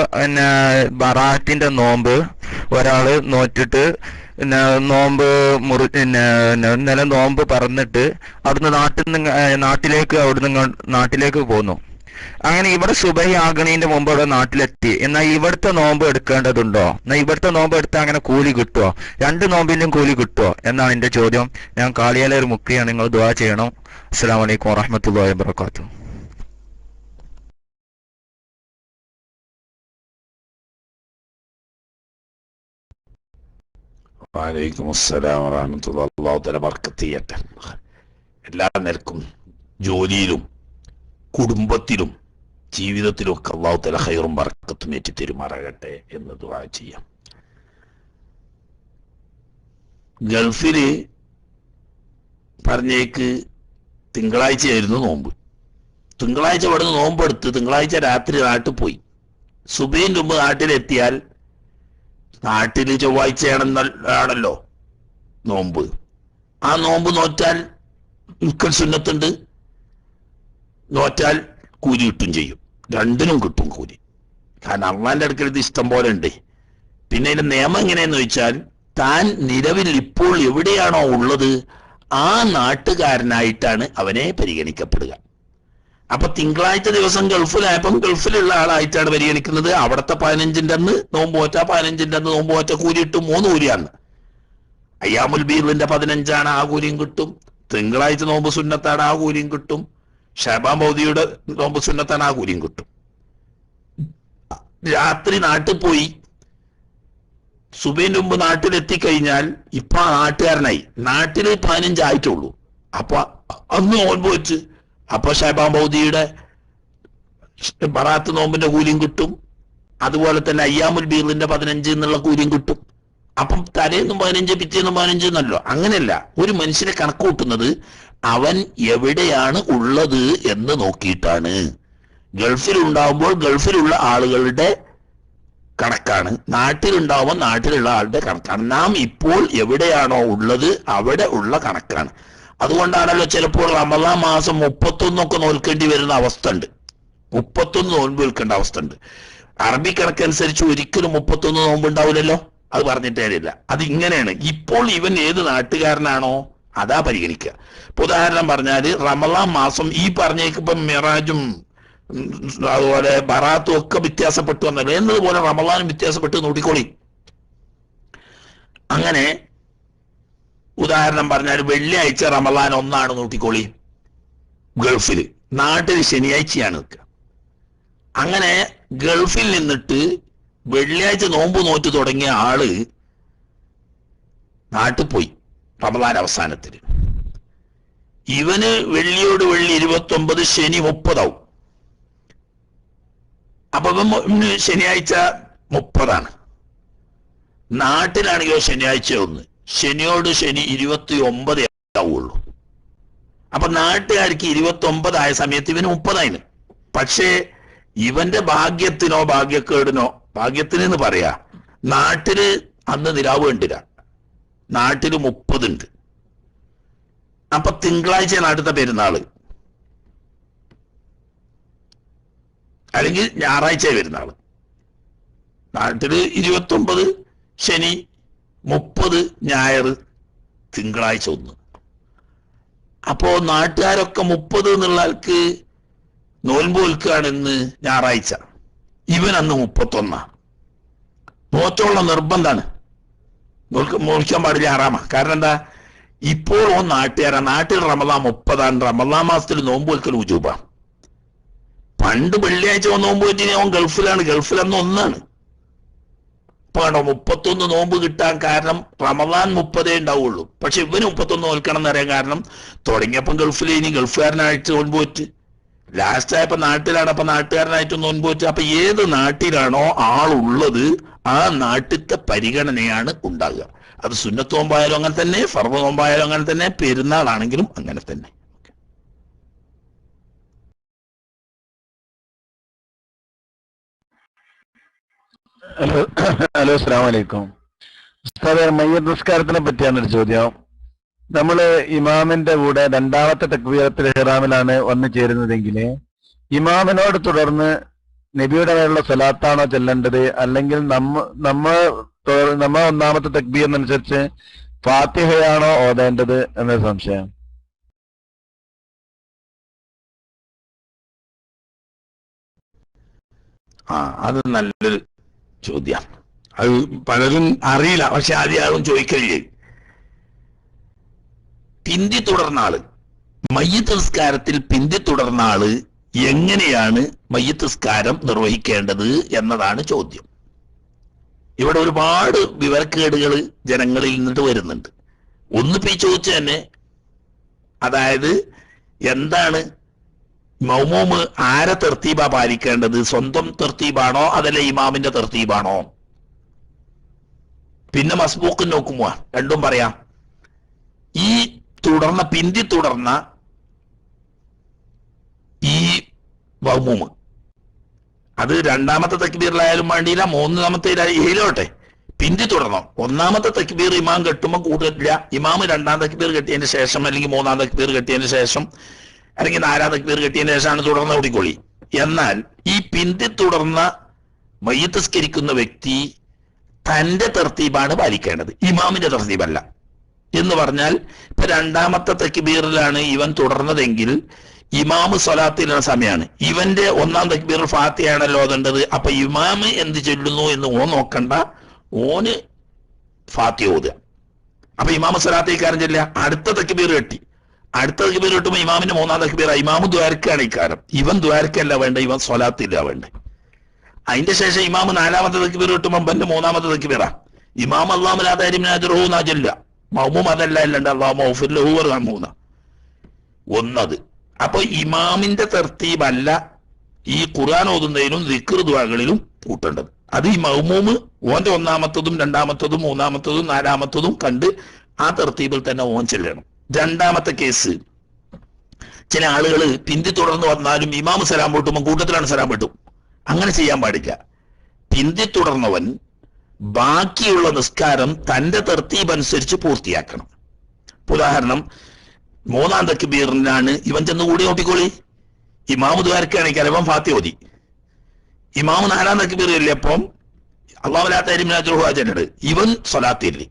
F: ബറാത്തിന്റെ നോമ്പ് ഒരാള് നോറ്റിട്ട്
H: നോമ്പ് ഇന്നലെ നോമ്പ് പറഞ്ഞിട്ട് അവിടുന്ന് നാട്ടിലേക്ക് പോന്നു. അങ്ങനെ ഇവിടെ സുബഹി ആകണീന്റെ മുമ്പ് ഇവിടെ നാട്ടിലെത്തി. എന്നാൽ ഇവിടുത്തെ നോമ്പ് എടുക്കേണ്ടതുണ്ടോ? എന്നാൽ ഇവിടുത്തെ നോമ്പ് എടുത്താൽ അങ്ങനെ കൂലി കിട്ടുമോ? 2 നോമ്പിന്റെയും കൂലി കിട്ടുമോ എന്നാണ് എന്റെ ചോദ്യം. ഞാൻ കാളിയാലെ ഒരു മുക്തിയാണ്, നിങ്ങൾ ദുആ ചെയ്യണം. അസ്സലാമു അലൈക്കും വറഹ്മത്തുള്ളാഹി വബറകാതുഹു.
A: വലൈക്കും അസ്സലാം വറഹ്മത്തുള്ളാഹി. അല്ലാഹു തആല ബർക്കത്ത് ചെയ്യട്ടെ. എല്ലാ നിലക്കും ജോലിയിലും കുടുംബത്തിലും ജീവിതത്തിലും ഒക്കെ അല്ലാഹു തആല ഖൈറും ബർക്കത്തും ഏറ്റി തരുമാറാകട്ടെ എന്ന് ദുആ ചെയ്യാം. ഗൾഫില് പറഞ്ഞേക്ക് തിങ്കളാഴ്ചയായിരുന്നു നോമ്പ്. തിങ്കളാഴ്ച ഇവിടുന്ന് നോമ്പെടുത്ത് തിങ്കളാഴ്ച രാത്രി നാട്ടിൽ പോയി. സുബഹിന്റെ മുമ്പ് നാട്ടിലെത്തിയാൽ നാട്ടില് ചൊവ്വാഴ്ചയാണല്ലോ നോമ്പ്. ആ നോമ്പ് നോറ്റാൽ ഉൽക്കൽ സുന്നത്തുണ്ട്, നോറ്റാൽ കൂലി കിട്ടും ചെയ്യും. 2നും കിട്ടും കൂലി. കാരണം അള്ളാന്റെ അടുക്കൽ ഇത് ഇഷ്ടം പോലെ ഉണ്ട്. പിന്നെ ഇതിന്റെ നിയമം എങ്ങനെയെന്ന് ചോദിച്ചാൽ, താൻ നിലവിൽ ഇപ്പോൾ എവിടെയാണോ ഉള്ളത് ആ നാട്ടുകാരനായിട്ടാണ് അവനെ പരിഗണിക്കപ്പെടുക. അപ്പൊ തിങ്കളാഴ്ച ദിവസം ഗൾഫിലായപ്പം ഗൾഫിലുള്ള ആളായിട്ടാണ് പരിഗണിക്കുന്നത്. അവിടുത്തെ 15ന്റെ അന്ന് നോമ്പ് പോറ്റ, 15ന്റെ അന്ന് നോമ്പ് പോറ്റ കൂലി കിട്ടും. 3 കൂലിയാണ്. അയ്യാമുൽ ബീറിന്റെ 15 ആ കൂലിയും കിട്ടും. തിങ്കളാഴ്ച നോമ്പ് സുന്നത്താണ്, ആ കൂലിയും കിട്ടും. ഷാബാൻ ബൗദിയുടെ നോമ്പ് സുന്നത്താണ്, ആ കൂലിയും കിട്ടും. രാത്രി നാട്ടിൽ പോയി സുബഹിന്റെ മുമ്പ് നാട്ടിലെത്തിക്കഴിഞ്ഞാൽ ഇപ്പൊ നാട്ടുകാരനായി. നാട്ടില് 15 ആയിട്ടുള്ളൂ. അപ്പൊ അന്ന് നോമ്പ് വെച്ച് അപ്പൊ ഷാബാൻ ബൗദിയുടെ ബറാത്ത് നോമ്പിന്റെ കൂലിയും കിട്ടും. അതുപോലെ തന്നെ അയ്യാമുൽ ബീറിന്റെ 15 എന്നുള്ള കൂലിയും കിട്ടും. അപ്പം തലേന്നും 15 പിറ്റേന്നും 15 എന്നല്ലോ. അങ്ങനെയല്ല, ഒരു മനുഷ്യനെ കണക്ക് കൂട്ടുന്നത് അവൻ എവിടെയാണ് ഉള്ളത് എന്ന് നോക്കിയിട്ടാണ്. ഗൾഫിലുണ്ടാവുമ്പോൾ ഗൾഫിലുള്ള ആളുകളുടെ കണക്കാണ്, നാട്ടിലുണ്ടാവുമ്പോൾ നാട്ടിലുള്ള ആളുടെ കണക്കാണ്. നാം ഇപ്പോൾ എവിടെയാണോ ഉള്ളത് അവിടെ ഉള്ള കണക്കാണ്. അതുകൊണ്ടാണല്ലോ ചിലപ്പോൾ റമദാൻ മാസം 31 നോൽക്കേണ്ടി വരുന്ന അവസ്ഥ ഉണ്ട്. 31 നോമ്പ് നിൽക്കേണ്ട അവസ്ഥ ഉണ്ട്. അറബി കണക്കനുസരിച്ച് ഒരിക്കലും 31 നോമ്പ് ഉണ്ടാവില്ലല്ലോ. അത് പറഞ്ഞിട്ട് കാര്യമില്ല. അത് ഇങ്ങനെയാണ്. ഇപ്പോൾ ഇവൻ ഏത് നാട്ടുകാരനാണോ അതാ പരിഗണിക്കുക. ഇപ്പൊ ഉദാഹരണം പറഞ്ഞാല് റമദാൻ മാസം ഈ പറഞ്ഞേക്കിപ്പം മിറാജും അതുപോലെ ബറാത്തും ഒക്കെ വ്യത്യാസപ്പെട്ടു വന്നല്ലോ എന്നതുപോലെ റമദാനും വ്യത്യാസപ്പെട്ടു നോക്കിക്കോളി. അങ്ങനെ ഉദാഹരണം പറഞ്ഞാൽ വെള്ളിയാഴ്ച റമദാൻ 1 നോക്കിക്കോളി ഗൾഫില്, നാട്ടിൽ ശനിയാഴ്ചയാണ് നിൽക്കുക. അങ്ങനെ ഗൾഫിൽ നിന്നിട്ട് വെള്ളിയാഴ്ച നോമ്പ് നോറ്റ് തുടങ്ങിയ ആള് നാട്ടിൽ പോയി റമദാൻ അവസാനത്തിന്. ഇവന് വെള്ളിയോട് വെള്ളി 29, ശനി 30 ആവും. അപ്പൊ ശനിയാഴ്ച 30. നാട്ടിലാണെങ്കിലോ ശനിയാഴ്ച 1, ശനിയോട് ശനി 29 ആവുള്ളൂ. അപ്പൊ നാട്ടുകാർക്ക് 29 ആയ സമയത്ത് ഇവന് 30 പക്ഷേ ഇവന്റെ ഭാഗ്യത്തിനോ ഭാഗ്യക്കേടിനോ, ഭാഗ്യത്തിന് എന്ന് പറയാ, നാട്ടില് അന്ന് നിലാവ് കണ്ടില്ല, നാട്ടില് 30 ഉണ്ട്. അപ്പൊ തിങ്കളാഴ്ച നാട്ടിലത്തെ പെരുന്നാള് അല്ലെങ്കിൽ ഞായറാഴ്ച പെരുന്നാള്. നാട്ടില് 29 ശനി, 30 ഞായർ, തിങ്കളാഴ്ച 1. അപ്പോ നാട്ടുകാരൊക്കെ 30 എന്നുള്ള ആൾക്ക് നോൽമ്പ് വിൽക്കുകയാണെന്ന് ഞായറാഴ്ച, ഇവൻ അന്ന് 31. നോറ്റുള്ള നിർബന്ധാണ്, നോക്കാൻ പാടില്ല, ഹറാമ. കാരണം എന്താ, ഇപ്പോൾ നാട്ടുകാരാ. നാട്ടിൽ റമദാൻ 30. റമദാൻ മാസത്തിൽ നോമ്പ് വിൽക്കൽ ഉജൂബ. പണ്ട് വെള്ളിയാഴ്ച നോമ്പ് വെച്ച് അവൻ ഗൾഫിലാണ്, ഗൾഫിലന്ന് 1. ഇപ്പൊ കണ്ടോ 31 നോമ്പ് കിട്ടാൻ കാരണം റമദാൻ 30 ഉണ്ടാവുള്ളൂ. പക്ഷെ ഇവന് 31 നോൽക്കണം എന്നറിയാൻ കാരണം തുടങ്ങിയപ്പം ഗൾഫിൽ, ഇനി ഗൾഫുകാരനായിട്ട് നോമ്പ് വെച്ച് ലാസ്റ്റ് ആയപ്പോ നാട്ടിലാണ്, അപ്പൊ നാട്ടുകാരനായിട്ട് നോമ്പ് വെച്ച്. അപ്പൊ ഏത് നാട്ടിലാണോ ആളുള്ളത് ആ നാട്ടിലത്തെ പരിഗണനയാണ് ഉണ്ടാകുക. അത് സുന്നത്ത് നോമ്പായാലും അങ്ങനെ തന്നെ, ഫർദ് നോമ്പായാലും അങ്ങനെ തന്നെ, പെരുന്നാളാണെങ്കിലും അങ്ങനെ തന്നെ.
I: ഹലോ അസ്സലാമു അലൈക്കും. ഉസ്താദേ, മയ്യത്ത് നിസ്കാരത്തിനെ പറ്റിയാണ് ഒരു ചോദ്യം. നമ്മള് ഇമാമിന്റെ കൂടെ 2ാമത്തെ തക്ബീറത്തുൽ ഇഹ്റാമിലാണ് വന്നു ചേരുന്നതെങ്കിൽ ഇമാമിനോട് തുടർന്ന് നബിയുടെ മേലുള്ള സ്വലാത്താണോ ചെല്ലേണ്ടത്, അല്ലെങ്കിൽ നമ്മ നമ്മ ഒന്നാമത്തെ തക്ബീറിനനുസരിച്ച് ഫാത്തിഹയാണോ ഓതേണ്ടത് എന്നൊരു സംശയം.
A: അത് നല്ലൊരു ചോദ്യം. അത് പലരും അറിയില്ല, പക്ഷെ ആദ്യം ചോദിക്കലില്ലേ. പിന്തി തുടർന്ന ആള്, മയ്യിത്ത് നിസ്കാരത്തിൽ പിന്തി തുടർന്ന ആള് എങ്ങനെയാണ് മയ്യിത്ത് നിസ്കാരം നിർവഹിക്കേണ്ടത് എന്നതാണ് ചോദ്യം. ഇവിടെ ഒരുപാട് വിവരക്കേടുകൾ ജനങ്ങളിൽ നിന്നിട്ട് വരുന്നുണ്ട്. ഒന്നിപ്പോ ഈ ചോദിച്ചു തന്നെ, അതായത് എന്താണ് മൗമൂമ് ആരെ തർത്തീബാ പാലിക്കേണ്ടത്, സ്വന്തം തർത്തീബാണോ അതല്ല ഇമാമിന്റെ തർത്തീബാണോ? പിന്നെ മസ്ബൂക്ക് നോക്കുമ്പോ രണ്ടും പറയാം. ഈ തുടർന്ന പിന്തി തുടർന്ന ഈ മൗമൂമ് അത് രണ്ടാമത്തെ തക്ബീറിലായാലും വേണ്ടിയില്ല, മൂന്നാമത്തെ ഏലോട്ടെ, പിന്തി തുടർന്നോ. ഒന്നാമത്തെ തക്ബീർ ഇമാം കെട്ടുമ്പോൾ കൂട്ടില്ല, ഇമാം രണ്ടാം തക്ബീർ കെട്ടിയതിന് ശേഷം അല്ലെങ്കിൽ മൂന്നാം തക്ബീർ കെട്ടിയതിന് ശേഷം അല്ലെങ്കിൽ നാലാം തക്ബീർ കെട്ടിയതിന് ശേഷമാണ് തുടർന്ന് ഓടിക്കൊള്ളി. എന്നാൽ ഈ പിന്തി തുടർന്ന മയ്യിത്ത് നിസ്കരിക്കുന്ന വ്യക്തി തന്റെ തർത്തീബാണ് പാലിക്കേണ്ടത്, ഇമാമിന്റെ തർത്തീബല്ല. എന്ന് പറഞ്ഞാൽ ഇപ്പൊ രണ്ടാമത്തെ തക്ബീറിലാണ് ഇവൻ തുടർന്നതെങ്കിൽ ഇമാമ് സ്വലാത്തിലുള്ള സമയമാണ്, ഇവന്റെ ഒന്നാം തക്ബീർ ഫാത്തിഹയാണല്ലോ ഓതേണ്ടത്. അപ്പൊ ഇമാമ് എന്ത് ചൊല്ലുന്നു എന്ന് ഓൻ നോക്കണ്ട, ഓന് ഫാത്തിഹ ഓതുക. അപ്പൊ ഇമാമ് സ്വലാത്തേക്കാരൻ ചെല്ലുക, അടുത്ത തക്ബീർ കെട്ടി, അടുത്ത തക്ബീർ കിട്ടുമ്പോൾ ഇമാമിന്റെ മൂന്നാം തക്ബീർ, ഇമാമ് ദ്വാരക്കാണ് ഇക്കാരം, ഇവൻ ദ്വാരക്കല്ല വേണ്ട, ഇവൻ സ്വലാത്തില്ല വേണ്ട. അതിന്റെ ശേഷം ഇമാമ് നാലാമത്തെ തക്ബീർ കിട്ടുമ്പോൾ ബന്റെ മൂന്നാമത്തെ തക്ബീറാ, ഇമാം അല്ലാഹുനാ ചെല്ലുക, മൗമൂം അതല്ല അല്ലണ്ട് അള്ളാഹു ഒന്നത്. അപ്പൊ ഇമാമിന്റെ തർത്തീബല്ല ഈ ഖുർആൻ ഓതുന്നതിനും ദിക്ർ ദുആകളിലും കൂട്ടേണ്ടത്. അത് ഈ മൗമൂമ് ഓന്റെ ഒന്നാമത്തതും രണ്ടാമത്തതും മൂന്നാമത്തതും നാലാമത്തതും കണ്ട് ആ തർത്തീബിൽ തന്നെ ഓൻ ചെല്ലണം. രണ്ടാമത്തെ കേസ്, ചില ആളുകൾ പിന്തി തുടർന്ന് വന്നാലും ഇമാമ് സലാം പൊട്ടുമ്പോൾ കൂട്ടത്തിലാണ് സലാം പൊട്ടും. അങ്ങനെ ചെയ്യാൻ പാടില്ല. പിന്തി തുടർന്നവൻ ബാക്കിയുള്ള നിസ്കാരം തന്റെ തർത്തീബ് അനുസരിച്ച് പൂർത്തിയാക്കണം. ഉദാഹരണം, മൂന്നാം തക്ബീറിനാണ് ഇവൻ ചെന്ന് കൂടി നോട്ടിക്കോളി, ഇമാമ് ദ്വാരക്കാണെങ്കിൽ ഇവൻ ഫാത്തിഹ ഓതി, ഇമാമ് നാലാം തക്ബീർ ചെല്ലിയപ്പം അല്ലാഹുലാത്തരിമിനാജുഹുവാജനട് ഇവൻ സ്വലാത്തില്ലേ,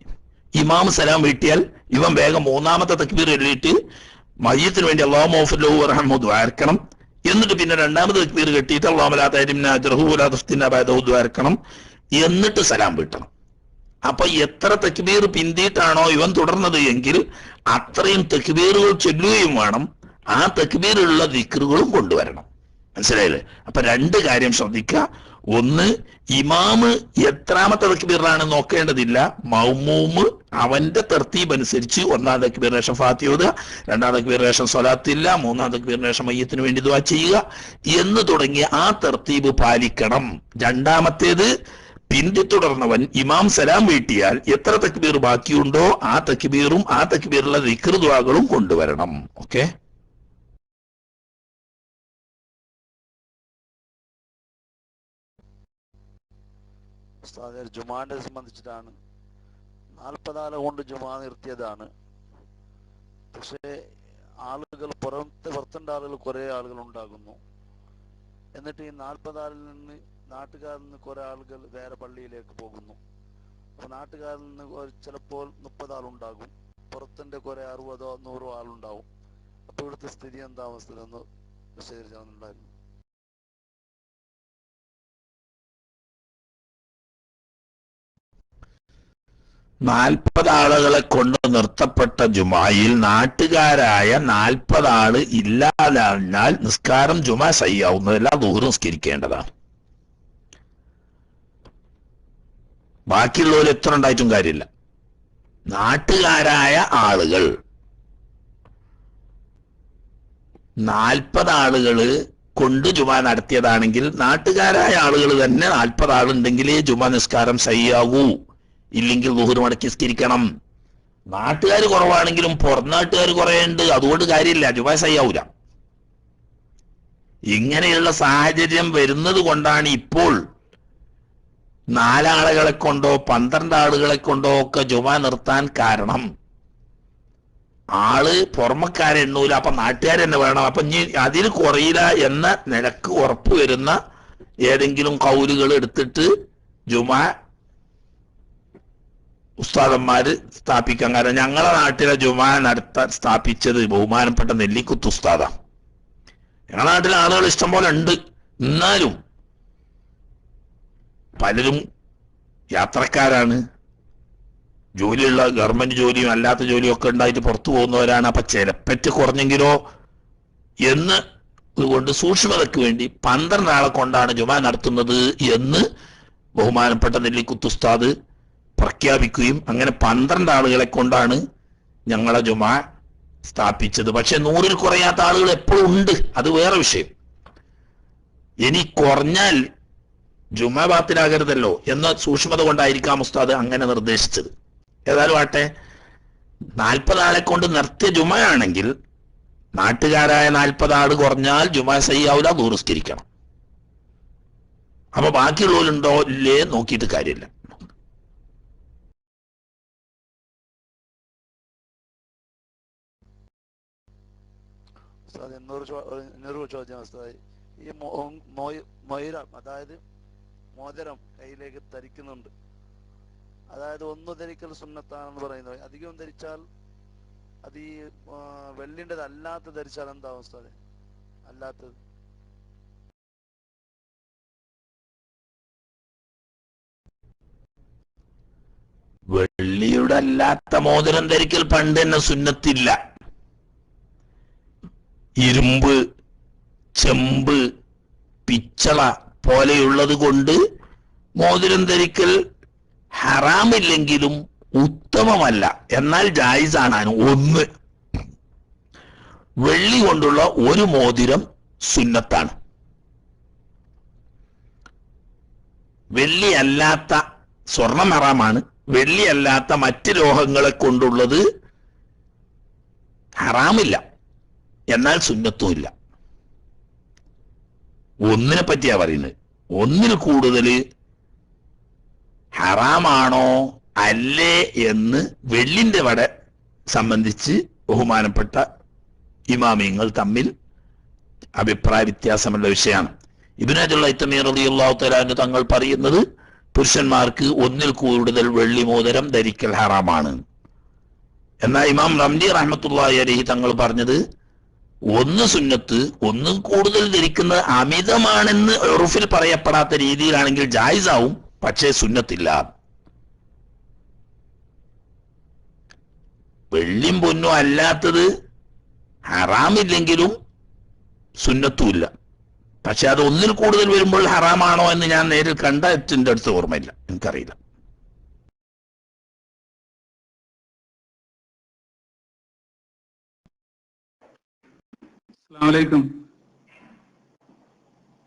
A: ഇമാമ് സലാം വീട്ടിയാൽ ഇവൻ വേഗം മൂന്നാമത്തെ തക്ബീർ ചൊല്ലിയിട്ട് മയ്യത്തിന് വേണ്ടി അല്ലാഹു മഗ്ഫിർ വറഹ്മഹു ദ്വാരക്കണം. എന്നിട്ട് പിന്നെ രണ്ടാമത്തെ തക്ബീർ കെട്ടിയിട്ട് അല്ലാഹുലാത്തരിമിനാജുഹു ദ്വാരക്കണം. എന്നിട്ട് സലാം വീട്ടണം. അപ്പൊ എത്ര തക്ബീർ പിന്തിയിട്ടാണോ ഇവൻ തുടർന്നത് എങ്കിൽ അത്രയും തക്ബീറുകൾ ചൊല്ലുകയും വേണം, ആ തക്ബീറുള്ള ദിക്റുകളും കൊണ്ടുവരണം. മനസ്സിലായില്ലേ? അപ്പൊ രണ്ട് കാര്യം ശ്രദ്ധിക്കുക. ഒന്ന്, ഇമാമ് എത്രാമത്തെ തക്ബീറിലാണ് നോക്കേണ്ടതില്ല, മൗമൂമ് അവന്റെ തർത്തീബ് അനുസരിച്ച് ഒന്നാം തക്ബീറിന് ശേഷം ഫാത്തിഹ ഓതുക, രണ്ടാം തക്ബീറിന് ശേഷം സ്വലാത്തില്ല, മൂന്നാം തക്ബീറിന് ശേഷം മയ്യത്തിന് വേണ്ടി ദുആ ചെയ്യുക എന്ന് തുടങ്ങിയ ആ തർത്തീബ് പാലിക്കണം. രണ്ടാമത്തേത്, പിന്തി തുടർന്നവൻ ഇമാം സലാം വീട്ടിയാൽ എത്ര തക്ബീർ ബാക്കിയുണ്ടോ ആ തക്ബീറും ആ തക്ബീറുള്ള ദിക്ർ ദുആകളും കൊണ്ടുവരണം. ഓക്കെ,
G: ജുമാനെ സംബന്ധിച്ചിട്ടാണ് 40 ആളെ കൊണ്ട് ജുമാ നിർത്തിയതാണ്. പക്ഷേ ആളുകൾ പുറത്തുണ്ട്, ആളുകൾ കുറെ ആളുകൾ ഉണ്ടാകുന്നു. എന്നിട്ട് ഈ 40 ആളിൽ നിന്ന് നാട്ടുകാരിൽ നിന്ന് കുറെ ആളുകൾ വേറെ പള്ളിയിലേക്ക് പോകുന്നു. അപ്പൊ നാട്ടുകാരിൽ നിന്ന് ചിലപ്പോൾ 30 ആളുണ്ടാകും, പുറത്തിന്റെ കുറെ 60 100 ആളുണ്ടാവും. അപ്പൊ ഇവിടുത്തെ സ്ഥിതി എന്താ അവസ്ഥ എന്ന് വിശദീകരിച്ചാൽ.
A: 40 ആളുകളെ കൊണ്ട് നിർത്തപ്പെട്ട ജുമായിൽ നാട്ടുകാരായ 40 ആള് ഇല്ലാതാഞ്ഞാൽ നിസ്കാരം ജുമാ സയ്യാവുന്നതല്ല, ദുഹർ നിസ്കരിക്കേണ്ടതാണ്. ബാക്കിയുള്ളവർ എത്ര ഉണ്ടായിട്ടും കാര്യമില്ല. നാട്ടുകാരായ ആളുകൾ 40 ആളുകള് കൊണ്ട് ജുമാ നടത്തിയതാണെങ്കിൽ നാട്ടുകാരായ ആളുകൾ തന്നെ 40 ആളുണ്ടെങ്കിലേ ജുമാ നിസ്കാരം സയ്യാവൂ, ഇല്ലെങ്കിൽ ദുഹർ മടക്കി നിസ്കരിക്കണം. നാട്ടുകാർ കുറവാണെങ്കിലും പുറനാട്ടുകാർ കുറെ ഉണ്ട്, അതുകൊണ്ട് കാര്യമില്ല, ജുമാ സയ്യാവൂല. ഇങ്ങനെയുള്ള സാഹചര്യം വരുന്നത് കൊണ്ടാണ് ഇപ്പോൾ 4 ആളുകളെ കൊണ്ടോ 12 ആളുകളെ കൊണ്ടോ ഒക്കെ ജുമാ നിർത്താൻ കാരണം. ആള് പുറമക്കാരെണ്ണൂല, അപ്പൊ നാട്ടുകാരെന്നെ വേണം. അപ്പൊ ഇനി അതിൽ കുറയില്ല എന്ന നിലക്ക് ഉറപ്പ് വരുന്ന ഏതെങ്കിലും കൗലുകൾ എടുത്തിട്ട് ജുമാ ഉസ്താദന്മാര് സ്ഥാപിക്കാൻ. കാരണം ഞങ്ങളെ നാട്ടിലെ ജുമാ സ്ഥാപിച്ചത് ബഹുമാനപ്പെട്ട നെല്ലിക്കുത്ത് ഉസ്താദാണ്. ഞങ്ങളുടെ നാട്ടിലെ ആളുകൾ ഇഷ്ടം പോലെ ഉണ്ട്. എന്നാലും പലരും യാത്രക്കാരാണ്, ജോലിയുള്ള ഗവൺമെന്റ് ജോലിയും അല്ലാത്ത ജോലിയും ഒക്കെ ഉണ്ടായിട്ട് പുറത്തു പോകുന്നവരാണ്. അപ്പൊ ചിലപ്പറ്റ് കുറഞ്ഞെങ്കിലോ എന്ന് കൊണ്ട് സൂക്ഷ്മതയ്ക്ക് വേണ്ടി 12 ആളെ കൊണ്ടാണ് ജുമാ നടത്തുന്നത് എന്ന് ബഹുമാനപ്പെട്ട നെല്ലിക്കുത്ത് ഉസ്താദ് പ്രഖ്യാപിക്കുകയും അങ്ങനെ 12 ആളുകളെ കൊണ്ടാണ് ഞങ്ങളെ ജുമാ സ്ഥാപിച്ചത്. പക്ഷെ 100-ൽ കുറയാത്ത ആളുകൾ എപ്പോഴും ഉണ്ട്, അത് വേറെ വിഷയം. ഇനി കുറഞ്ഞാൽ ജുമാ ബാത്തിലാകരുതല്ലോ എന്ന സൂക്ഷ്മത കൊണ്ടായിരിക്കാം ഉസ്താദ് അങ്ങനെ നിർദ്ദേശിച്ചത്. ഏതായാലും ആട്ടെ, 40 ആളെ കൊണ്ട് നിർത്തിയ ജുമയാണെങ്കിൽ നാട്ടുകാരായ 40 ആള് കുറഞ്ഞാൽ ജുമാ സഹിയാവില്ല, ദൂരസ്കരിക്കണം. അപ്പൊ ബാക്കിയുള്ളവരുണ്ടോ ഇല്ലേ നോക്കിയിട്ട് കാര്യമില്ല.
G: എന്നൊരു ചോദ്യം ഉസ്താദ്, ഈ മൊയ്രം അതായത് മോതിരം കയ്യിലേക്ക് ധരിക്കുന്നുണ്ട്, അതായത് ഒന്ന് ധരിക്കൽ സുന്നത്താണെന്ന് പറയുന്നത്, അധികം ധരിച്ചാൽ അത് ഈ വെള്ളിൻ്റെത് അല്ലാത്ത ധരിച്ചാൽ എന്താ അവസ്ഥ? അല്ലാത്തത്
A: വെള്ളിയുടെ അല്ലാത്ത മോതിരം ധരിക്കൽ പണ്ട് തന്നെ സുന്നത്തില്ല. ഇരുമ്പ്, ചെമ്പ്, പിച്ചള പോലെയുള്ളത് കൊണ്ട് മോതിരം ധരിക്കൽ ഹറാമില്ലെങ്കിലും ഉത്തമമല്ല, എന്നാൽ ജായിസാണ്. ഒന്ന്, വെള്ളി കൊണ്ടുള്ള ഒരു മോതിരം സുന്നത്താണ്. വെള്ളി അല്ലാത്ത, സ്വർണം ഹറാമാണ്, വെള്ളി അല്ലാത്ത മറ്റ് ലോഹങ്ങളെ കൊണ്ടുള്ളത് ഹറാമില്ല, എന്നാൽ സുന്നത്തുമില്ല. ഒന്നിനെ പറ്റിയാ പറയുന്നത്. ഒന്നിൽ കൂടുതൽ ഹറാമാണോ അല്ലേ എന്ന് വെള്ളിന്റെ വട സംബന്ധിച്ച് ബഹുമാനപ്പെട്ട ഇമാമിയങ്ങൾ തമ്മിൽ അഭിപ്രായ വ്യത്യാസമുള്ള വിഷയമാണ്. ഇബ്നു ഹജർ റളിയല്ലാഹു തആല അൻഹു തങ്ങൾ പറയുന്നത് പുരുഷന്മാർക്ക് ഒന്നിൽ കൂടുതൽ വെള്ളി മോതിരം ധരിക്കൽ ഹറാമാണ്. എന്നാൽ ഇമാം റംലി റഹ്മത്തുള്ളാഹി അലൈഹി തങ്ങൾ പറഞ്ഞത് ഒന്ന് സുന്നത്ത്, ഒന്നും കൂടുതൽ ധരിക്കുന്നത് അമിതമാണെന്ന് ഉറുഫിൽ പറയപ്പെടാത്ത രീതിയിലാണെങ്കിൽ ജായിസാവും, പക്ഷേ സുന്നത്തില്ല. വെള്ളിയും പൊന്നും അല്ലാത്തത് ഹറാമില്ലെങ്കിലും സുന്നത്തുമില്ല. പക്ഷെ അത് ഒന്നിൽ കൂടുതൽ വരുമ്പോൾ ഹറാമാണോ എന്ന് ഞാൻ നേരിൽ കണ്ട എന്റെ അടുത്ത് ഓർമ്മയില്ല, എനിക്കറിയില്ല.
D: അസ്സലാമലൈക്കും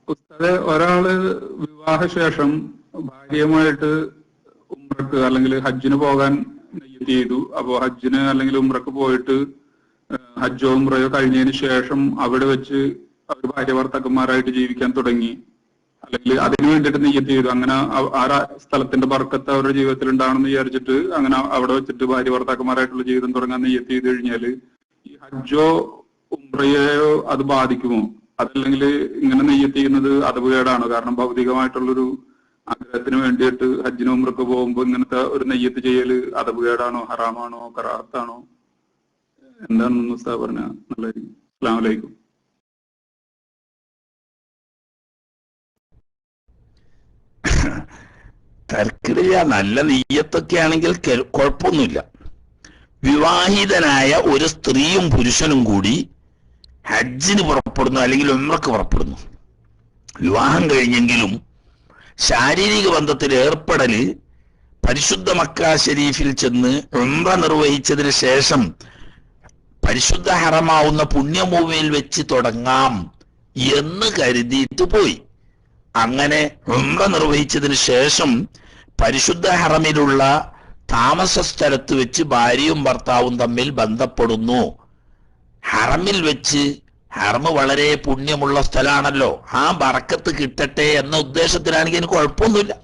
D: ഉസ്താദെ, ഒരാള് വിവാഹശേഷം ഭാര്യയുമായിട്ട് ഉംറക്ക് അല്ലെങ്കിൽ ഹജ്ജിന് പോകാൻ നിയ്യത്ത് ചെയ്തു. അപ്പോ ഹജ്ജിന് അല്ലെങ്കിൽ ഉംറക്ക് പോയിട്ട് ഹജ്ജോ ഉംറയോ കഴിഞ്ഞതിന് ശേഷം അവിടെ വെച്ച് അവർ ഭാര്യ ഭർത്താക്കന്മാരായിട്ട് ജീവിക്കാൻ തുടങ്ങി, അല്ലെങ്കിൽ അതിനു വേണ്ടിയിട്ട് നിയ്യത്ത് ചെയ്തു. അങ്ങനെ ആ സ്ഥലത്തിന്റെ ബർക്കത്ത് അവരുടെ ജീവിതത്തിൽ ഉണ്ടാവണമെന്ന് വിചാരിച്ചിട്ട് അങ്ങനെ അവിടെ വെച്ചിട്ട് ഭാര്യ ഭർത്താക്കന്മാരായിട്ടുള്ള ജീവിതം തുടങ്ങാൻ നിയ്യത്ത് ചെയ്ത് കഴിഞ്ഞാല് ഈ ഹജ്ജോ ഉംറയോ അത് ബാധിക്കുമോ? അതല്ലെങ്കിൽ ഇങ്ങനെ നെയ്യത്ത് ചെയ്യുന്നത് അദബുകേടാണോ? കാരണം ഭൗതികമായിട്ടുള്ളൊരു ആഗ്രഹത്തിന് വേണ്ടിയിട്ട് ഹജ്ജിനും ഉംറക്ക് പോകുമ്പോൾ ഇങ്ങനത്തെ ഒരു നെയ്യത്ത് ചെയ്യല് അദബുകേടാണോ, ഹറാമാണോ, കറാഹത്താണോ? എന്താണെന്ന് ഉസ്താദ് പറഞ്ഞ നല്ലതായിരിക്കും. അസ്സലാമു അലൈക്കും.
A: തർക്കിടില്ല, നല്ല നെയ്യത്തൊക്കെ ആണെങ്കിൽ കുഴപ്പമൊന്നുമില്ല. വിവാഹിതനായ ഒരു സ്ത്രീയും പുരുഷനും കൂടി ഹജ്ജിന് പുറപ്പെടുന്നു അല്ലെങ്കിൽ ഉംറക്ക് പുറപ്പെടുന്നു. വിവാഹം കഴിഞ്ഞെങ്കിലും ശാരീരിക ബന്ധത്തിൽ ഏർപ്പെടല് പരിശുദ്ധ മക്ക ശരീഫിൽ ചെന്ന് ഉംറ നിർവഹിച്ചതിന് ശേഷം പരിശുദ്ധ ഹറമാവുന്ന പുണ്യഭൂമിയിൽ വെച്ച് തുടങ്ങാം എന്ന് കരുതിയിട്ട് പോയി. അങ്ങനെ ഉംറ നിർവഹിച്ചതിന് ശേഷം പരിശുദ്ധ ഹറമിലുള്ള താമസ സ്ഥലത്ത് വെച്ച് ഭാര്യയും ഭർത്താവും തമ്മിൽ ബന്ധപ്പെടുന്നു. ഹറമിൽ വെച്ച്, ഹറമ് വളരെ പുണ്യമുള്ള സ്ഥലമാണല്ലോ, ആ ബറക്കത്ത് കിട്ടട്ടെ എന്ന ഉദ്ദേശത്തിലാണെങ്കിൽ എനിക്ക് കുഴപ്പമൊന്നുമില്ല.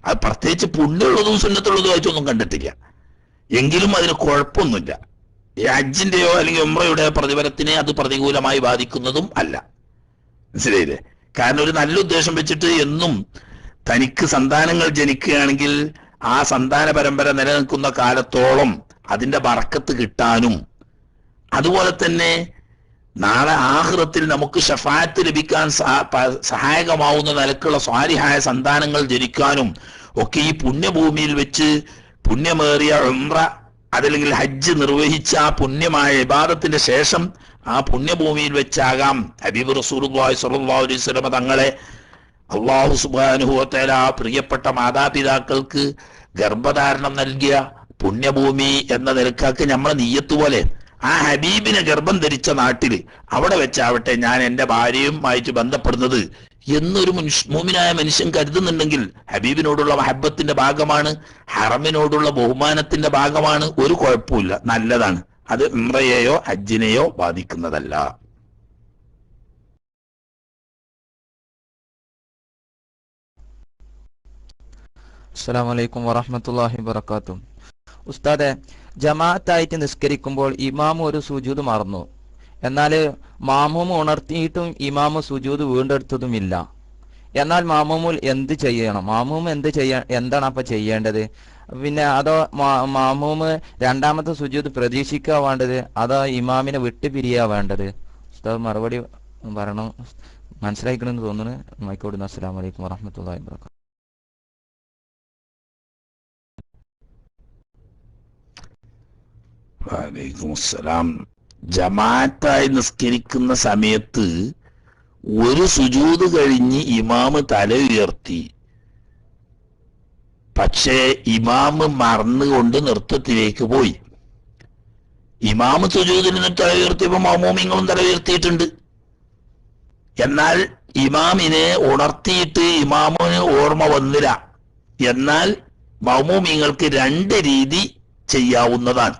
A: അത് പ്രത്യേകിച്ച് പുണ്യമുള്ളതും സുന്നത്തുള്ളതും ആയിട്ടൊന്നും കണ്ടിട്ടില്ല, എങ്കിലും അതിന് കുഴപ്പമൊന്നുമില്ല. ഈ ഹജ്ജിന്റെയോ അല്ലെങ്കിൽ ഉംറയുടെ പ്രതിഫലത്തിനെ അത് പ്രതികൂലമായി ബാധിക്കുന്നതും അല്ല. മനസ്സിലായില്ലേ? കാരണം ഒരു നല്ല ഉദ്ദേശം വെച്ചിട്ട് എന്നും തനിക്ക് സന്താനങ്ങൾ ജനിക്കുകയാണെങ്കിൽ ആ സന്താന പരമ്പര നിലനിൽക്കുന്ന കാലത്തോളം അതിന്റെ ബറക്കത്ത് കിട്ടാനും അതുപോലെ തന്നെ നാളെ ആഖിറത്തിൽ നമുക്ക് ഷഫാഅത്ത് ലഭിക്കാൻ സഹായകമാവുന്ന നിലക്കുള്ള സ്വാലിഹായ സന്താനങ്ങൾ ജനിക്കാനും ഒക്കെ ഈ പുണ്യഭൂമിയിൽ വെച്ച് പുണ്യമേറിയ ഉംറ അതല്ലെങ്കിൽ ഹജ്ജ് നിർവഹിച്ച ആ പുണ്യമായ ഇബാദത്തിന്റെ ശേഷം ആ പുണ്യഭൂമിയിൽ വെച്ചാകാം ഹബീബ് റസൂലുള്ളാഹി സ്വല്ലല്ലാഹു അലൈഹി വസല്ലം തങ്ങളെ അല്ലാഹു സുബ്ഹാനഹു വ തആല പ്രിയപ്പെട്ട മാതാപിതാക്കൾക്ക് ഗർഭധാരണം നൽകിയ പുണ്യഭൂമി എന്ന നിലക്കാക്ക് നമ്മളെ നിയ്യത്ത് പോലെ ആ ഹബീബിനെ ഗർഭം ധരിച്ച നാട്ടില് അവിടെ വെച്ചാവട്ടെ ഞാൻ എന്റെ ഭാര്യയുമായിട്ട് ബന്ധപ്പെടുന്നത് എന്നൊരു മുഅ്മിനായ മനുഷ്യൻ കരുതുന്നുണ്ടെങ്കിൽ ഹബീബിനോടുള്ള മഹബത്തിന്റെ ഭാഗമാണ്, ഹറമിനോടുള്ള ബഹുമാനത്തിന്റെ ഭാഗമാണ്, ഒരു കുഴപ്പമില്ല, നല്ലതാണ്. അത് ഉംറയെയോ ഹജ്ജിനെയോ ബാധിക്കുന്നതല്ല.
J: അസ്സലാമു അലൈക്കും വറഹ്മത്തുള്ളാഹി വബറകാതുഹു. ഉസ്താദെ, ജമാഅത്തായിട്ട് നിസ്കരിക്കുമ്പോൾ ഇമാം ഒരു സുജൂദ് മറന്നു, എന്നാൽ മാമൂം ഉണർത്തിയിട്ടും ഇമാം സുജൂദ് വീണ്ടെടുത്തതുമില്ല. എന്നാൽ മാമൂമുൽ എന്ത് ചെയ്യണം? മാമൂം എന്താണ് അപ്പൊ ചെയ്യേണ്ടത്? പിന്നെ അതോ മാമൂമ് രണ്ടാമത്തെ സുജൂദ് പ്രതീക്ഷിക്കുക വേണ്ടത്, അതോ ഇമാമിനെ വിട്ടുപിരിയാ വേണ്ടത്? ഉസ്താദ് മറുപടി പറയണം. മനസ്സിലാക്കണമെന്ന് തോന്നുന്നു. മൈക്കോടുന്നു. അസ്സലാമു അലൈക്കും വറഹ്മത്തുള്ളാഹി വബറകാതുഹു.
A: വഅലൈക്കും അസ്സലാം. ജമാഅത്തായി നിസ്കരിക്കുന്ന സമയത്ത് ഒരു സുജൂദ് കഴിഞ്ഞ് ഇമാമ് തല ഉയർത്തി, പക്ഷേ ഇമാമ് മറന്നുകൊണ്ട് നൃത്തത്തിലേക്ക് പോയി. ഇമാമ് സുജൂദിൽ നിന്ന് തല ഉയർത്തിയപ്പോ മഅ്മൂമിങ്ങളും തല ഉയർത്തിയിട്ടുണ്ട്. എന്നാൽ ഇമാമിനെ ഉണർത്തിയിട്ട് ഇമാമിന് ഓർമ്മ വന്നില്ല. എന്നാൽ മഅ്മൂമിങ്ങൾക്ക് രണ്ട് രീതി ചെയ്യാവുന്നതാണ്.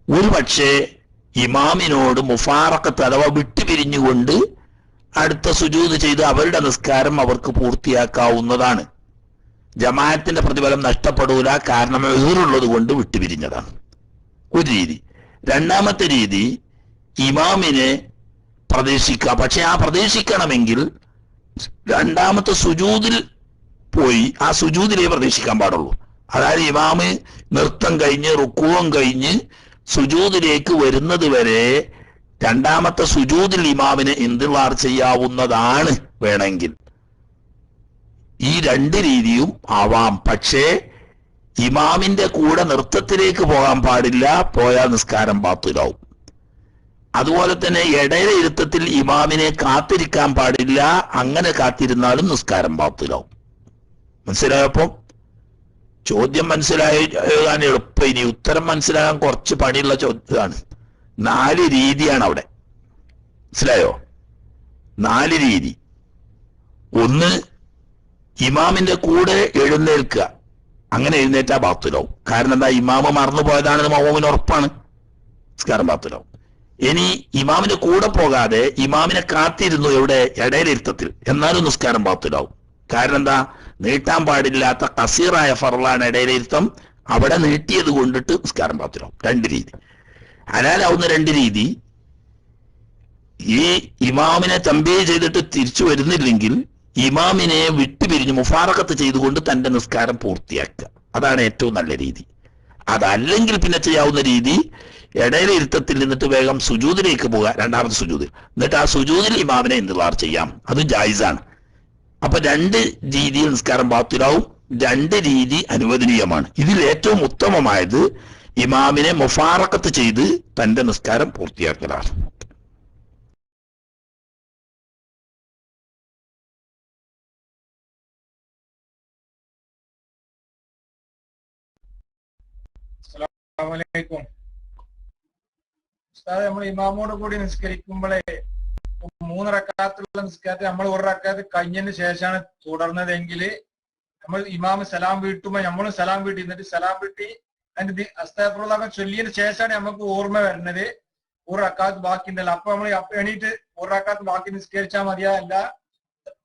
A: ഒരു പക്ഷേ ഇമാമിനോട് മുഫാറക്കത്ത് അഥവാ വിട്ടുപിരിഞ്ഞുകൊണ്ട് അടുത്ത സുജൂദ് ചെയ്ത് അവരുടെ നിസ്കാരം അവർക്ക് പൂർത്തിയാക്കാവുന്നതാണ്. ജമാഅത്തിന്റെ പ്രതിഫലം നഷ്ടപ്പെടൂല, കാരണം ഉള്ളത് കൊണ്ട് വിട്ടുപിരിഞ്ഞതാണ് ഒരു രീതി. രണ്ടാമത്തെ രീതി, ഇമാമിനെ പ്രതീക്ഷിക്കുക. പക്ഷെ ആ പ്രതീക്ഷിക്കണമെങ്കിൽ രണ്ടാമത്തെ സുജൂദിൽ പോയി ആ സുജൂദിലേ പ്രതീക്ഷിക്കാൻ പാടുള്ളൂ. അതായത് ഇമാമ് നൃത്തം കഴിഞ്ഞ് റുക്കുവും കഴിഞ്ഞ് സുജൂദിലേക്ക് വരുന്നത് വരെ രണ്ടാമത്തെ സുജൂദിൽ ഇമാമിനെ ഇന്തിളാർ ചെയ്യാവുന്നതാണ് വേണമെങ്കിൽ. ഈ രണ്ട് രീതിയും ആവാം. പക്ഷേ ഇമാമിന്റെ കൂടെ നൃത്തത്തിലേക്ക് പോകാൻ പാടില്ല, പോയാൽ നിസ്കാരം ബാത്തിലാവും. അതുപോലെ തന്നെ ഇടയിലെ ഇരുത്തത്തിൽ ഇമാമിനെ കാത്തിരിക്കാൻ പാടില്ല, അങ്ങനെ കാത്തിരുന്നാലും നിസ്കാരം ബാത്തിലാവും. മനസ്സിലായപ്പോ? ചോദ്യം മനസ്സിലാകാൻ എളുപ്പം, ഇനി ഉത്തരം മനസ്സിലാകാൻ കുറച്ച് പണിയുള്ള ചോദ്യമാണ്. 4 രീതിയാണ് അവിടെ. മനസ്സിലായോ? 4 രീതി. ഒന്ന്, ഇമാമിന്റെ കൂടെ എഴുന്നേൽക്കുക. അങ്ങനെ എഴുന്നേറ്റാ ബാത്തിലാവും. കാരണം എന്താ? ഇമാമ് മറന്നു പോയതാണെന്ന് മഅ്മൂമിന് ഉറപ്പാണ്, നിസ്കാരം ബാത്തിലാവും. ഇനി ഇമാമിന്റെ കൂടെ പോകാതെ ഇമാമിനെ കാത്തിരുന്നു എവിടെ? ഇടയിലിരുത്തത്തിൽ, എന്നാലും നിസ്കാരം ബാത്തിലാവും. കാരണം എന്താ? നീട്ടാൻ പാടില്ലാത്ത കസീറായ ഫർളാണ് ഇടയിലിരുത്തം, അവിടെ നീട്ടിയത് കൊണ്ടിട്ട് നിസ്കാരം ബാത്തിലാവും. 2 രീതി. ഹലാലാവുന്ന 2 രീതി, ഈ ഇമാമിനെ തംബീഹ് ചെയ്തിട്ട് തിരിച്ചു വരുന്നില്ലെങ്കിൽ ഇമാമിനെ വിട്ടുപിരിഞ്ഞ് മുഫാറക്കത്ത് ചെയ്തുകൊണ്ട് തന്റെ നിസ്കാരം പൂർത്തിയാക്കുക. അതാണ് ഏറ്റവും നല്ല രീതി. അതല്ലെങ്കിൽ പിന്നെ ചെയ്യാവുന്ന രീതി, ഇടയിലെ ഇരുത്തത്തിൽ നിന്നിട്ട് വേഗം സുജൂദിലേക്ക് പോവുക, രണ്ടാമത്തെ സുജൂദിൽ, എന്നിട്ട് ആ സുജൂദിൽ ഇമാമിനെ ഇന്തിളാർ ചെയ്യാം. അത് ജായിസാണ്. അപ്പൊ 2 രീതിയിൽ നിസ്കാരം ബാത്തിലാവും. 2 രീതി അനുവദനീയമാണ്. ഇതിൽ ഏറ്റവും ഉത്തമമായത് ഇമാമിനെ മുഫാറക്കത്ത് ചെയ്ത് തന്റെ നിസ്കാരം പൂർത്തിയാക്കലാണ്.
K: അസ്സലാമു ഉസ്താദ്, നമ്മൾ ഇമാമോട് കൂടി നിസ്കരിക്കുമ്പോഴേ 3 റക്അത്തുള്ള നിസ്കാരത്തിൽ നമ്മൾ 1 റക്അത്ത് കഴിഞ്ഞതിന് ശേഷമാണ് തുടർന്നതെങ്കിൽ നമ്മൾ ഇമാമ് സലാം വീട്ടുമ്പോൾ നമ്മളും സലാം വീട്ടി, എന്നിട്ട് സലാം വീട്ടി അതിന്റെ അസ്തഗ്ഫിറുല്ലാഹ് ചൊല്ലിയതിന് ശേഷമാണ് നമുക്ക് ഓർമ്മ വരുന്നത് 1 റക്അത്ത് ബാക്കി ഉണ്ടല്ലോ. അപ്പൊ നമ്മൾ എണീറ്റ് 1 റക്അത്ത് ബാക്കി നിസ്കരിച്ചാൽ മതിയാ, അല്ല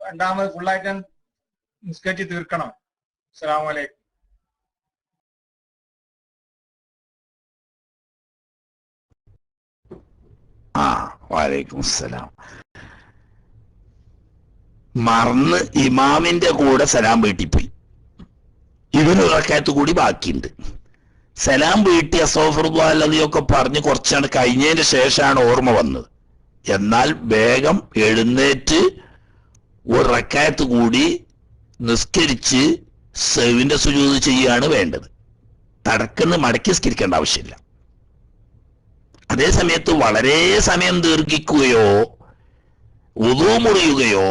K: രണ്ടാമത് ഫുള്ളായിട്ട് നിസ്കരിച്ച് തീർക്കണം? അസ്സലാമു അലൈക്കും.
A: വഅലൈക്കും അസ്സലാം. മറന്ന് ഇമാമിന്റെ കൂടെ സലാം വീട്ടിപ്പോയി, ഇവനൊരു റക്അത്ത് കൂടി ബാക്കിയുണ്ട്. സലാം വീട്ടി അസ്തഗ്ഫിറുല്ലാഹ് അല്ലദിയൊക്കെ പറഞ്ഞ് കുറച്ചാണ് കഴിഞ്ഞതിന് ശേഷമാണ് ഓർമ്മ വന്നത്. എന്നാൽ വേഗം എഴുന്നേറ്റ് ഒരു റക്അത്ത് കൂടി നിസ്കരിച്ച് സഹ്വിന്റെ സുജൂദ് ചെയ്യുകയാണ് വേണ്ടത്. തടക്കുന്ന മടക്കി നിസ്കരിക്കേണ്ട ആവശ്യമില്ല. അതേ സമയത്ത് വളരെ സമയം ദീർഘിക്കുകയോ വുളൂ മുറിയുകയോ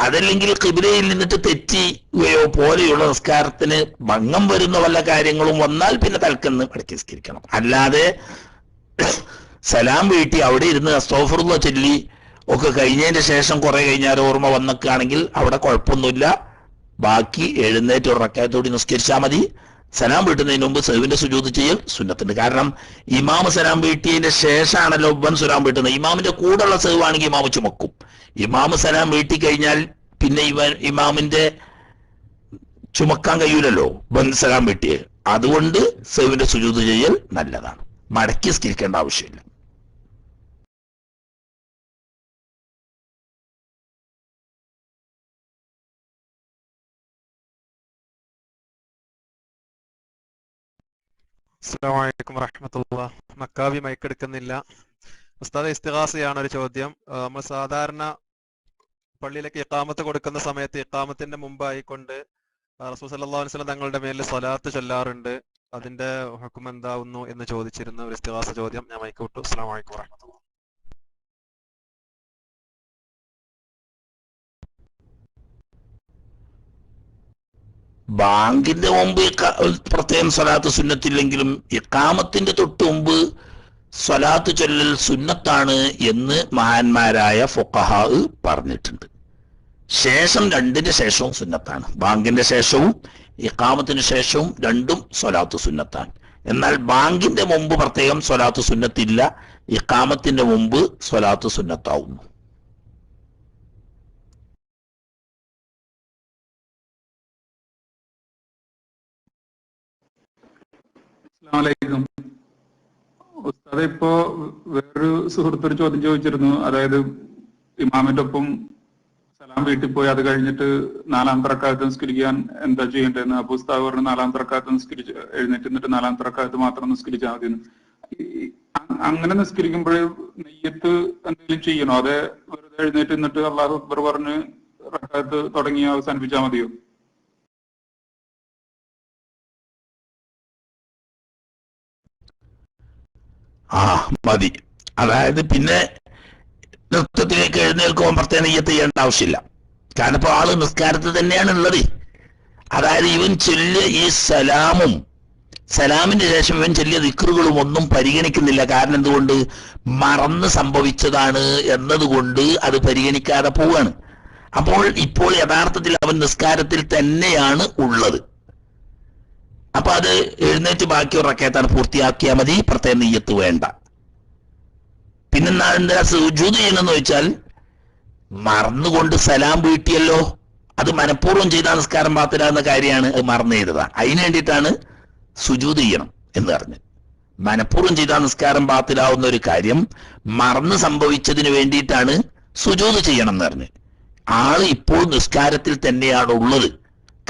A: അതല്ലെങ്കിൽ ഖിബ്ലയിൽ നിന്നിട്ട് തെറ്റുകയോ പോലെയുള്ള നിസ്കാരത്തിന് ഭംഗം വരുന്ന വല്ല കാര്യങ്ങളും വന്നാൽ പിന്നെ തൽക്കന്ന് മടക്കി നിസ്കരിക്കണം. അല്ലാതെ സലാം വീട്ടി അവിടെ ഇരുന്ന് അസ്തഗ്ഫിറുല്ലാഹ് ചൊല്ലി ഒക്കെ കഴിഞ്ഞതിന്റെ ശേഷം കുറെ കഴിഞ്ഞാൽ ഓർമ്മ വന്നൊക്കെയാണെങ്കിൽ അവിടെ കുഴപ്പമൊന്നുമില്ല. ബാക്കി എഴുന്നേറ്റ് ഒരു റക്അത്തോടി നിസ്കരിച്ചാൽ മതി. സലാം വീട്ടുന്നതിന് മുമ്പ് സഹ്വിന്റെ സുജൂദ് ചെയ്യൽ സുന്നത്തുണ്ട്. കാരണം ഇമാം സലാം വീട്ടിയതിന്റെ ശേഷമാണല്ലോ ഇവൻ സലാം വീട്ടുന്നത്. ഇമാമിന്റെ കൂടെയുള്ള സഹ്വാണെങ്കിൽ ഇമാമ് ചുമക്കും. ഇമാം സലാം വീട്ടി കഴിഞ്ഞാൽ പിന്നെ ഇമാമിന്റെ ചുമക്കാൻ കഴിയൂലല്ലോ ഇവൻ സലാം വീട്ടിയെ. അതുകൊണ്ട് സഹ്വിന്റെ സുജൂദ് ചെയ്യൽ നല്ലതാണ്. മടക്കി നിസ്കരിക്കേണ്ട ആവശ്യമില്ല.
E: അസ്സലാമു അലൈക്കും വറഹ്മത്തുള്ളാഹി. മക്കാബി മൈക്ക് എടുക്കുന്നില്ല. ഉസ്താദ്, ഇസ്തിഗാസയാണ് ഒരു ചോദ്യം. നമ്മൾ സാധാരണ പള്ളിയിലേക്ക് ഇഖാമത്ത് കൊടുക്കുന്ന സമയത്ത് ഇഖാമത്തിന്റെ മുമ്പായിക്കൊണ്ട് റസൂൽ സല്ലല്ലാഹു അലൈഹി വസല്ലം തങ്ങളുടെ മേലിൽ സ്വലാത്ത് ചൊല്ലാറുണ്ട്. അതിന്റെ ഹുക്ം എന്താവുന്നു എന്ന് ചോദിച്ചിരുന്ന ഒരു ഇസ്തിഗാസ ചോദ്യം. ഞാൻ മൈക്ക് വിട്ടു. അസ്സലാമു അലൈക്കും വറഹ്മത്തുള്ളാഹി.
A: ബാങ്കിന്റെ മുമ്പ് പ്രത്യേകം സ്വലാത്ത് സുന്നത്തില്ലെങ്കിലും ഇഖാമത്തിന്റെ തൊട്ട് മുമ്പ് സ്വലാത്ത് ചൊല്ലൽ സുന്നത്താണ് എന്ന് മഹാന്മാരായ ഫുഖഹാ പറഞ്ഞിട്ടുണ്ട്. ശേഷം രണ്ടിന്റെ ശേഷവും സുന്നത്താണ്. ബാങ്കിന്റെ ശേഷവും ഇഖാമത്തിന് ശേഷവും രണ്ടും സ്വലാത്ത് സുന്നത്താണ്. എന്നാൽ ബാങ്കിന്റെ മുമ്പ് പ്രത്യേകം സ്വലാത്ത് സുന്നത്തില്ല. ഇഖാമത്തിന്റെ മുമ്പ് സ്വലാത്ത് സുന്നത്താവുന്നു.
D: അസ്സലാമലൈക്കും. ഉസ്താദ്, ഇപ്പോ വേറൊരു സുഹൃത്തൊരു ചോദ്യം ചോദിച്ചിരുന്നു. അതായത് ഇമാമിന്റെ ഒപ്പം സലാം വീട്ടിൽ പോയി അത് കഴിഞ്ഞിട്ട് നാലാമത്തെ റക്അത്ത് നിസ്കരിക്കാൻ എന്താ ചെയ്യേണ്ടതെന്ന്. അപ്പൊ ഉസ്താദ് പറഞ്ഞു നാലാമത്തെ റക്അത്ത് നിസ്കരിച്ച് എഴുന്നേറ്റ് നിന്നിട്ട് നാലാമത്തെ റക്അത്ത് മാത്രം നിസ്കരിച്ചാൽ മതി. അങ്ങനെ നിസ്കരിക്കുമ്പോൾ നെയ്യത്ത് എന്തെങ്കിലും ചെയ്യണോ? അതെ വെറുതെ എഴുന്നേറ്റ് നിന്നിട്ട് അല്ലാഹു അക്ബർ പറഞ്ഞ് റക്അത്ത് തുടങ്ങി അവസാനിപ്പിച്ചാൽ മതിയോ?
A: മതി. അതായത് പിന്നെ നൃത്തത്തിലേക്ക് എഴുന്നേൽക്കുമ്പോൾ പ്രത്യേക നെയ്യത്ത് ചെയ്യേണ്ട ആവശ്യമില്ല. കാരണം ഇപ്പൊ ആള് നിസ്കാരത്തിൽ തന്നെയാണ് ഉള്ളത്. അതായത് ഇവൻ ചൊല്ലിയ ഈ സലാമും സലാമിന്റെ ശേഷം ഇവൻ ചൊല്ലിയ ദിക്റുകളും ഒന്നും പരിഗണിക്കുന്നില്ല. കാരണം എന്തുകൊണ്ട്? മറന്ന് സംഭവിച്ചതാണ് എന്നതുകൊണ്ട് അത് പരിഗണിക്കാതെ പോവാണ്. അപ്പോൾ ഇപ്പോൾ യഥാർത്ഥത്തിൽ അവൻ നിസ്കാരത്തിൽ തന്നെയാണ് ഉള്ളത്. അപ്പൊ അത് എഴുന്നേറ്റ് ബാക്കി ഒരു റക്അത്താണ് പൂർത്തിയാക്കിയാൽ മതി. പ്രത്യേക നെയ്യത്ത് വേണ്ട. പിന്നെ എന്താ സുജൂദ് ചെയ്യണമെന്ന് വെച്ചാൽ മറന്നുകൊണ്ട് സലാം വീട്ടിയല്ലോ, അത് മനഃപൂർവ്വം ചെയ്ത നിസ്കാരം പാത്തിരാകുന്ന കാര്യമാണ്. അത് മറന്നു ചെയ്തതാ. അതിന് വേണ്ടിയിട്ടാണ് സുജൂദ് ചെയ്യണം എന്ന് പറഞ്ഞ്. മനഃപൂർവ്വം ചെയ്ത നിസ്കാരം പാത്തിലാവുന്ന ഒരു കാര്യം മറന്ന് സംഭവിച്ചതിന് വേണ്ടിയിട്ടാണ് സുജൂദ് ചെയ്യണം എന്ന് പറഞ്ഞ്. ആള് ഇപ്പോൾ നിസ്കാരത്തിൽ തന്നെയാണ് ഉള്ളത്.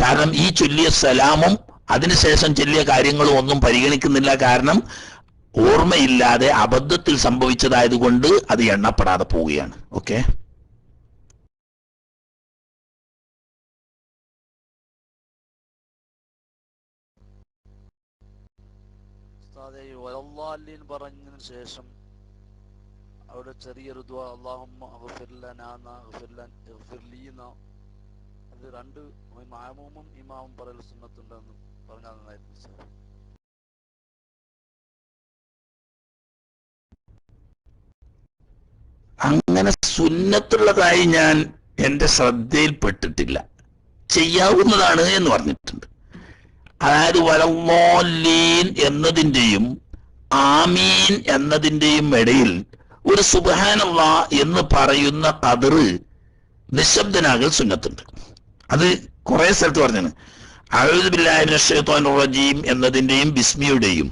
A: കാരണം ഈ ചൊല്ലിയ സലാമും അതിനുശേഷം ചൊല്ലിയ കാര്യങ്ങളും ഒന്നും പരിഗണിക്കുന്നില്ല. കാരണം ഓർമ്മയില്ലാതെ അബദ്ധത്തിൽ സംഭവിച്ചതായതുകൊണ്ട് അത് എണ്ണപ്പെടാതെ പോവുകയാണ്. ഓക്കെ.
G: പറഞ്ഞതിന് ശേഷം അവിടെ ചെറിയൊരു ദുആ അല്ലാഹുമ്മ അഗ്ഫിർ ലനാ അത് രണ്ട് മാമൂമും ഇമാമും പറയൽ സുന്നത്തുണ്ടെന്ന് പറഞ്ഞാൽ നന്നായിരുന്നു സാർ.
A: അങ്ങനെ സുന്നത്തുള്ളതായി ഞാൻ എന്റെ ശ്രദ്ധയിൽപ്പെട്ടിട്ടില്ല. ചെയ്യാവുന്നതാണ് എന്ന് പറഞ്ഞിട്ടുണ്ട്. അതായത് വലല്ലാലീൻ എന്നതിന്റെയും ആമീൻ എന്നതിന്റെയും ഇടയിൽ ഒരു സുബ്ഹാനല്ലാഹ് എന്ന് പറയുന്ന ഖദർ നിശബ്ദനാകൽ സുന്നത്തുണ്ട്. അത് കുറെ സ്ഥലത്ത് പറഞ്ഞാണ്. അഊദു ബില്ലാഹി മിനശ് ശൈത്വാനിർ റജീം എന്നതിന്റെയും ബിസ്മിയുടെയും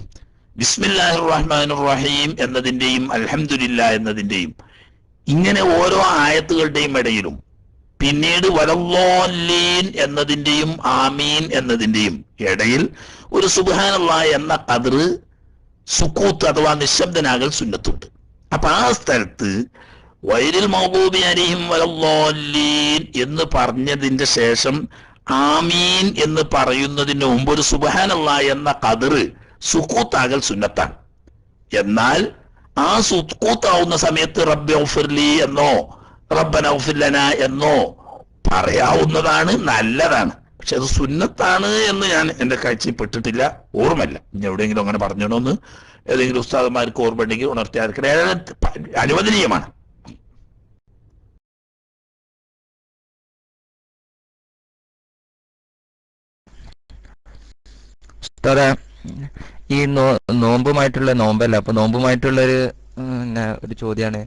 A: ബിസ്മില്ലാഹിർ റഹ്മാനിർ റഹീം എന്നതിന്റെയും അൽഹംദുലില്ലാഹ് എന്നതിന്റെയും ഇങ്ങനെ ഓരോ ആയത്തുകളുടെയും ഇടയിലും പിന്നീട് വലല്ലാലീൻ എന്നതിന്റെയും ആമീൻ എന്നതിന്റെയും ഇടയിൽ ഒരു സുബ്ഹാനല്ലാഹ് എന്ന ഖദർ സുക്കൂത്ത് അഥവാ നിശബ്ദനാകൽ സുന്നത്തുണ്ട്. അപ്പൊ ആ സ്ഥലത്ത് വൈരിൽ മഗ്ദൂബി അലൈഹിം വലല്ലാലീൻ എന്ന് പറഞ്ഞതിന്റെ ശേഷം ആമീൻ എന്ന് പറയുന്നതിന് മുമ്പ് ഒരു സുബ്ഹാനല്ലാഹ് എന്ന ഖദർ സുക്കൂത്താകൽ സുന്നത്താണ്. എന്നാൽ ആ സുക്കൂത്താവുന്ന സമയത്ത് റബ്ബി ഗ്ഫിർലി എന്നോ റബ്ബന ഗ്ഫിർ ലനാ എന്നോ പറയാവുന്നതാണ്, നല്ലതാണ്. പക്ഷെ അത് സുന്നത്താണ് എന്ന് ഞാൻ എന്റെ കാഴ്ചയിൽപ്പെട്ടിട്ടില്ല, ഓർമ്മയില്ല. ഇനി എവിടെയെങ്കിലും അങ്ങനെ പറഞ്ഞോന്ന് ഏതെങ്കിലും ഉസ്താദന്മാർക്ക് ഓർമ്മ ഉണ്ടെങ്കിൽ ഉണർത്തിയാർക്കണേ. അനുവദനീയമാണ്.
J: ഈ നോമ്പുമായിട്ടുള്ള നോമ്പല്ല, അപ്പൊ നോമ്പുമായിട്ടുള്ള ഒരു ചോദ്യമാണ്.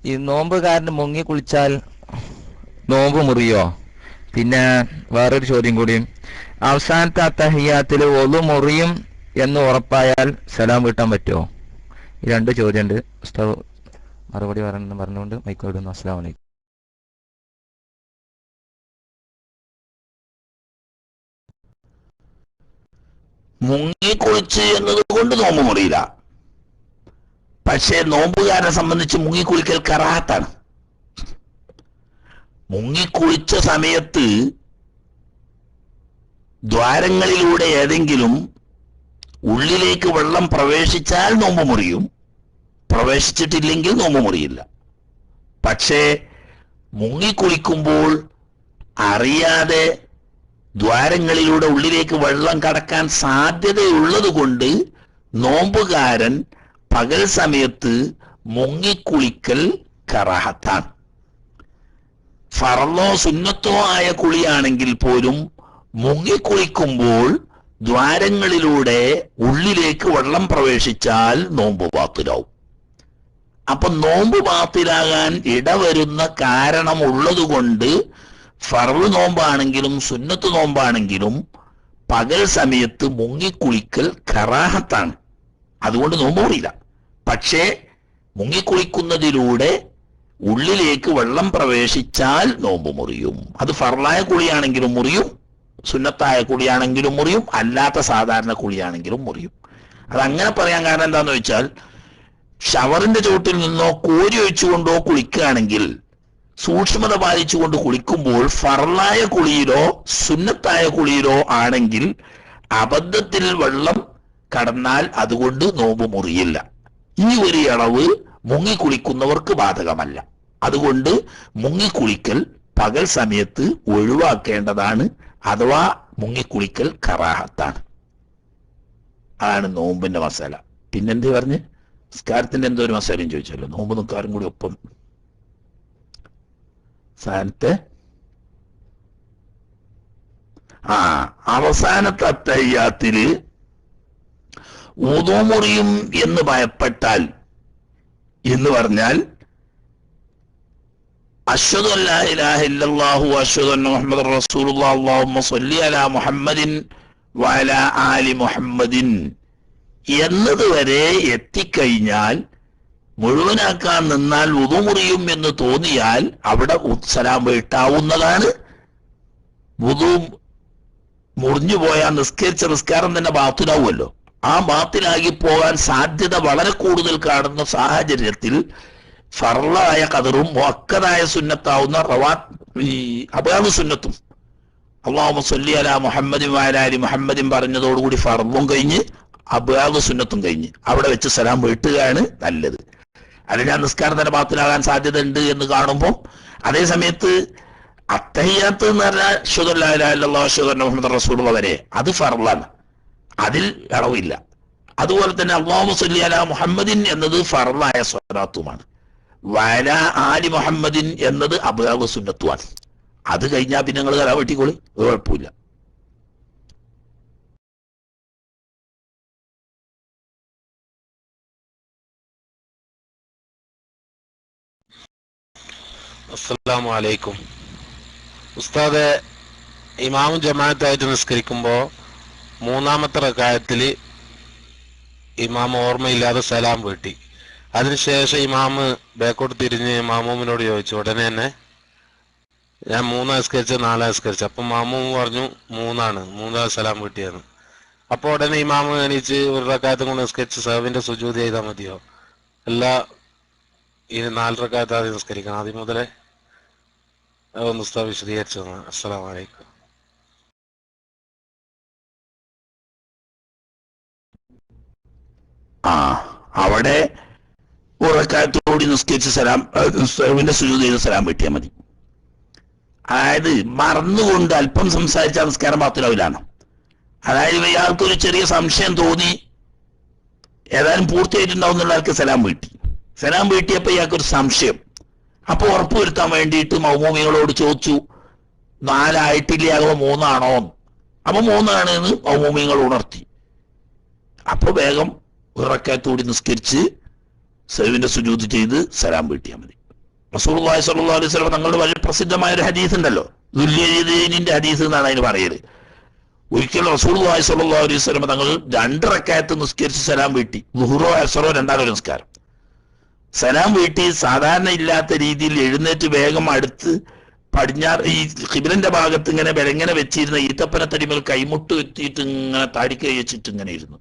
J: ഈ നോമ്പുകാരന് മുങ്ങി കുളിച്ചാൽ നോമ്പ് മുറിയോ? പിന്നെ വേറൊരു ചോദ്യം കൂടി, അവസാനത്തെ അത്തഹിയ്യാത്തിൽ ഒളു മുറിയും എന്ന് ഉറപ്പായാൽ സലാം വീട്ടാൻ പറ്റുമോ? ഈ രണ്ട് ചോദ്യമുണ്ട്. ഉസ്താദ് മറുപടി പറഞ്ഞുകൊണ്ട് മൈക്ക് വിടുന്നു. അസ്സലാമു അലൈക്കും.
A: മുങ്ങിക്കുളിച്ച് എന്നത് കൊണ്ട് നോമ്പ് മുറിയില്ല. പക്ഷേ നോമ്പുകാരനെ സംബന്ധിച്ച് മുങ്ങിക്കുളിക്കൽ കറാഹത്താണ്. മുങ്ങിക്കുളിച്ച സമയത്ത് ദ്വാരങ്ങളിലൂടെ ഏതെങ്കിലും ഉള്ളിലേക്ക് വെള്ളം പ്രവേശിച്ചാൽ നോമ്പ് മുറിയും, പ്രവേശിച്ചിട്ടില്ലെങ്കിൽ നോമ്പ് മുറിയില്ല. പക്ഷേ മുങ്ങിക്കുളിക്കുമ്പോൾ അറിയാതെ ദ്വാരങ്ങളിലൂടെ ഉള്ളിലേക്ക് വെള്ളം കടക്കാൻ സാധ്യതയുള്ളത് കൊണ്ട് നോമ്പുകാരൻ പകൽ സമയത്ത് മുങ്ങിക്കുളിക്കൽ കറാഹത്താണ്. ഫർളോ സുന്നത്തോ ആയ കുളിയാണെങ്കിൽ പോലും മുങ്ങിക്കുളിക്കുമ്പോൾ ദ്വാരങ്ങളിലൂടെ ഉള്ളിലേക്ക് വെള്ളം പ്രവേശിച്ചാൽ നോമ്പ് ബാത്തിലാവും. അപ്പൊ നോമ്പ് ബാത്തിലാകാൻ ഇടവരുന്ന കാരണമുള്ളത് കൊണ്ട് ഫർള് നോമ്പാണെങ്കിലും സുന്നത്ത് നോമ്പാണെങ്കിലും പകൽ സമയത്ത് മുങ്ങിക്കുളിക്കൽ കറാഹത്താണ്. അതുകൊണ്ട് നോമ്പ് മുറിയില്ല. പക്ഷേ മുങ്ങിക്കുളിക്കുന്നതിലൂടെ ഉള്ളിലേക്ക് വെള്ളം പ്രവേശിച്ചാൽ നോമ്പ് മുറിയും. അത് ഫർളായ കുളിയാണെങ്കിലും മുറിയും, സുന്നത്തായ കുളിയാണെങ്കിലും മുറിയും, അല്ലാത്ത സാധാരണ കുളിയാണെങ്കിലും മുറിയും. അതങ്ങനെ പറയാൻ കാരണം എന്താന്ന് വെച്ചാൽ, ഷവറിന്റെ ചോട്ടിൽ നിന്നോ കോരി ഒഴിച്ചുകൊണ്ടോ കുളിക്കുകയാണെങ്കിൽ സൂക്ഷ്മത പാലിച്ചുകൊണ്ട് കുളിക്കുമ്പോൾ ഫർളായ കുളിയിലോ സുന്നത്തായ കുളിയിലോ ആണെങ്കിൽ അബദ്ധത്തിൽ വെള്ളം കടന്നാൽ അതുകൊണ്ട് നോമ്പ് മുറിയില്ല. ഈ ഒരു ഇളവ് മുങ്ങിക്കുളിക്കുന്നവർക്ക് ബാധകമല്ല. അതുകൊണ്ട് മുങ്ങിക്കുളിക്കൽ പകൽ സമയത്ത് ഒഴിവാക്കേണ്ടതാണ്, അഥവാ മുങ്ങിക്കുളിക്കൽ കറാഹത്താണ്. അതാണ് നോമ്പിന്റെ മസാല. പിന്നെന്ത് പറഞ്ഞ് നിസ്കാരത്തിന്റെ എന്തോ ഒരു മസാലയും ചോദിച്ചല്ലോ. നോമ്പ് നിൽക്കാരും കൂടി ഒപ്പം സ്ഥാനത്തെ അവസാനത്തെ അത്തഹിയ്യാത്തില് വുദൂ മുറിയും എന്ന് ഭയപ്പെട്ടാൽ എന്ന് പറഞ്ഞാൽ അശ്ഹദു അല്ലാ ഇലാഹ ഇല്ലല്ലാഹു അശ്ഹദു അന്ന മുഹമ്മദൻ റസൂലുള്ളാഹി അല്ലാഹുമ്മ സ്വല്ലി അലാ മുഹമ്മദിൻ വഅലാ ആലി മുഹമ്മദിൻ എന്നതുവരെ എത്തിക്കഴിഞ്ഞാൽ, മുഴുവനാക്കാൻ നിന്നാൽ വുദൂ മുറിയും എന്ന് തോന്നിയാൽ അവിടെ സലാം വീട്ടാവുന്നതാണ്. വുദൂ മുറിഞ്ഞു പോയാൽ നിസ്കരിച്ച നിസ്കാരം തന്നെ ബാത്തിലാവുമല്ലോ. ആ ബാത്തിലാകി പോകാൻ സാധ്യത വളരെ കൂടുതൽ കാണുന്ന സാഹചര്യത്തിൽ ഫർളായ ഖദറും മുഅക്കദായ സുന്നത്താവുന്ന അബാദ് സുന്നത്തും അല്ലാഹുമ്മ സ്വല്ലി അലാ മുഹമ്മദിൻ വഅലാ ആലി മുഹമ്മദിൻ പറഞ്ഞതോടുകൂടി ഫർളും കഴിഞ്ഞ് അബാദ് സുന്നത്തും കഴിഞ്ഞ് അവിടെ വെച്ച് സലാം വീട്ടുകയാണ് നല്ലത്. അത് ഞാൻ നിസ്കാരം തന്നെ ബാത്തിലാകാൻ സാധ്യത ഉണ്ട് എന്ന് കാണുമ്പോൾ, അതേ സമയത്ത് അത്തഹിയ്യാത്ത് എന്ന് പറഞ്ഞാൽ അശ്ഹദു അല്ലാ ഇലാഹ ഇല്ലല്ലാഹു അശ്ഹദു അന്ന മുഹമ്മദൻ റസൂലുള്ളാഹി വരെ അത് ഫർളാണ്, അതിൽ ഇളവില്ല. അതുപോലെ തന്നെ അല്ലാഹുമ്മ സ്വല്ലി അലാ മുഹമ്മദിൻ എന്നത് ഫർളായ സ്വലാത്തുമാണ്. വഅലാ ആലി മുഹമ്മദിൻ എന്നത് അബ്വാബ് സുന്നത്തുമാണ്. അത് കഴിഞ്ഞാൽ പിന്നെ നിങ്ങൾ തല വെട്ടിക്കോളി, കുഴപ്പമില്ല.
L: അസ്സലാമു അലൈക്കും. ഉസ്താദെ, ഇമാമും ജമാഅത്തായിട്ട് നിസ്കരിക്കുമ്പോൾ മൂന്നാമത്തെ റക്അത്തിൽ ഇമാം ഓർമ്മയില്ലാതെ സലാം വീട്ടി. അതിനുശേഷം ഇമാമ് ബാക്കോട്ട് തിരിഞ്ഞ് മാമൂമിനോട് ചോദിച്ചു. ഉടനെ തന്നെ ഞാൻ 3 നിസ്കരിച്ച് 4 നിസ്കരിച്ചു. അപ്പൊ മാമൂം പറഞ്ഞു 3 3 സലാം വീട്ടിയാണ്. അപ്പൊ ഉടനെ ഇമാമ് എണീച്ച് ഒരു റക്അത്തും കൊണ്ട് നിസ്കരിച്ച് സഹവിന്റെ സുജൂദ് ചെയ്താൽ മതിയോ? അല്ല ഈ 4 റക്അത്ത് ആദ്യം നിസ്കരിക്കണം, ആദ്യം മുതലേ? അതൊന്ന് ഉസ്താദ് വിശദീകരിച്ചു തന്നു. അസ്സലാമു അലൈക്കും.
A: അവിടെ ഉറക്കാത്തോടി നിസ്കരിച്ച് സഹവിന്റെ സുജൂദ് ചെയ്ത് സലാം വീട്ടിയാൽ മതി. അതായത് മറന്നുകൊണ്ട് അല്പം സംസാരിച്ച നിസ്കാരം ബാത്തിലാവില്ലാണ്. അതായത് ഇയാൾക്കൊരു ചെറിയ സംശയം തോന്നി, ഏതായാലും പൂർത്തിയായിട്ടുണ്ടാവും എന്നുള്ള ആൾക്ക് സലാം വീട്ടി. സലാം വീട്ടിയപ്പോൾ ഇയാൾക്കൊരു സംശയം. അപ്പൊ ഉറപ്പുവരുത്താൻ വേണ്ടിയിട്ട് മൗമൂമികളോട് ചോദിച്ചു 4 ആയിട്ടില്ല, അഥവാ 3 ആണോ? അപ്പൊ 3 എന്ന് മൗമൂമികൾ ഉണർത്തി. അപ്പൊ വേഗം റക്അത്തോടി നിസ്കരിച്ച് സഹവിന്റെ സുജൂദ് ചെയ്ത് സലാം വീട്ടിയാൽ മതി. റസൂലുള്ളാഹി സ്വല്ലല്ലാഹു അലൈഹി വസല്ലം തങ്ങളുടെ വളരെ പ്രസിദ്ധമായ ഒരു ഹദീസ് ഉണ്ടല്ലോ, ദുല്യദൈനിന്റെ ഹദീസ് എന്നാണ് അതിന് പറയല്. ഒരിക്കൽ റസൂലുള്ളാഹി സ്വല്ലല്ലാഹു അലൈഹി വസല്ലം തങ്ങൾ 2 റക്അത്ത് നിസ്കരിച്ച് സലാം വീട്ടി. ളുഹ്റോ അസ്റോ രണ്ടാമതൊരു നിസ്കാരം. സലാം വീട്ടി സാധാരണ ഇല്ലാത്ത രീതിയിൽ എഴുന്നേറ്റ് വേഗം അടുത്ത് പടിഞ്ഞാറ് ഈ ഖിബ്ലന്റെ ഭാഗത്ത് ഇങ്ങനെ ബലങ്ങനെ വെച്ചിരുന്ന ഈത്തപ്പനത്തടിമേൽ കൈമുട്ട് വെത്തിയിട്ട് ഇങ്ങനെ താടിക്ക് വെച്ചിട്ട് ഇങ്ങനെ ഇരുന്നു.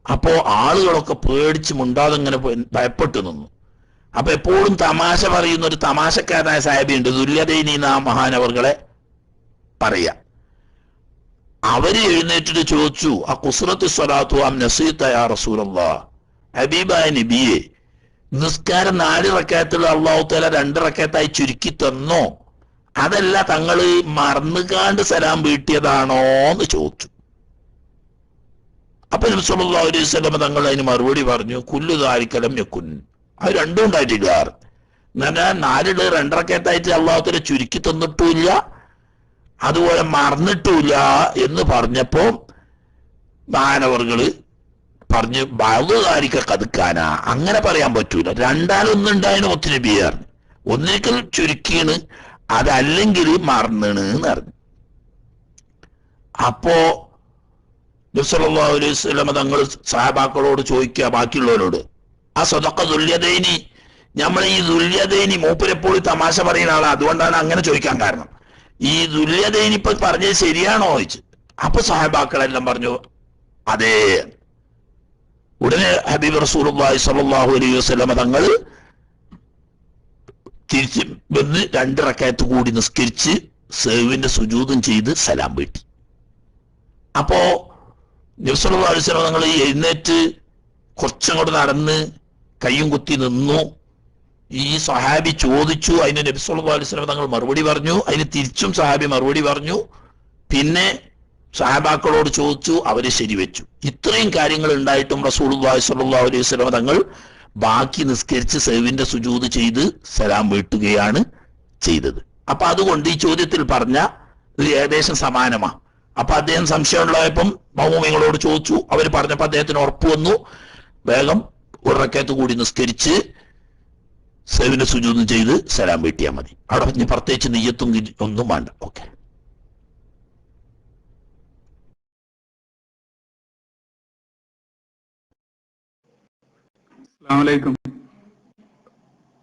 A: അപ്പോ ആളുകളൊക്കെ പേടിച്ച് മുണ്ടാതെ ഇങ്ങനെ ഭയപ്പെട്ടു നിന്നു. അപ്പൊ എപ്പോഴും തമാശ പറയുന്ന ഒരു തമാശക്കാരനായ സാഹിബിയുണ്ട്, ദുല്യദൈനി ആ മഹാനവർകളെ പറയാ. അവര് എഴുന്നേറ്റിട്ട് ചോദിച്ചു, ആ കുസ്റത്ത് സ്വലാത്തു ആം നസീത യാ റസൂലല്ലാഹ്, ഹബീബായ നബിയെ, നിസ്കാരം 4 റക്അത്തുള്ള അല്ലാഹു തആല 2 റക്അത്തായി ചുരുക്കി തന്നോ, അതല്ല തങ്ങള് മറന്നുകാണ്ട് സലാം വീട്ടിയതാണോ എന്ന് ചോദിച്ചു. അപ്പൊ നബി സല്ലല്ലാഹു അലൈഹി വസല്ലം തങ്ങൾ അതിന് മറുപടി പറഞ്ഞു, കുല്ലു ദാലിക ലം യകുൻ, അത് രണ്ടും ഉണ്ടായിട്ടില്ല. എന്നാൽ 4 2 റക്അത്തായിട്ട് അല്ലാഹു തആല ചുരുക്കി തന്നിട്ടുമില്ല, അതുപോലെ മറന്നിട്ടുമില്ല എന്ന് പറഞ്ഞപ്പോ മാനവർകള് പറഞ്ഞു, ബാലുകാരിക്ക കതുക്കാന, അങ്ങനെ പറയാൻ പറ്റൂല, 2 ഒത്തുനബിയാർ, ഒന്നിക്കൽ ചുരുക്കിയാണ്, അതല്ലെങ്കിൽ മറന്നണ് എന്ന് പറഞ്ഞു. അപ്പോ നബി സല്ലല്ലാഹു അലൈഹി വസല്ലം തങ്ങൾ സഹാബാക്കളോട് ചോദിക്കുക, ബാക്കിയുള്ളവരോട്, ആ സദഖ ദുല്യദൈനി, നമ്മൾ ഈ ദുല്യദൈനി മൂപ്പരെപ്പോഴും തമാശ പറയുന്ന ആളാണ്, അതുകൊണ്ടാണ് അങ്ങനെ ചോദിക്കാൻ കാരണം. ഈ ദുല്യദൈനി ഇപ്പൊ പറഞ്ഞത് ശരിയാണോ ചോദിച്ചു. അപ്പൊ സഹാബാക്കളെല്ലാം പറഞ്ഞു അതേ. ഉടനെ ഹബീബ് റസൂലുള്ളാഹി സ്വല്ലല്ലാഹു അലൈഹി വസല്ലം തങ്ങൾ തിരിച്ച് വന്ന് 2 റക്അത്ത് കൂടി നിസ്കരിച്ച് സഹവിന്റെ സുജൂദും ചെയ്ത് സലാം വീട്ടി. അപ്പോ നബി സല്ലല്ലാഹു അലൈഹി വസല്ലം തങ്ങൾ എഴുന്നേറ്റ് കുറച്ചങ്ങോട്ട് നടന്ന് കയ്യും കുത്തി നിന്നു. ഈ സഹാബി ചോദിച്ചു, അതിന് നബി സല്ലല്ലാഹു അലൈഹി വസല്ലം തങ്ങൾ മറുപടി പറഞ്ഞു, അതിന് തിരിച്ചും സഹാബി മറുപടി പറഞ്ഞു. പിന്നെ സഹാബാക്കളോട് ചോദിച്ചു, അവര് ശരിവെച്ചു. ഇത്രയും കാര്യങ്ങൾ ഉണ്ടായിട്ടും റസൂലുള്ളാഹി സ്വല്ലല്ലാഹു അലൈഹി വസല്ലം തങ്ങൾ ബാക്കി നിസ്കരിച്ച് സഹവിന്റെ സുജൂദ് ചെയ്ത് സലാം വീട്ടുകയാണ് ചെയ്തത്. അപ്പൊ അതുകൊണ്ട് ഈ ചോദ്യത്തിൽ പറഞ്ഞ ഇത് ഏകദേശം സമാനമാ. അപ്പൊ അദ്ദേഹം സംശയമുള്ളപ്പം മൗമൂമികളോട് ചോദിച്ചു, അവർ പറഞ്ഞപ്പോ അദ്ദേഹത്തിന് ഉറപ്പ് വന്നു, വേഗം 1 റക്അത്ത് കൂടി നിസ്കരിച്ച് സഹവിന്റെ സുജൂദ് ചെയ്ത് സലാം വീട്ടിയാൽ മതി. അവിടെ പ്രത്യേകിച്ച് നിയ്യത്തും ഒന്നും വേണ്ട. ഓക്കെ.
D: അസ്സലാമലൈക്കും.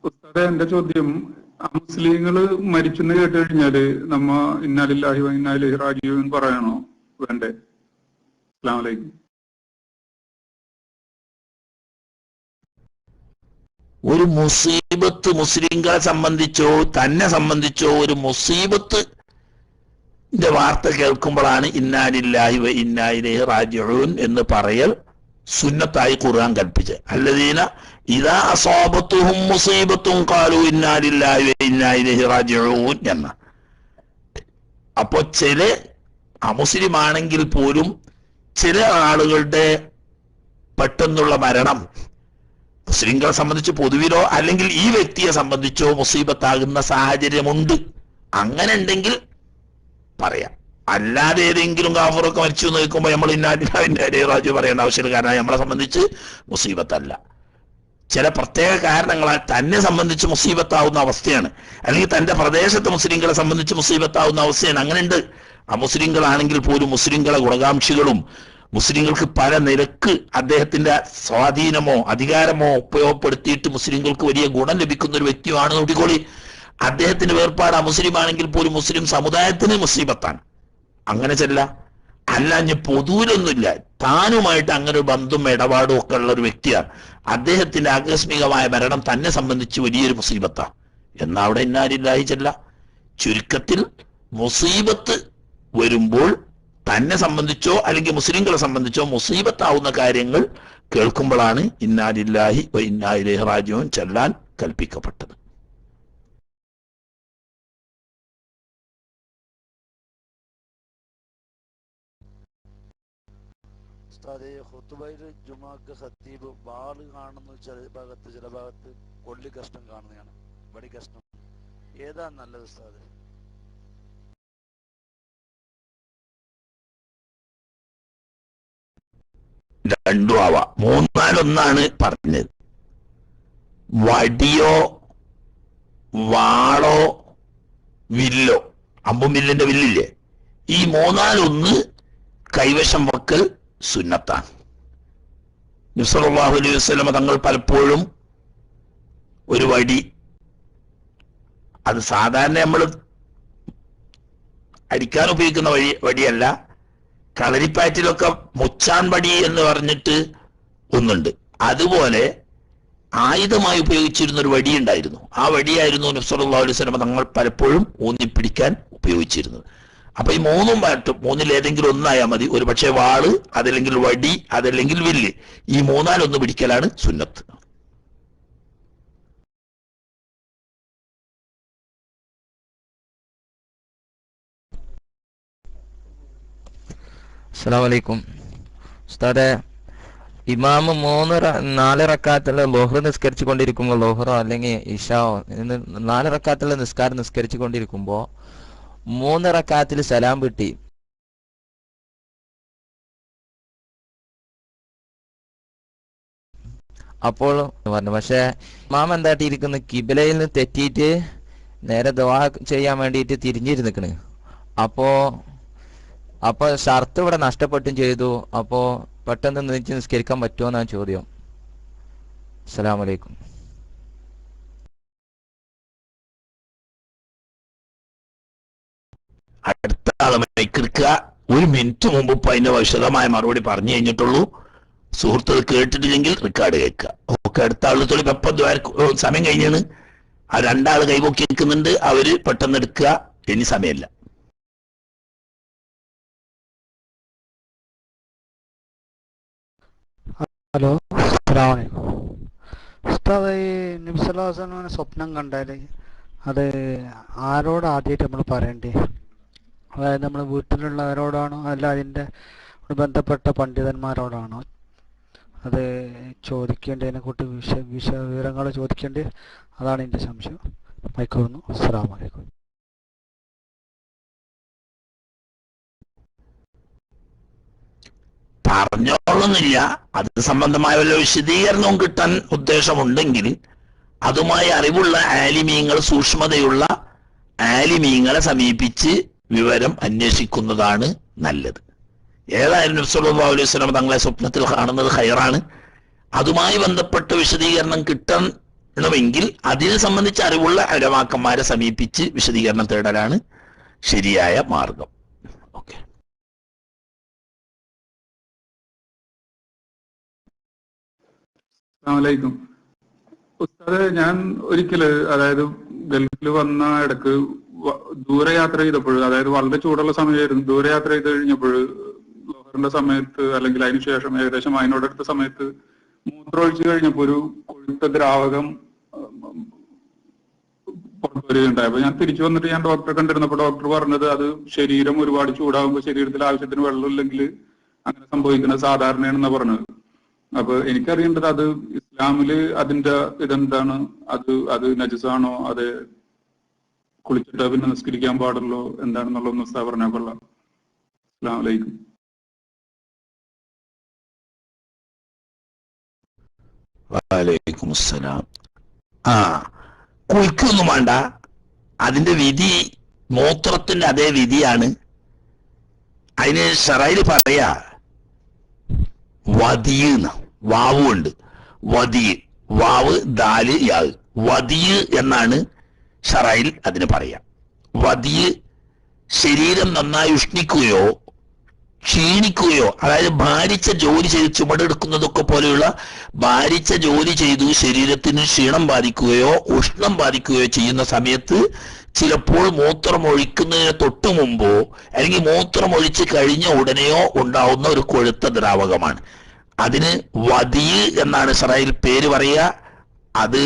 D: ഉസ്താദേ, എന്റെ ചോദ്യം, മുസ്ലിങ്ങള് മരിച്ചെന്ന് കേട്ട് കഴിഞ്ഞാല് നമ്മ ഇന്നാ ലില്ലാഹി വ ഇന്നാ ഇലൈഹി റാജിഊൻ പറയണോ വേണ്ടേ? അസ്സലാമലൈക്കും.
A: ഒരു മുസീബത്ത് മുസ്ലിങ്ങളെ സംബന്ധിച്ചോ തന്നെ സംബന്ധിച്ചോ ഒരു മുസീബത്ത് വാർത്ത കേൾക്കുമ്പോഴാണ് ഇന്നാ ലില്ലാഹി വ ഇന്നാ ഇലൈഹി റാജിഊൻ എന്ന് പറയൽ സുന്നത്തായി ഖുർആൻ കൽപ്പിച്ച്. അല്ലദീന ഇദാ അസാബത്തുഹും മുസീബത്തുൻ ഖാലു ഇന്നാ ലില്ലാഹി വ ഇന്നാ ഇലൈഹി റാജിഊൻ എന്ന. അപ്പോ ചില അമുസ്ലിം ആണെങ്കിൽ പോലും ചില ആളുകളുടെ പെട്ടെന്നുള്ള മരണം മുസ്ലിങ്ങളെ സംബന്ധിച്ച് പൊതുവിലോ അല്ലെങ്കിൽ ഈ വ്യക്തിയെ സംബന്ധിച്ചോ മുസീബത്താകുന്ന സാഹചര്യമുണ്ട്. അങ്ങനെ ഉണ്ടെങ്കിൽ പറയാം. അല്ലാതെ ഏതെങ്കിലും കാഫറൊക്കെ മരിച്ചു എന്ന് നിൽക്കുമ്പോൾ നമ്മൾ ഇന്നാലില്ലാഹിന്റെ റാജു പറയേണ്ട ആവശ്യമില്ല. കാരണം നമ്മളെ സംബന്ധിച്ച് മുസീബത്തല്ല. ചില പ്രത്യേക കാരണങ്ങളാൽ തന്നെ സംബന്ധിച്ച് മുസീബത്താവുന്ന അവസ്ഥയാണ്, അല്ലെങ്കിൽ തന്റെ പ്രദേശത്ത് മുസ്ലിങ്ങളെ സംബന്ധിച്ച് മുസീബത്താവുന്ന അവസ്ഥയാണ്. അങ്ങനെ ഉണ്ട്. അമുസ്ലിങ്ങളാണെങ്കിൽ പോലും മുസ്ലിങ്ങളെ ഗുണകാംക്ഷികളും മുസ്ലിങ്ങൾക്ക് പല നിരക്ക് അദ്ദേഹത്തിന്റെ സ്വാധീനമോ അധികാരമോ ഉപയോഗപ്പെടുത്തിയിട്ട് മുസ്ലിങ്ങൾക്ക് വലിയ ഗുണം ലഭിക്കുന്ന ഒരു വ്യക്തിയാണ് നോട്ടിക്കോളി. അദ്ദേഹത്തിന് വേർപാട് അമുസ്ലിം ആണെങ്കിൽ പോലും മുസ്ലിം സമുദായത്തിന് മുസീബത്താണ്. അങ്ങനെ ചെല്ല അല്ലാഞ്ഞ് പൊതുവിലൊന്നുമില്ല, താനുമായിട്ട് അങ്ങനെ ഒരു ബന്ധും ഇടപാടും ഒക്കെ ഉള്ള ഒരു വ്യക്തിയാണ്. അദ്ദേഹത്തിന്റെ ആകസ്മികമായ മരണം തന്നെ സംബന്ധിച്ച് വലിയൊരു മുസീബത്താണ്. എന്നാ അവിടെ ഇന്നാലില്ലാഹി ചെല്ല. ചുരുക്കത്തിൽ മുസീബത്ത് വരുമ്പോൾ തന്നെ സംബന്ധിച്ചോ അല്ലെങ്കിൽ മുസ്ലിങ്ങളെ സംബന്ധിച്ചോ മുസീബത്താവുന്ന കാര്യങ്ങൾ കേൾക്കുമ്പോഴാണ് ഇന്നാലില്ലാഹി വ ഇന്നാ ഇലൈഹി റാജിഊൻ ചെല്ലാൻ കൽപ്പിക്കപ്പെട്ടത്.
G: ഖുതുബയിൽ ജുമാക്ക് ഖത്തീബ് വാള് കാണുന്നു, ചില ഭാഗത്ത് കൊള്ളി കഷ്ണം കാണുന്നതാണ്, വടി കഷ്ണം. ഏതാ നല്ലത് ഉസ്താദ്?
A: രണ്ടും ആവാം. മൂന്നാലൊന്നാണ് പറഞ്ഞത്. വടിയോ വാളോ വില്ലോ, അമ്പും വില്ലിന്റെ വില്ലില്ലേ, ഈ മൂന്നാലൊന്ന് കൈവശം വെക്കൽ സുന്നത്താണ്. നബി സല്ലല്ലാഹു അലൈഹി വസല്ലം തങ്ങൾ പലപ്പോഴും ഒരു വടി, അത് സാധാരണ നമ്മൾ അടിക്കാൻ ഉപയോഗിക്കുന്ന വടിയല്ല, കളരിപ്പാറ്റിലൊക്കെ മുച്ചാൻ വടി എന്ന് പറഞ്ഞിട്ട് ഒന്നുണ്ട്, അതുപോലെ ആയുധമായി ഉപയോഗിച്ചിരുന്ന ഒരു വടി ഉണ്ടായിരുന്നു. ആ വടിയായിരുന്നു നബി സല്ലല്ലാഹു അലൈഹി വസല്ലം തങ്ങൾ പലപ്പോഴും ഊന്നിപ്പിടിക്കാൻ ഉപയോഗിച്ചിരുന്നത്. അപ്പൊ ഈ മൂന്നും പാട്ടും, മൂന്നിൽ ഏതെങ്കിലും ഒന്നായാൽ മതി. ഒരു പക്ഷേ വാള്, അതല്ലെങ്കിൽ വടി, അതല്ലെങ്കിൽ വില്ല്, ഈ മൂന്നാലൊന്ന് പിടിക്കലാണ് സുന്നത്ത്.
J: അസ്സലാമു അലൈക്കും ഉസ്താദെ, ഇമാമ് 4 റക്അത്തുള്ള ലോഹർ നിസ്കരിച്ചു കൊണ്ടിരിക്കുമ്പോൾ, ലോഹറോ അല്ലെങ്കിൽ ഇഷാവോ 4 റക്അത്തുള്ള നിസ്കാരം നിസ്കരിച്ചു കൊണ്ടിരിക്കുമ്പോൾ 3 റക്അത്തിൽ സലാം വിട്ടി അപ്പോൾ പറഞ്ഞു. പക്ഷെ ഇമാം എന്താട്ടിയിരിക്കുന്നു, കിബിലയിൽ നിന്ന് തെറ്റിയിട്ട് നേരെ ദുആ ചെയ്യാൻ വേണ്ടിയിട്ട് തിരിഞ്ഞിരുന്നിക്കണ്. അപ്പൊ ഷർത്ത് ഇവിടെ നഷ്ടപ്പെട്ടും ചെയ്തു. അപ്പോ പെട്ടെന്ന് നിസ്കരിക്കാൻ പറ്റുമോ എന്നാണ് ചോദ്യം. അസ്സലാമു അലൈക്കും.
A: അടുത്ത ആളെ മൈക്കെടുക്കുക. 1 മിനിറ്റ് മുമ്പ് ഇപ്പൊ അതിന്റെ വിശദമായ മറുപടി പറഞ്ഞു കഴിഞ്ഞിട്ടുള്ളൂ. സുഹൃത്തുക്കൾ കേട്ടിട്ടില്ലെങ്കിൽ റെക്കോർഡ് കേൾക്കുക. ഒക്കെ അടുത്ത ആള് തൊളി പെപ്പം സമയം കഴിഞ്ഞാണ്. ആ 2 ആള് കൈപൊക്കി നിൽക്കുന്നുണ്ട്, അവര് പെട്ടെന്ന് എടുക്കുക, ഇനി സമയമില്ല.
M: ഹലോ, അസ്സലാമു അലൈക്കും ഉസ്താദ്. ഈ നബി സല്ലല്ലാഹു അലൈഹി വസല്ലം സ്വപ്നം കണ്ടാൽ അത് ആരോട് ആദ്യമായിട്ട് നമ്മൾ പറയണ്ടേ? അതായത് നമ്മൾ വീട്ടിലുള്ളവരോടാണോ അല്ല അതിൻ്റെ ബന്ധപ്പെട്ട പണ്ഡിതന്മാരോടാണോ അത് ചോദിക്കേണ്ടതിനെ കുറിച്ച് വിവരങ്ങൾ ചോദിക്കേണ്ടത്? അതാണ് എൻ്റെ സംശയം. മൈക്കോന്നു. അസ്സലാമു അലൈക്കും.
A: പറഞ്ഞോളന്നില്ല, അത് സംബന്ധമായ വല്ല വിശദീകരണവും കിട്ടാൻ ഉദ്ദേശമുണ്ടെങ്കിൽ അതുമായി അറിവുള്ള ആലിമീങ്ങൾ, സൂക്ഷ്മതയുള്ള ആലിമീങ്ങളെ സമീപിച്ച് വിവരം അന്വേഷിക്കുന്നതാണ് നല്ലത്. ഏതായാലും നബി സല്ലല്ലാഹു അലൈഹി വസല്ലം തങ്ങളെ സ്വപ്നത്തിൽ കാണുന്നത് ഖൈറാണ്. അതുമായി ബന്ധപ്പെട്ട വിശദീകരണം കിട്ടണമെങ്കിൽ അതിനെ സംബന്ധിച്ച് അറിവുള്ള ഉലമാക്കന്മാരെ സമീപിച്ച് വിശദീകരണം തേടലാണ് ശരിയായ മാർഗം. ഓക്കെ.
D: അസ്സലാമലൈക്കും ഉസ്താദ്. ഞാൻ ഒരിക്കല്, അതായത് ഗൾഫിൽ വന്ന ഇടക്ക് ദൂരയാത്ര ചെയ്തപ്പോൾ, അതായത് വളരെ ചൂടുള്ള സമയമായിരുന്നു, ദൂരയാത്ര ചെയ്ത് കഴിഞ്ഞപ്പോൾ ലോഹറിന്റെ സമയത്ത് അല്ലെങ്കിൽ അതിനുശേഷം ഏകദേശം അതിനോടടുത്ത സമയത്ത് മൂത്രമൊഴിച്ചു കഴിഞ്ഞപ്പോൾ ഒരു കൊഴുത്ത ദ്രാവകം പുറത്തു വരികയുണ്ടായി. അപ്പൊ ഞാൻ തിരിച്ചു വന്നിട്ട് ഞാൻ ഡോക്ടറെ കണ്ടിരുന്നപ്പോൾ ഡോക്ടർ പറഞ്ഞത് അത് ശരീരം ഒരുപാട് ചൂടാകുമ്പോൾ ശരീരത്തിൽ ആവശ്യത്തിന് വെള്ളമില്ലെങ്കിൽ അങ്ങനെ സംഭവിക്കുന്നത് സാധാരണയാണെന്നാണ് പറഞ്ഞത്. അപ്പൊ എനിക്കറിയേണ്ടത് അത് ഇസ്ലാമില് അതിന്റെ ഇതെന്താണ്? അത് നജസാണോ? അത് കുളിച്ചിട്ട് പിന്നെ നിസ്കരിക്കാൻ പാടുള്ളൂ എന്താണെന്നുള്ള ഒന്ന് ഉസ്താദ് പറഞ്ഞാൽ കൊള്ളാം. അസ്സലാമു അലൈക്കും.
A: വഅലൈക്കും അസ്സലാം. കുളിക്കൊന്നും വേണ്ട, അതിന്റെ വിധി മൂത്രത്തിന്റെ അതേ വിധിയാണ്. അതിന് ശറയിൽ പറയാ വദിയെന്ന്, വാവുണ്ട്, വദി, വാവ് ദാല് യാ, വദി എന്നാണ് ഷറയിൽ അതിന് പറയാം. വദിയ് ശരീരം നന്നായി ഉഷ്ണിക്കുകയോ ക്ഷീണിക്കുകയോ, അതായത് ഭാരിച്ച ജോലി ചെയ്ത് ചുമടെടുക്കുന്നതൊക്കെ പോലെയുള്ള ഭാരിച്ച ജോലി ചെയ്തു ശരീരത്തിന് ക്ഷീണം ബാധിക്കുകയോ ഉഷ്ണം ബാധിക്കുകയോ ചെയ്യുന്ന സമയത്ത് ചിലപ്പോൾ മൂത്രം ഒഴിക്കുന്നതിന് തൊട്ടു മുമ്പോ അല്ലെങ്കിൽ മൂത്രം ഒഴിച്ച് കഴിഞ്ഞ ഉടനെയോ ഉണ്ടാവുന്ന ഒരു കൊഴുത്ത ദ്രാവകമാണ്. അതിന് വദിയ് എന്നാണ് ഷറയിൽ പേര് പറയുക. അത്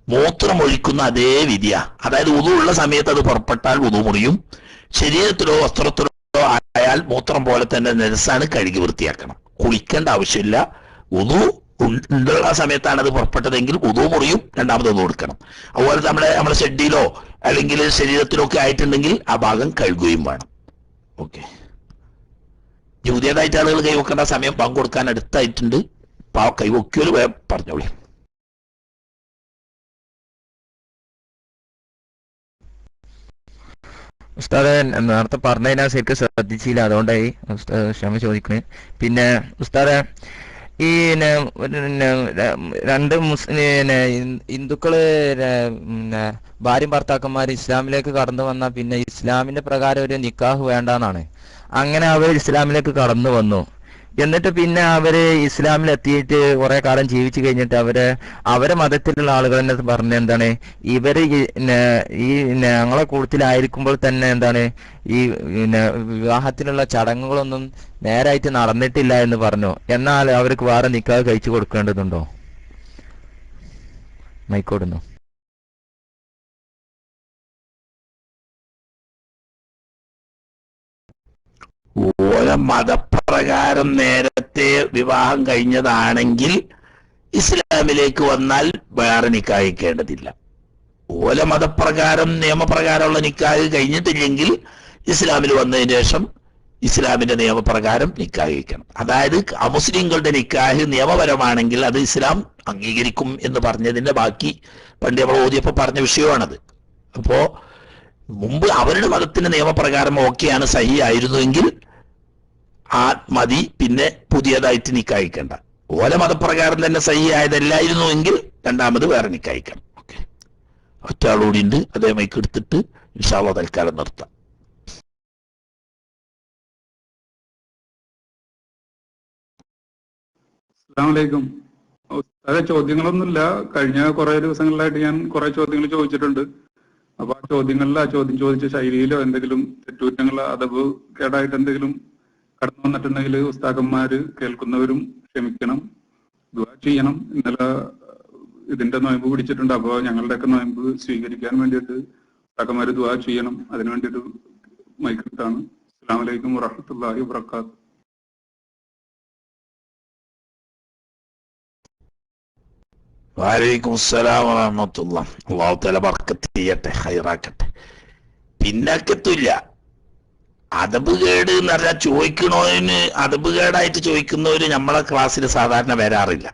A: മൂത്രം ഒഴിക്കുന്ന അതേ വിധിയ. അതായത് ഉദു ഉള്ള സമയത്ത് അത് പുറപ്പെട്ടാൽ ഉദു മുറിയും. ശരീരത്തിലോ വസ്ത്രത്തിലോ ആയാൽ മൂത്രം പോലെ തന്നെ നെരസാണ്, കഴുകി വൃത്തിയാക്കണം, കുളിക്കേണ്ട ആവശ്യമില്ല. ഉദു ഉള്ള സമയത്താണ് അത് പുറപ്പെട്ടതെങ്കിൽ ഉദു മുറിയും, രണ്ടാമത് ഉദു കൊടുക്കണം. അതുപോലെ നമ്മളെ ഷെഡിലോ അല്ലെങ്കിൽ ശരീരത്തിലോ ഒക്കെ ആയിട്ടുണ്ടെങ്കിൽ ആ ഭാഗം കഴുകുകയും വേണം. ഓക്കെ, പുതിയതായിട്ട് ആളുകൾ കൈവെക്കേണ്ട സമയം പങ്ക് കൊടുക്കാൻ അടുത്തായിട്ടുണ്ട്. കൈവെക്കല് പറഞ്ഞോളി.
H: ഉസ്താദെ നേരത്തെ പറഞ്ഞതിനാ ശരിക്കും ശ്രദ്ധിച്ചില്ല, അതുകൊണ്ടായി ക്ഷമ ചോദിക്കണേ. പിന്നെ ഉസ്താദെ ഈ രണ്ട് ഹിന്ദുക്കള് ഭാര്യയും ഭർത്താക്കന്മാർ ഇസ്ലാമിലേക്ക് കടന്നു വന്നാൽ പിന്നെ ഇസ്ലാമിന്റെ പ്രകാരം ഒരു നിക്കാഹ് വേണ്ടെന്നാണ്. അങ്ങനെ അവർ ഇസ്ലാമിലേക്ക് കടന്നു വന്നു. എന്നിട്ട് പിന്നെ അവര് ഇസ്ലാമിലെത്തിയിട്ട് കുറെ കാലം ജീവിച്ചു കഴിഞ്ഞിട്ട് അവരെ മതത്തിലുള്ള ആളുകൾ തന്നെ പറഞ്ഞ എന്താണ്, ഇവര് ഈ ഞങ്ങളെ കൂട്ടത്തിലായിരിക്കുമ്പോൾ തന്നെ എന്താണ് ഈ വിവാഹത്തിനുള്ള ചടങ്ങുകളൊന്നും നേരായിട്ട് നടന്നിട്ടില്ല എന്ന് പറഞ്ഞു. എന്നാൽ അവർക്ക് വേറെ നിക്കാഹ് കഴിച്ചു കൊടുക്കേണ്ടതുണ്ടോ? മൈക്കോടുന്നു.
A: ഓരോ മതപ്രകാരം നേരത്തെ വിവാഹം കഴിഞ്ഞതാണെങ്കിൽ ഇസ്ലാമിലേക്ക് വന്നാൽ വേറെ നിക്കാഹിക്കേണ്ടതില്ല. ഓല മതപ്രകാരം നിയമപ്രകാരമുള്ള നിക്കാഹ് കഴിഞ്ഞിട്ടില്ലെങ്കിൽ ഇസ്ലാമിൽ വന്നതിന് ശേഷം ഇസ്ലാമിന്റെ നിയമപ്രകാരം നിക്കാഹിക്കണം. അതായത് അമുസ്ലിങ്ങളുടെ നിക്കാഹ് നിയമപരമാണെങ്കിൽ അത് ഇസ്ലാം അംഗീകരിക്കും എന്ന് പറഞ്ഞതിന്റെ ബാക്കി പണ്ട് നമ്മൾ ഓതിയപ്പോ പറഞ്ഞ വിഷയമാണത്. അപ്പോ മുമ്പ് അവരുടെ മതത്തിന്റെ നിയമപ്രകാരം ഓക്കെയാണ്, സഹി ആയിരുന്നുവെങ്കിൽ ആ മതി, പിന്നെ പുതിയതായിട്ട് നിക്കാഹിക്കണ്ട. ഓല മതപ്രകാരം തന്നെ സഹി ആയതല്ലായിരുന്നുവെങ്കിൽ രണ്ടാമത് വേറെ നിക്കാഹിക്കണം. ഓക്കെ, ഒറ്റ ആളുകൂടി ഉണ്ട്, അതേ മൈക്ക് എടുത്തിട്ട് ഇൻഷാ അല്ലാഹ് തൽക്കാലം നിർത്താം.
D: അസ്സലാമു അലൈക്കും. അതെ, ചോദ്യങ്ങളൊന്നുമില്ല. കഴിഞ്ഞ കുറെ ദിവസങ്ങളിലായിട്ട് ഞാൻ കുറെ ചോദ്യങ്ങൾ ചോദിച്ചിട്ടുണ്ട്. അപ്പൊ ആ ചോദ്യങ്ങളിൽ ആ ചോദ്യം ചോദിച്ച ശൈലിയിലോ എന്തെങ്കിലും തെറ്റുകുറ്റങ്ങളോ അദബ് കേടായിട്ട് എന്തെങ്കിലും കടന്നു വന്നിട്ടുണ്ടെങ്കിൽ ഉസ്താദന്മാര് കേൾക്കുന്നവരും ക്ഷമിക്കണം, ദുആ ചെയ്യണം. ഇന്നലെ ഇതിന്റെ നോയമ്പ് പിടിച്ചിട്ടുണ്ട്. അപ്പൊ ഞങ്ങളുടെയൊക്കെ നോയമ്പ് സ്വീകരിക്കാൻ വേണ്ടിയിട്ട് ഉസ്താദന്മാര് ദുആ ചെയ്യണം. അതിനു വേണ്ടിയിട്ട് മൈക്കിട്ടാണ്. അസ്സലാമു അലൈക്കും വറഹ്മത്തുള്ളാഹി വബറകാതുഹു.
A: വഅലൈക്കും അസ്സലാം വറഹ്മത്തുള്ളാഹി. അല്ലാഹു തആല ബർക്കത്ത് ചെയ്യട്ടെ, ഖൈറാക്കട്ടെ. പിന്നക്കത്തില്ല അദബ് കേട് എന്ന് പറഞ്ഞാൽ ചോദിക്കണോന് അദബ് കേടായിട്ട് ചോദിക്കുന്നവര് നമ്മളെ ക്ലാസ്സിൽ സാധാരണ വരാറില്ല.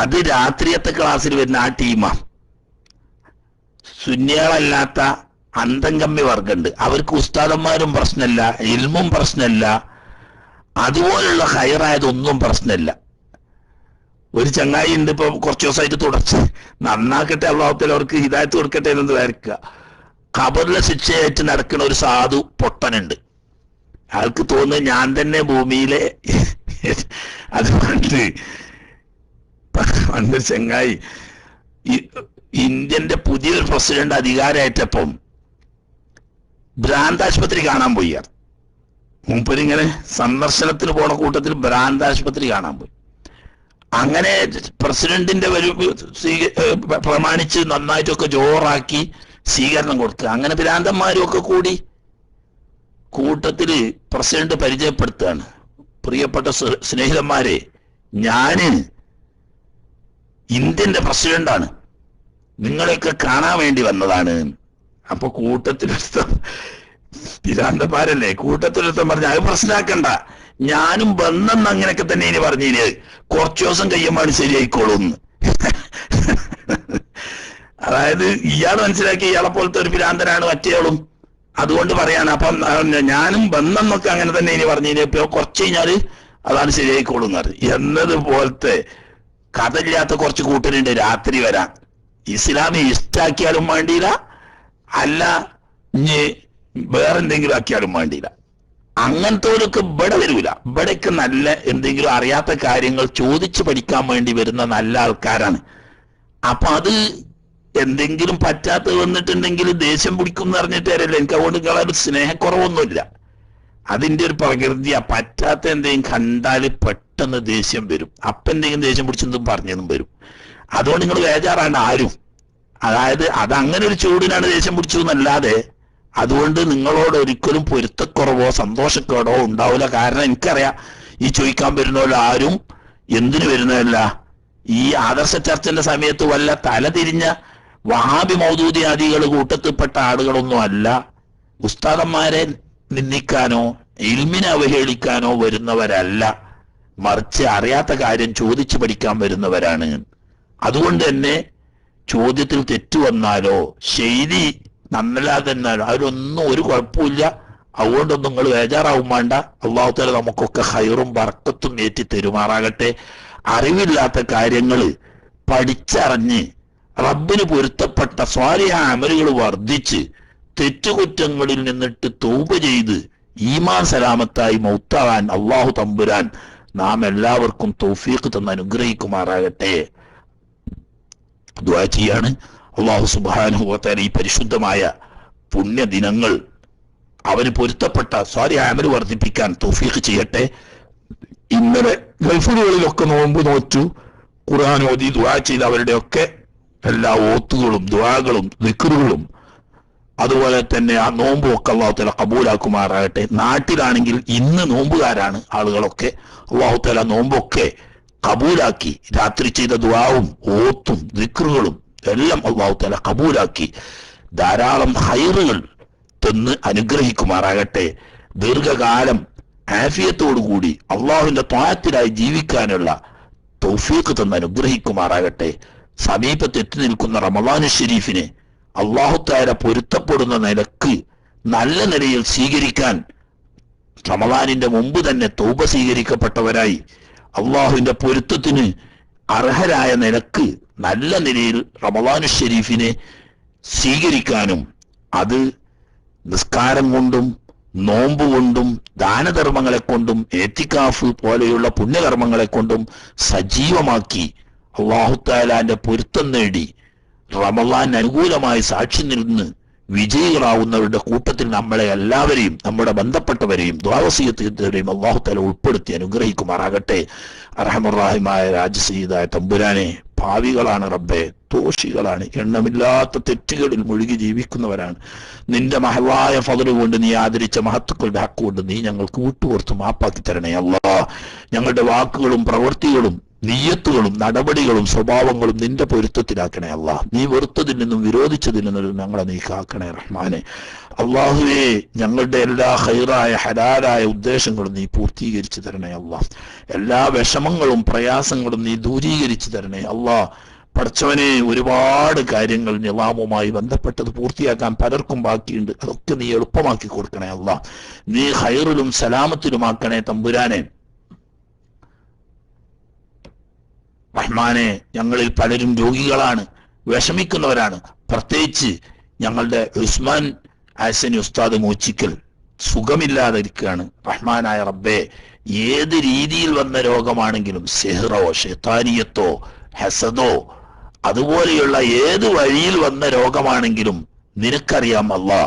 A: അത് രാത്രിയത്തെ ക്ലാസ്സിൽ വരുന്ന ആ ടീമാ. സുന്നികളല്ലാത്ത അന്തംകമ്മി വർഗമുണ്ട്, അവർക്ക് ഉസ്താദന്മാരും പ്രശ്നമില്ല, ഇൽമും പ്രശ്നമില്ല, അതുപോലുള്ള ഹൈറായതൊന്നും പ്രശ്നമില്ല. ഒരു ചങ്ങായി ഉണ്ട് ഇപ്പൊ കുറച്ചു ദിവസമായിട്ട് തുടർച്ച, നന്നാക്കട്ടെ അല്ലാഹു തആല അവർക്ക് ഹിദായത്ത് കൊടുക്കട്ടെ എന്ന് വിചാരിക്കുക. ഖബറിലെ ശിക്ഷയായിട്ട് നടക്കുന്ന ഒരു സാധു പൊട്ടനുണ്ട്. അയാൾക്ക് തോന്നുന്നത് ഞാൻ തന്നെ ഭൂമിയിലെ അതുകൊണ്ട് പണ്ട് ചങ്ങായി ഇന്ത്യന്റെ പുതിയൊരു പ്രസിഡന്റ് അധികാരമായിട്ടപ്പം ഭ്രാന്താശുപത്രി കാണാൻ പോയി. മുമ്പരിങ്ങനെ സന്ദർശനത്തിന് പോണ കൂട്ടത്തിൽ ഭ്രാന്താശുപത്രി കാണാൻ പോയി. അങ്ങനെ പ്രസിഡന്റിന്റെ പ്രമാണിച്ച് നന്നായിട്ടൊക്കെ ജോറാക്കി സ്വീകരണം കൊടുക്കുക. അങ്ങനെ ഭ്രാന്തന്മാരും ഒക്കെ കൂടി കൂട്ടത്തില് പ്രസിഡന്റ് പരിചയപ്പെടുത്തുകയാണ്, പ്രിയപ്പെട്ട സ്നേഹിതന്മാരെ, ഞാന് ഇന്ത്യന്റെ പ്രസിഡന്റാണ്, നിങ്ങളെയൊക്കെ കാണാൻ വേണ്ടി വന്നതാണ്. അപ്പൊ കൂട്ടത്തിലെടുത്ത ഭ്രാന്തന്മാരല്ലേ, കൂട്ടത്തിലെടുത്ത പറഞ്ഞ അത് പ്രശ്നമാക്കണ്ട, ഞാനും വന്നെന്ന് അങ്ങനെയൊക്കെ തന്നെ ഇനി പറഞ്ഞില്ലേ, കുറച്ചു ദിവസം കഴിയുമ്പോൾ ശരിയായിക്കോളൂന്ന്. അതായത് ഇയാൾ മനസ്സിലാക്കി ഇയാളെ പോലത്തെ ഒരു ഭ്രാന്തനാണ് മറ്റേയാളും, അതുകൊണ്ട് പറയാണ്. അപ്പം ഞാനും വന്നെന്നൊക്കെ അങ്ങനെ തന്നെ ഇനി പറഞ്ഞില്ലേ, ഇപ്പൊ കുറച്ച് കഴിഞ്ഞാല് അതാണ് ശരിയായിക്കോളൂന്ന് പറഞ്ഞു. എന്നതുപോലത്തെ കഥയില്ലാത്ത കുറച്ച് കൂട്ടരുണ്ട് രാത്രി വരാൻ. ഇസ്ലാമി ഇഷ്ടാക്കിയാലും വേണ്ടിയില്ല, അല്ല ഇനി വേറെന്തെങ്കിലും ആക്കിയാലും വേണ്ടിയില്ല. അങ്ങനത്തോരൊക്കെ ഇവിടെ വരൂല. ഇവിടേക്ക് നല്ല എന്തെങ്കിലും അറിയാത്ത കാര്യങ്ങൾ ചോദിച്ചു പഠിക്കാൻ വേണ്ടി വരുന്ന നല്ല ആൾക്കാരാണ്. അപ്പൊ അത് എന്തെങ്കിലും പറ്റാത്ത വന്നിട്ടുണ്ടെങ്കിൽ ദേഷ്യം പിടിക്കും എന്ന് പറഞ്ഞിട്ട് തരല്ല. എനിക്ക് അതുകൊണ്ട് നിങ്ങളൊരു സ്നേഹക്കുറവൊന്നുമില്ല, അതിന്റെ ഒരു പ്രകൃതിയാ. പറ്റാത്ത എന്തെങ്കിലും കണ്ടാൽ പെട്ടെന്ന് ദേഷ്യം വരും. അപ്പൊ എന്തെങ്കിലും ദേഷ്യം പിടിച്ചെന്നും പറഞ്ഞതും വരും. അതുകൊണ്ട് നിങ്ങൾ ബേജാറാണ് ആരും. അതായത് അതങ്ങനെ ഒരു ചൂടിനാണ് ദേഷ്യം പിടിച്ചു എന്നല്ലാതെ അതുകൊണ്ട് നിങ്ങളോട് ഒരിക്കലും പൊരുത്തക്കുറവോ സന്തോഷക്കേടോ ഉണ്ടാവില്ല. കാരണം എനിക്കറിയാം ഈ ചോദിക്കാൻ വരുന്നവരോ ആരും എന്തിനു വരുന്നതല്ല, ഈ ആദർശ ചർച്ചന്റെ സമയത്ത് വല്ല തലതിരിഞ്ഞ വഹാബി മൗദൂദിയാദികൾ കൂട്ടത്തിൽപ്പെട്ട ആളുകളൊന്നും അല്ല. ഉസ്താദന്മാരെ നിന്ദിക്കാനോ ഇൽമിനെ അവഹേളിക്കാനോ വരുന്നവരല്ല, മറിച്ച് അറിയാത്ത കാര്യം ചോദിച്ചു പഠിക്കാൻ വരുന്നവരാണ്. അതുകൊണ്ട് തന്നെ ചോദ്യത്തിൽ തെറ്റു വന്നാലോ ശൈലി നന്നല്ലാതെ എന്നാലോ അതിലൊന്നും ഒരു കുഴപ്പമില്ല. അതുകൊണ്ടൊന്നും നിങ്ങൾ ബേജാറാവും വേണ്ട. അള്ളാഹു തആല നമുക്കൊക്കെ ഹൈറും ബർക്കത്തും ഏറ്റി തെരുമാറാകട്ടെ. അറിവില്ലാത്ത കാര്യങ്ങൾ പഠിച്ചറിഞ്ഞ് റബ്ബിന് പൊരുത്തപ്പെട്ട സ്വാലിഹ അമലുകൾ വർദ്ധിച്ച് തെറ്റുകുറ്റങ്ങളിൽ നിന്നിട്ട് തൗബ ചെയ്ത് ഈമാൻ സലാമത്തായി മൗത്താവാൻ അള്ളാഹു തമ്പുരാൻ നാം എല്ലാവർക്കും തൗഫീഖ് തന്ന് അനുഗ്രഹിക്കുമാറാകട്ടെ. ദുആ ചെയ്യാണ്. അള്ളാഹു സുബ്ഹാനഹു വ തആല ഈ പരിശുദ്ധമായ പുണ്യദിനങ്ങൾ അവന് പൊരുത്തപ്പെട്ട സ്വാലിഹ അമൽ വർദ്ധിപ്പിക്കാൻ തൗഫീഖ് ചെയ്യട്ടെ. ഇന്നലെ ഗൾഫുകളിലൊക്കെ നോമ്പ് നോറ്റു ഖുർആൻ ഓതി ദുആ ചെയ്ത് അവരുടെയൊക്കെ എല്ലാ ഓത്തുകളും ദുആകളും ദിക്റുകളും അതുപോലെ തന്നെ ആ നോമ്പും ഒക്കെ അള്ളാഹു തആല കബൂലാക്കുമാറാകട്ടെ. നാട്ടിലാണെങ്കിൽ ഇന്ന് നോമ്പുകാരാണ് ആളുകളൊക്കെ. അള്ളാഹു തആല നോമ്പൊക്കെ കബൂലാക്കി രാത്രി ചെയ്ത ദുആവും ഓത്തും ദിക്റുകളും എല്ലാം അള്ളാഹു തആല കബൂലാക്കി ധാരാളം ഹൈറുകൾ തന്ന് അനുഗ്രഹിക്കുമാറാകട്ടെ. ദീർഘകാലം ആഫിയത്തോടുകൂടി അള്ളാഹുവിന്റെ ത്വാഅത്തിലായി ജീവിക്കാനുള്ള തൗഫീഖ് തന്ന് അനുഗ്രഹിക്കുമാറാകട്ടെ. സമീപത്ത് എത്തി നിൽക്കുന്ന റമളാൻ ഷരീഫിനെ അള്ളാഹു തആല പൊരുത്തപ്പെടുന്ന നിലക്ക് നല്ല നിലയിൽ സ്വീകരിക്കാൻ റമളാനിന്റെ മുമ്പ് തന്നെ തൗബ സ്വീകരിക്കപ്പെട്ടവരായി അള്ളാഹുവിന്റെ പൊരുത്തത്തിന് അർഹരായ നിലക്ക് നല്ല നിലയിൽ റമളാൻ ഷരീഫിനെ സ്വീകരിക്കാനും അത് നിസ്കാരം കൊണ്ടും നോമ്പ് കൊണ്ടും ദാനധർമ്മങ്ങളെ കൊണ്ടും ഏത്തിക്കാഫ് പോലെയുള്ള പുണ്യകർമ്മങ്ങളെ കൊണ്ടും സജീവമാക്കി അല്ലാഹു തആലാന്റെ പൊരുത്തം നേടി റമളാൻ അനുകൂലമായി സാക്ഷി നിന്ന് വിജയികളാവുന്നവരുടെ കൂട്ടത്തിൽ നമ്മളെ എല്ലാവരെയും നമ്മുടെ ബന്ധപ്പെട്ടവരെയും ദ്വാവസിയത്തെയും അല്ലാഹു തആല ഉൾപ്പെടുത്തി അനുഗ്രഹിക്കുമാറാകട്ടെ. അർഹമർറഹീമായ രാജസീദായ തമ്പുരാനെ, ഭാവികളാണ് റബ്ബേ, ദോഷികളാണ്, എണ്ണമില്ലാത്ത തെറ്റുകളിൽ മുഴുകി ജീവിക്കുന്നവരാണ്. നിന്റെ മഹവായ ഫضല് കൊണ്ട് നീ ആദരിച്ച മഹത്തുക്കളുടെ ഹക്ക് കൊണ്ട് നീ ഞങ്ങൾക്ക് വിട്ടുപുറത്ത് മാപ്പാക്കി തരണേ അല്ലാ. ഞങ്ങളുടെ വാക്കുകളും പ്രവൃത്തികളും നിയ്യത്തുകളും നടപടികളും സ്വഭാവങ്ങളും നിന്റെ പൊരുത്തത്തിലാക്കണേ അല്ലാ. നീ വെറുത്തതിൽ നിന്നും വിരോധിച്ചതിൽ നിന്നും ഞങ്ങളെ നീ കാക്കണേ റഹ്മാനെ. അള്ളാഹുവേ, ഞങ്ങളുടെ എല്ലാ ഹൈറായ ഹലാലായ ഉദ്ദേശങ്ങളും നീ പൂർത്തീകരിച്ചു തരണേ അല്ലാ. എല്ലാ വിഷമങ്ങളും പ്രയാസങ്ങളും നീ ദൂരീകരിച്ചു തരണേ അല്ലാ. പടച്ചവനെ, ഒരുപാട് കാര്യങ്ങൾ നിലാമുമായി ബന്ധപ്പെട്ടത് പൂർത്തിയാക്കാൻ പലർക്കും ബാക്കിയുണ്ട്. അതൊക്കെ നീ എളുപ്പമാക്കി കൊടുക്കണേ അല്ലാ. നീ ഹൈറിലും സലാമത്തിലുമാക്കണേ തമ്പുരാനെ. റഹ്മാനെ, ഞങ്ങളിൽ പലരും രോഗികളാണ്, വിഷമിക്കുന്നവരാണ്. പ്രത്യേകിച്ച് ഞങ്ങളുടെ ഉസ്മാൻ ഹസനി ഉസ്താദ് മൂച്ചിക്കൽ സുഖമില്ലാതെ ഇരിക്കുകയാണ്. റഹ്മാനായ റബ്ബേ, ഏത് രീതിയിൽ വന്ന രോഗമാണെങ്കിലും സിഹ്റോ ശൈത്താനിയത്തോ ഹസദോ അതുപോലെയുള്ള ഏത് വഴിയിൽ വന്ന രോഗമാണെങ്കിലും നിനക്കറിയാം അല്ലാ.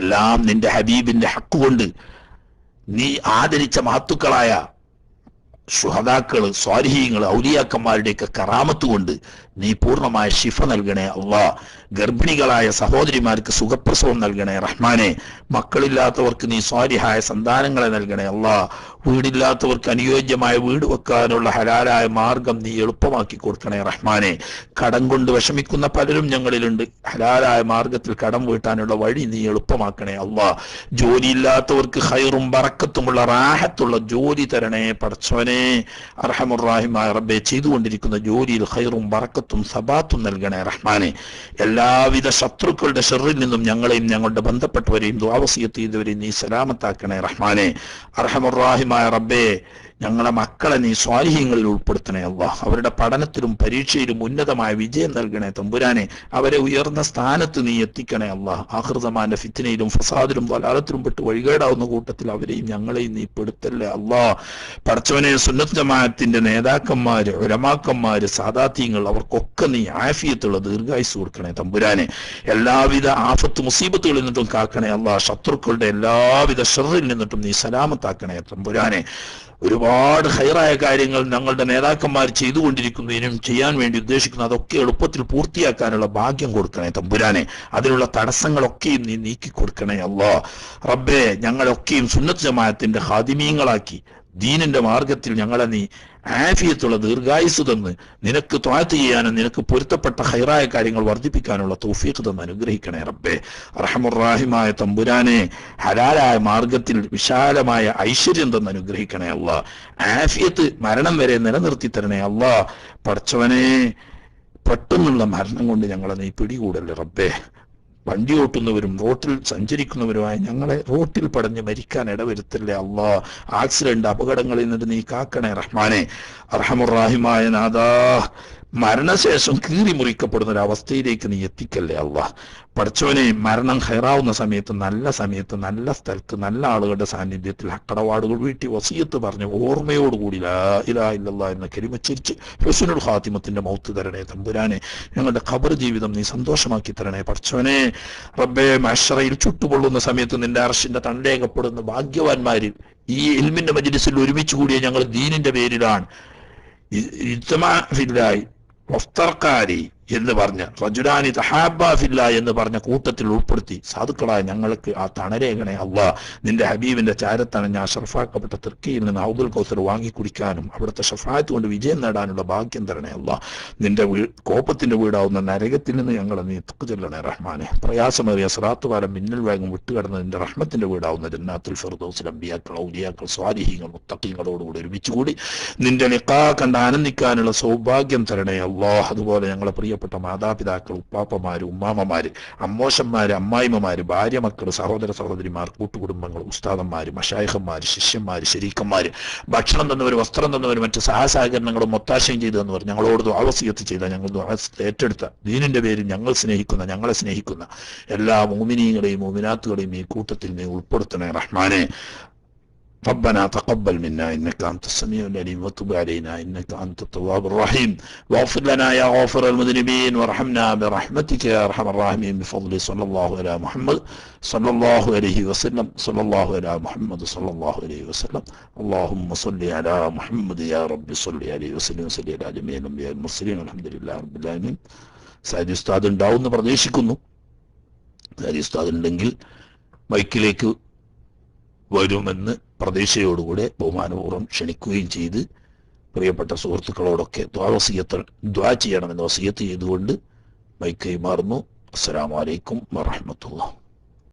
A: എല്ലാം നിന്റെ ഹബീബിന്റെ ഹക്ക് കൊണ്ട് നീ ആദരിച്ച മഹത്തുക്കളായ ശുഹദാക്കള്, സ്വാലിഹീങ്ങള്, ഔലിയാക്കന്മാരുടെയൊക്കെ കറാമത്ത് കൊണ്ട് നീ പൂർണ്ണമായ ശിഫ നൽകണേ അല്ലാ. ഗർഭിണികളായ സഹോദരിമാർക്ക് സുഖപ്രസവം നൽകണേ റഹ്മാനെ. മക്കളില്ലാത്തവർക്ക് നീ സ്വാലിഹായ സന്താനങ്ങളെ നൽകണേ അല്ലാ. വീടില്ലാത്തവർക്ക് അനുയോജ്യമായ വീട് വെക്കാനുള്ള ഹലാലായ മാർഗം നീ എളുപ്പമാക്കി കൊടുക്കണേ റഹ്മാനെ. കടം കൊണ്ട് വിഷമിക്കുന്ന പലരും ഞങ്ങളിലുണ്ട്. ഹലാലായ മാർഗത്തിൽ കടം വീട്ടാനുള്ള വഴി നീ എളുപ്പമാക്കണേ അല്ലാ. ജോലിയില്ലാത്തവർക്ക് ഹൈറും ബറക്കത്തുമുള്ള റാഹത്തുള്ള ജോലി തരണേ പടച്ചവനെ. അർഹമുർറാഹിമായ റബ്ബേ, ചെയ്തുകൊണ്ടിരിക്കുന്ന ജോലിയിൽ ഹൈറും ബറക്കത്തും സബാത്തും നൽകണേ റഹ്മാനെ. എല്ലാവിധ ശത്രുക്കളുടെ ഷർറിൽ നിന്നും ഞങ്ങളെയും ഞങ്ങളുടെ ബന്ധപ്പെട്ടവരെയും ദുആവസിയത്ത് ചെയ്തവരെയും നീ സലാമത്താക്കണേ റഹ്മാനെ. അർഹമുർറാഹിമായ റബ്ബേ, ഞങ്ങളെ മക്കളെ നീ സ്വാലിഹ്യങ്ങളിൽ ഉൾപ്പെടുത്തണേ അല്ലാഹ്. അവരുടെ പഠനത്തിലും പരീക്ഷയിലും ഉന്നതമായ വിജയം നൽകണേ തമ്പുരാനെ. അവരെ ഉയർന്ന സ്ഥാനത്ത് നീ എത്തിക്കണേ അല്ലാഹ്. ആഖിർസമാന്റെ ഫിത്നയിലും ഫസാദിലും വലാലത്തിലും പെട്ട് വഴികേടാവുന്ന കൂട്ടത്തിൽ അവരെയും ഞങ്ങളെയും നീ പെടുത്തല്ലേ അല്ലാഹ്. പടച്ചവനെ, സുന്നത്ത് ജമാഅത്തിന്റെ നേതാക്കന്മാര്, ഉലമാക്കന്മാര്, സാദാത്യങ്ങൾ, അവർക്കൊക്കെ നീ ആഫിയത്തുള്ള ദീർഘായുസ് കൊടുക്കണേ തമ്പുരാനെ. എല്ലാവിധ ആഫത്ത് മുസീബത്തുകളിൽ നിന്നിട്ടും കാക്കണേ അല്ലാഹ്. ശത്രുക്കളുടെ എല്ലാവിധ ഷർറിൽ നിന്നിട്ടും നീ സലാമത്താക്കണേ തമ്പുരാനെ. ഒരുപാട് ഹൈറായ കാര്യങ്ങൾ ഞങ്ങളുടെ നേതാക്കന്മാർ ചെയ്തുകൊണ്ടിരിക്കുന്നു, ഇനിയും ചെയ്യാൻ വേണ്ടി ഉദ്ദേശിക്കുന്നു. അതൊക്കെ എളുപ്പത്തിൽ പൂർത്തിയാക്കാനുള്ള ഭാഗ്യം കൊടുക്കണേ തമ്പുരാനെ. അതിനുള്ള തടസ്സങ്ങളൊക്കെയും നീ നീക്കി കൊടുക്കണേ അല്ലാഹ്. റബ്ബേ, ഞങ്ങളൊക്കെയും സുന്നത്ത് ജമാഅത്തിന്റെ ഖാദിമീങ്ങളാക്കി ദീനിന്റെ മാർഗത്തിൽ ഞങ്ങളെ നീ ആഫിയത്തുള്ള ദീർഘായുസ് തന്ന് നിനക്ക് ത്വാഅത്ത് ചെയ്യാനും നിനക്ക് പൊരുത്തപ്പെട്ട ഹൈറായ കാര്യങ്ങൾ വർദ്ധിപ്പിക്കാനുള്ള തൗഫീഖ് തന്ന് അനുഗ്രഹിക്കണേ റബ്ബേ. അർഹമുർ-റഹീമായ തമ്പുരാനെ, ഹലാലായ മാർഗത്തിൽ വിശാലമായ ഐശ്വര്യം തന്ന് അനുഗ്രഹിക്കണേ അല്ലാഹ്. ആഫിയത്ത് മരണം വരെ നിലനിർത്തി തരണേ അല്ലാഹ്. പടച്ചവനെ, പെട്ടെന്നുള്ള മരണം കൊണ്ട് ഞങ്ങളെ നീ പിടികൂടല്ലേ റബ്ബേ. വണ്ടി ഓട്ടുന്നവരും റോട്ടിൽ സഞ്ചരിക്കുന്നവരുമായ ഞങ്ങളെ റോട്ടിൽ പടഞ്ഞ് മരിക്കാൻ ഇടവരുത്തല്ലേ അല്ലാഹ്. ആക്സിഡന്റ്, അപകടങ്ങളിൽ നിന്ന് നീ കാക്കണേ റഹ്മാനെ. അർഹമുർ-റഹീമായ നാഥാ, മരണശേഷം കീറി മുറിക്കപ്പെടുന്ന ഒരു അവസ്ഥയിലേക്ക് നീ എത്തിക്കല്ലേ അല്ലാഹ്. പടച്ചവനെ, മരണം ഹൈറാവുന്ന സമയത്ത്, നല്ല സ്ഥലത്ത്, നല്ല ആളുകളുടെ സാന്നിധ്യത്തിൽ ഹക്കടവാടുകൾ വീട്ടി വസിയത്ത് പറഞ്ഞ് ഓർമ്മയോടുകൂടി ലാ ഇലാഹ ഇല്ലല്ലാഹ് എന്ന കലിമ ചരിച്ച് ഹുസ്നുൽ ഖാത്തിമത്തിന്റെ മൗത്ത് തരണേ തമ്പുരാനെ. ഞങ്ങളുടെ ഖബർ ജീവിതം നീ സന്തോഷമാക്കി തരണേ പടച്ചവനെ. റബ്ബേ, മഹ്ശറയിൽ ചുട്ടുപൊള്ളുന്ന സമയത്ത് നിന്റെ അർശിന്റെ തണ്ടേകപ്പെടുന്ന ഭാഗ്യവാന്മാരിൽ ഈ ഇൽമിന്റെ മജ്ലിസിൽ ഒരുമിച്ച് കൂടിയ ഞങ്ങൾ ദീനിന്റെ പേരിലാണ് ഇജ്തമാ ഫില്ലാഹി വഫ്തർഖാനി എന്ന് പറഞ്ഞ റജുലാനി തഹാബാ ഫില്ലാഹി എന്ന് പറഞ്ഞ കൂട്ടത്തിൽ ഉൾപ്പെടുത്തി സാധുക്കളായ ഞങ്ങൾക്ക് ആ തണരേഖണേ അല്ലാഹ്. നിന്റെ ഹബീബിന്റെ ചാരത്തണഞ്ഞ ആ ഷർഫാക്കപ്പെട്ട തുർക്കിയിൽ നിന്ന് ഔദുൽ കൗസർ വാങ്ങി കുടിക്കാനും അവിടുത്തെ ഷഫായത്ത് കൊണ്ട് വിജയം നേടാനുള്ള ഭാഗ്യം തരണേ അല്ലാഹ്. നിന്റെ കോപത്തിന്റെ വീടാവുന്ന നരകത്തിൽ നിന്ന് ഞങ്ങളെ നീ തക്കുചൊല്ലണേ റഹ്മാനെ. പ്രയാസമേറിയ സിറാത്ത് പാലം മിന്നൽ വേഗം വിട്ടുകടന്ന് നിന്റെ റഹ്മത്തിന്റെ വീടാവുന്ന ജന്നാത്തുൽ ഫിർദൗസിൽ അംബിയാക്കൾ, ഔലിയാക്കൾ, സ്വാലിഹീങ്ങൾ, മുത്തഖീങ്ങളോടുകൂടി ഒരുമിച്ചുകൂടി നിന്റെ ലിഖാ കണ്ട് ആനന്ദിക്കാനുള്ള സൗഭാഗ്യം തരണേ അല്ലാഹ്. അതുപോലെ ഞങ്ങളെ പ്രിയപ്പെട്ട മാതാപിതാക്കൾ, ഉപ്പാപ്പമാര്, ഉമ്മാമ്മമാര്, അമ്മോശന്മാര്, അമ്മായിമ്മമാര്, ഭാര്യ മക്കൾ, സഹോദര സഹോദരിമാർ, കൂട്ടുകുടുംബങ്ങൾ, ഉസ്താദന്മാര്, മശായിഖന്മാര്, ശിഷ്യന്മാര്, ശരീക്കന്മാര്, ഭക്ഷണം തന്നവർ, വസ്ത്രം തന്നവർ, മറ്റ് സഹസഹകരണങ്ങളും ഒത്താശയും ചെയ്തു തന്നവർ, ഞങ്ങളോട് ദുആ വസിയത്ത് ചെയ്ത, ഞങ്ങൾ ദുആ ഏറ്റെടുത്ത, ദീനിന്റെ പേരിൽ ഞങ്ങളെ സ്നേഹിക്കുന്ന എല്ലാ മുഅ്മിനീങ്ങളെയും മുഅ്മിനാത്തുകളെയും ഈ കൂട്ടത്തിൽ നീ ഉൾപ്പെടുത്തണേ റഹ്മാനെ. ربنا تقبل منا إنك أنت السميع العليم وتب علينا إنك أنت التواب الرحيم واغفر لنا يا غافر المذنبين وارحمنا برحمتك يا أرحم الراحمين بفضل صلى الله على محمد صلى الله عليه وسلم صلى الله على محمد صلى الله عليه وسلم اللهم صل على محمد يا رب صل عليه وسلم وصل على جميع الأنبياء والمرسلين والحمد لله رب العالمين. സയ്യിദ് ഉസ്താദ് ഉണ്ടാവുമെന്ന് പ്രതീക്ഷിക്കുന്നു. സയ്യിദ് ഉസ്താദ് ഉണ്ടെങ്കിൽ മൈക്കിലേക്ക് വരുമെന്ന് പ്രതീക്ഷയോടുകൂടെ ബഹുമാനപൂർവ്വം ക്ഷണിക്കുകയും ചെയ്ത് പ്രിയപ്പെട്ട സുഹൃത്തുക്കളോടൊക്കെ ദുആ ചെയ്യണമെന്ന് വസിയത്ത് ചെയ്തുകൊണ്ട് മൈക്ക് കൈമാറുന്നു. അസ്സലാമു അലൈക്കും വറഹ്മത്തുള്ളാഹി.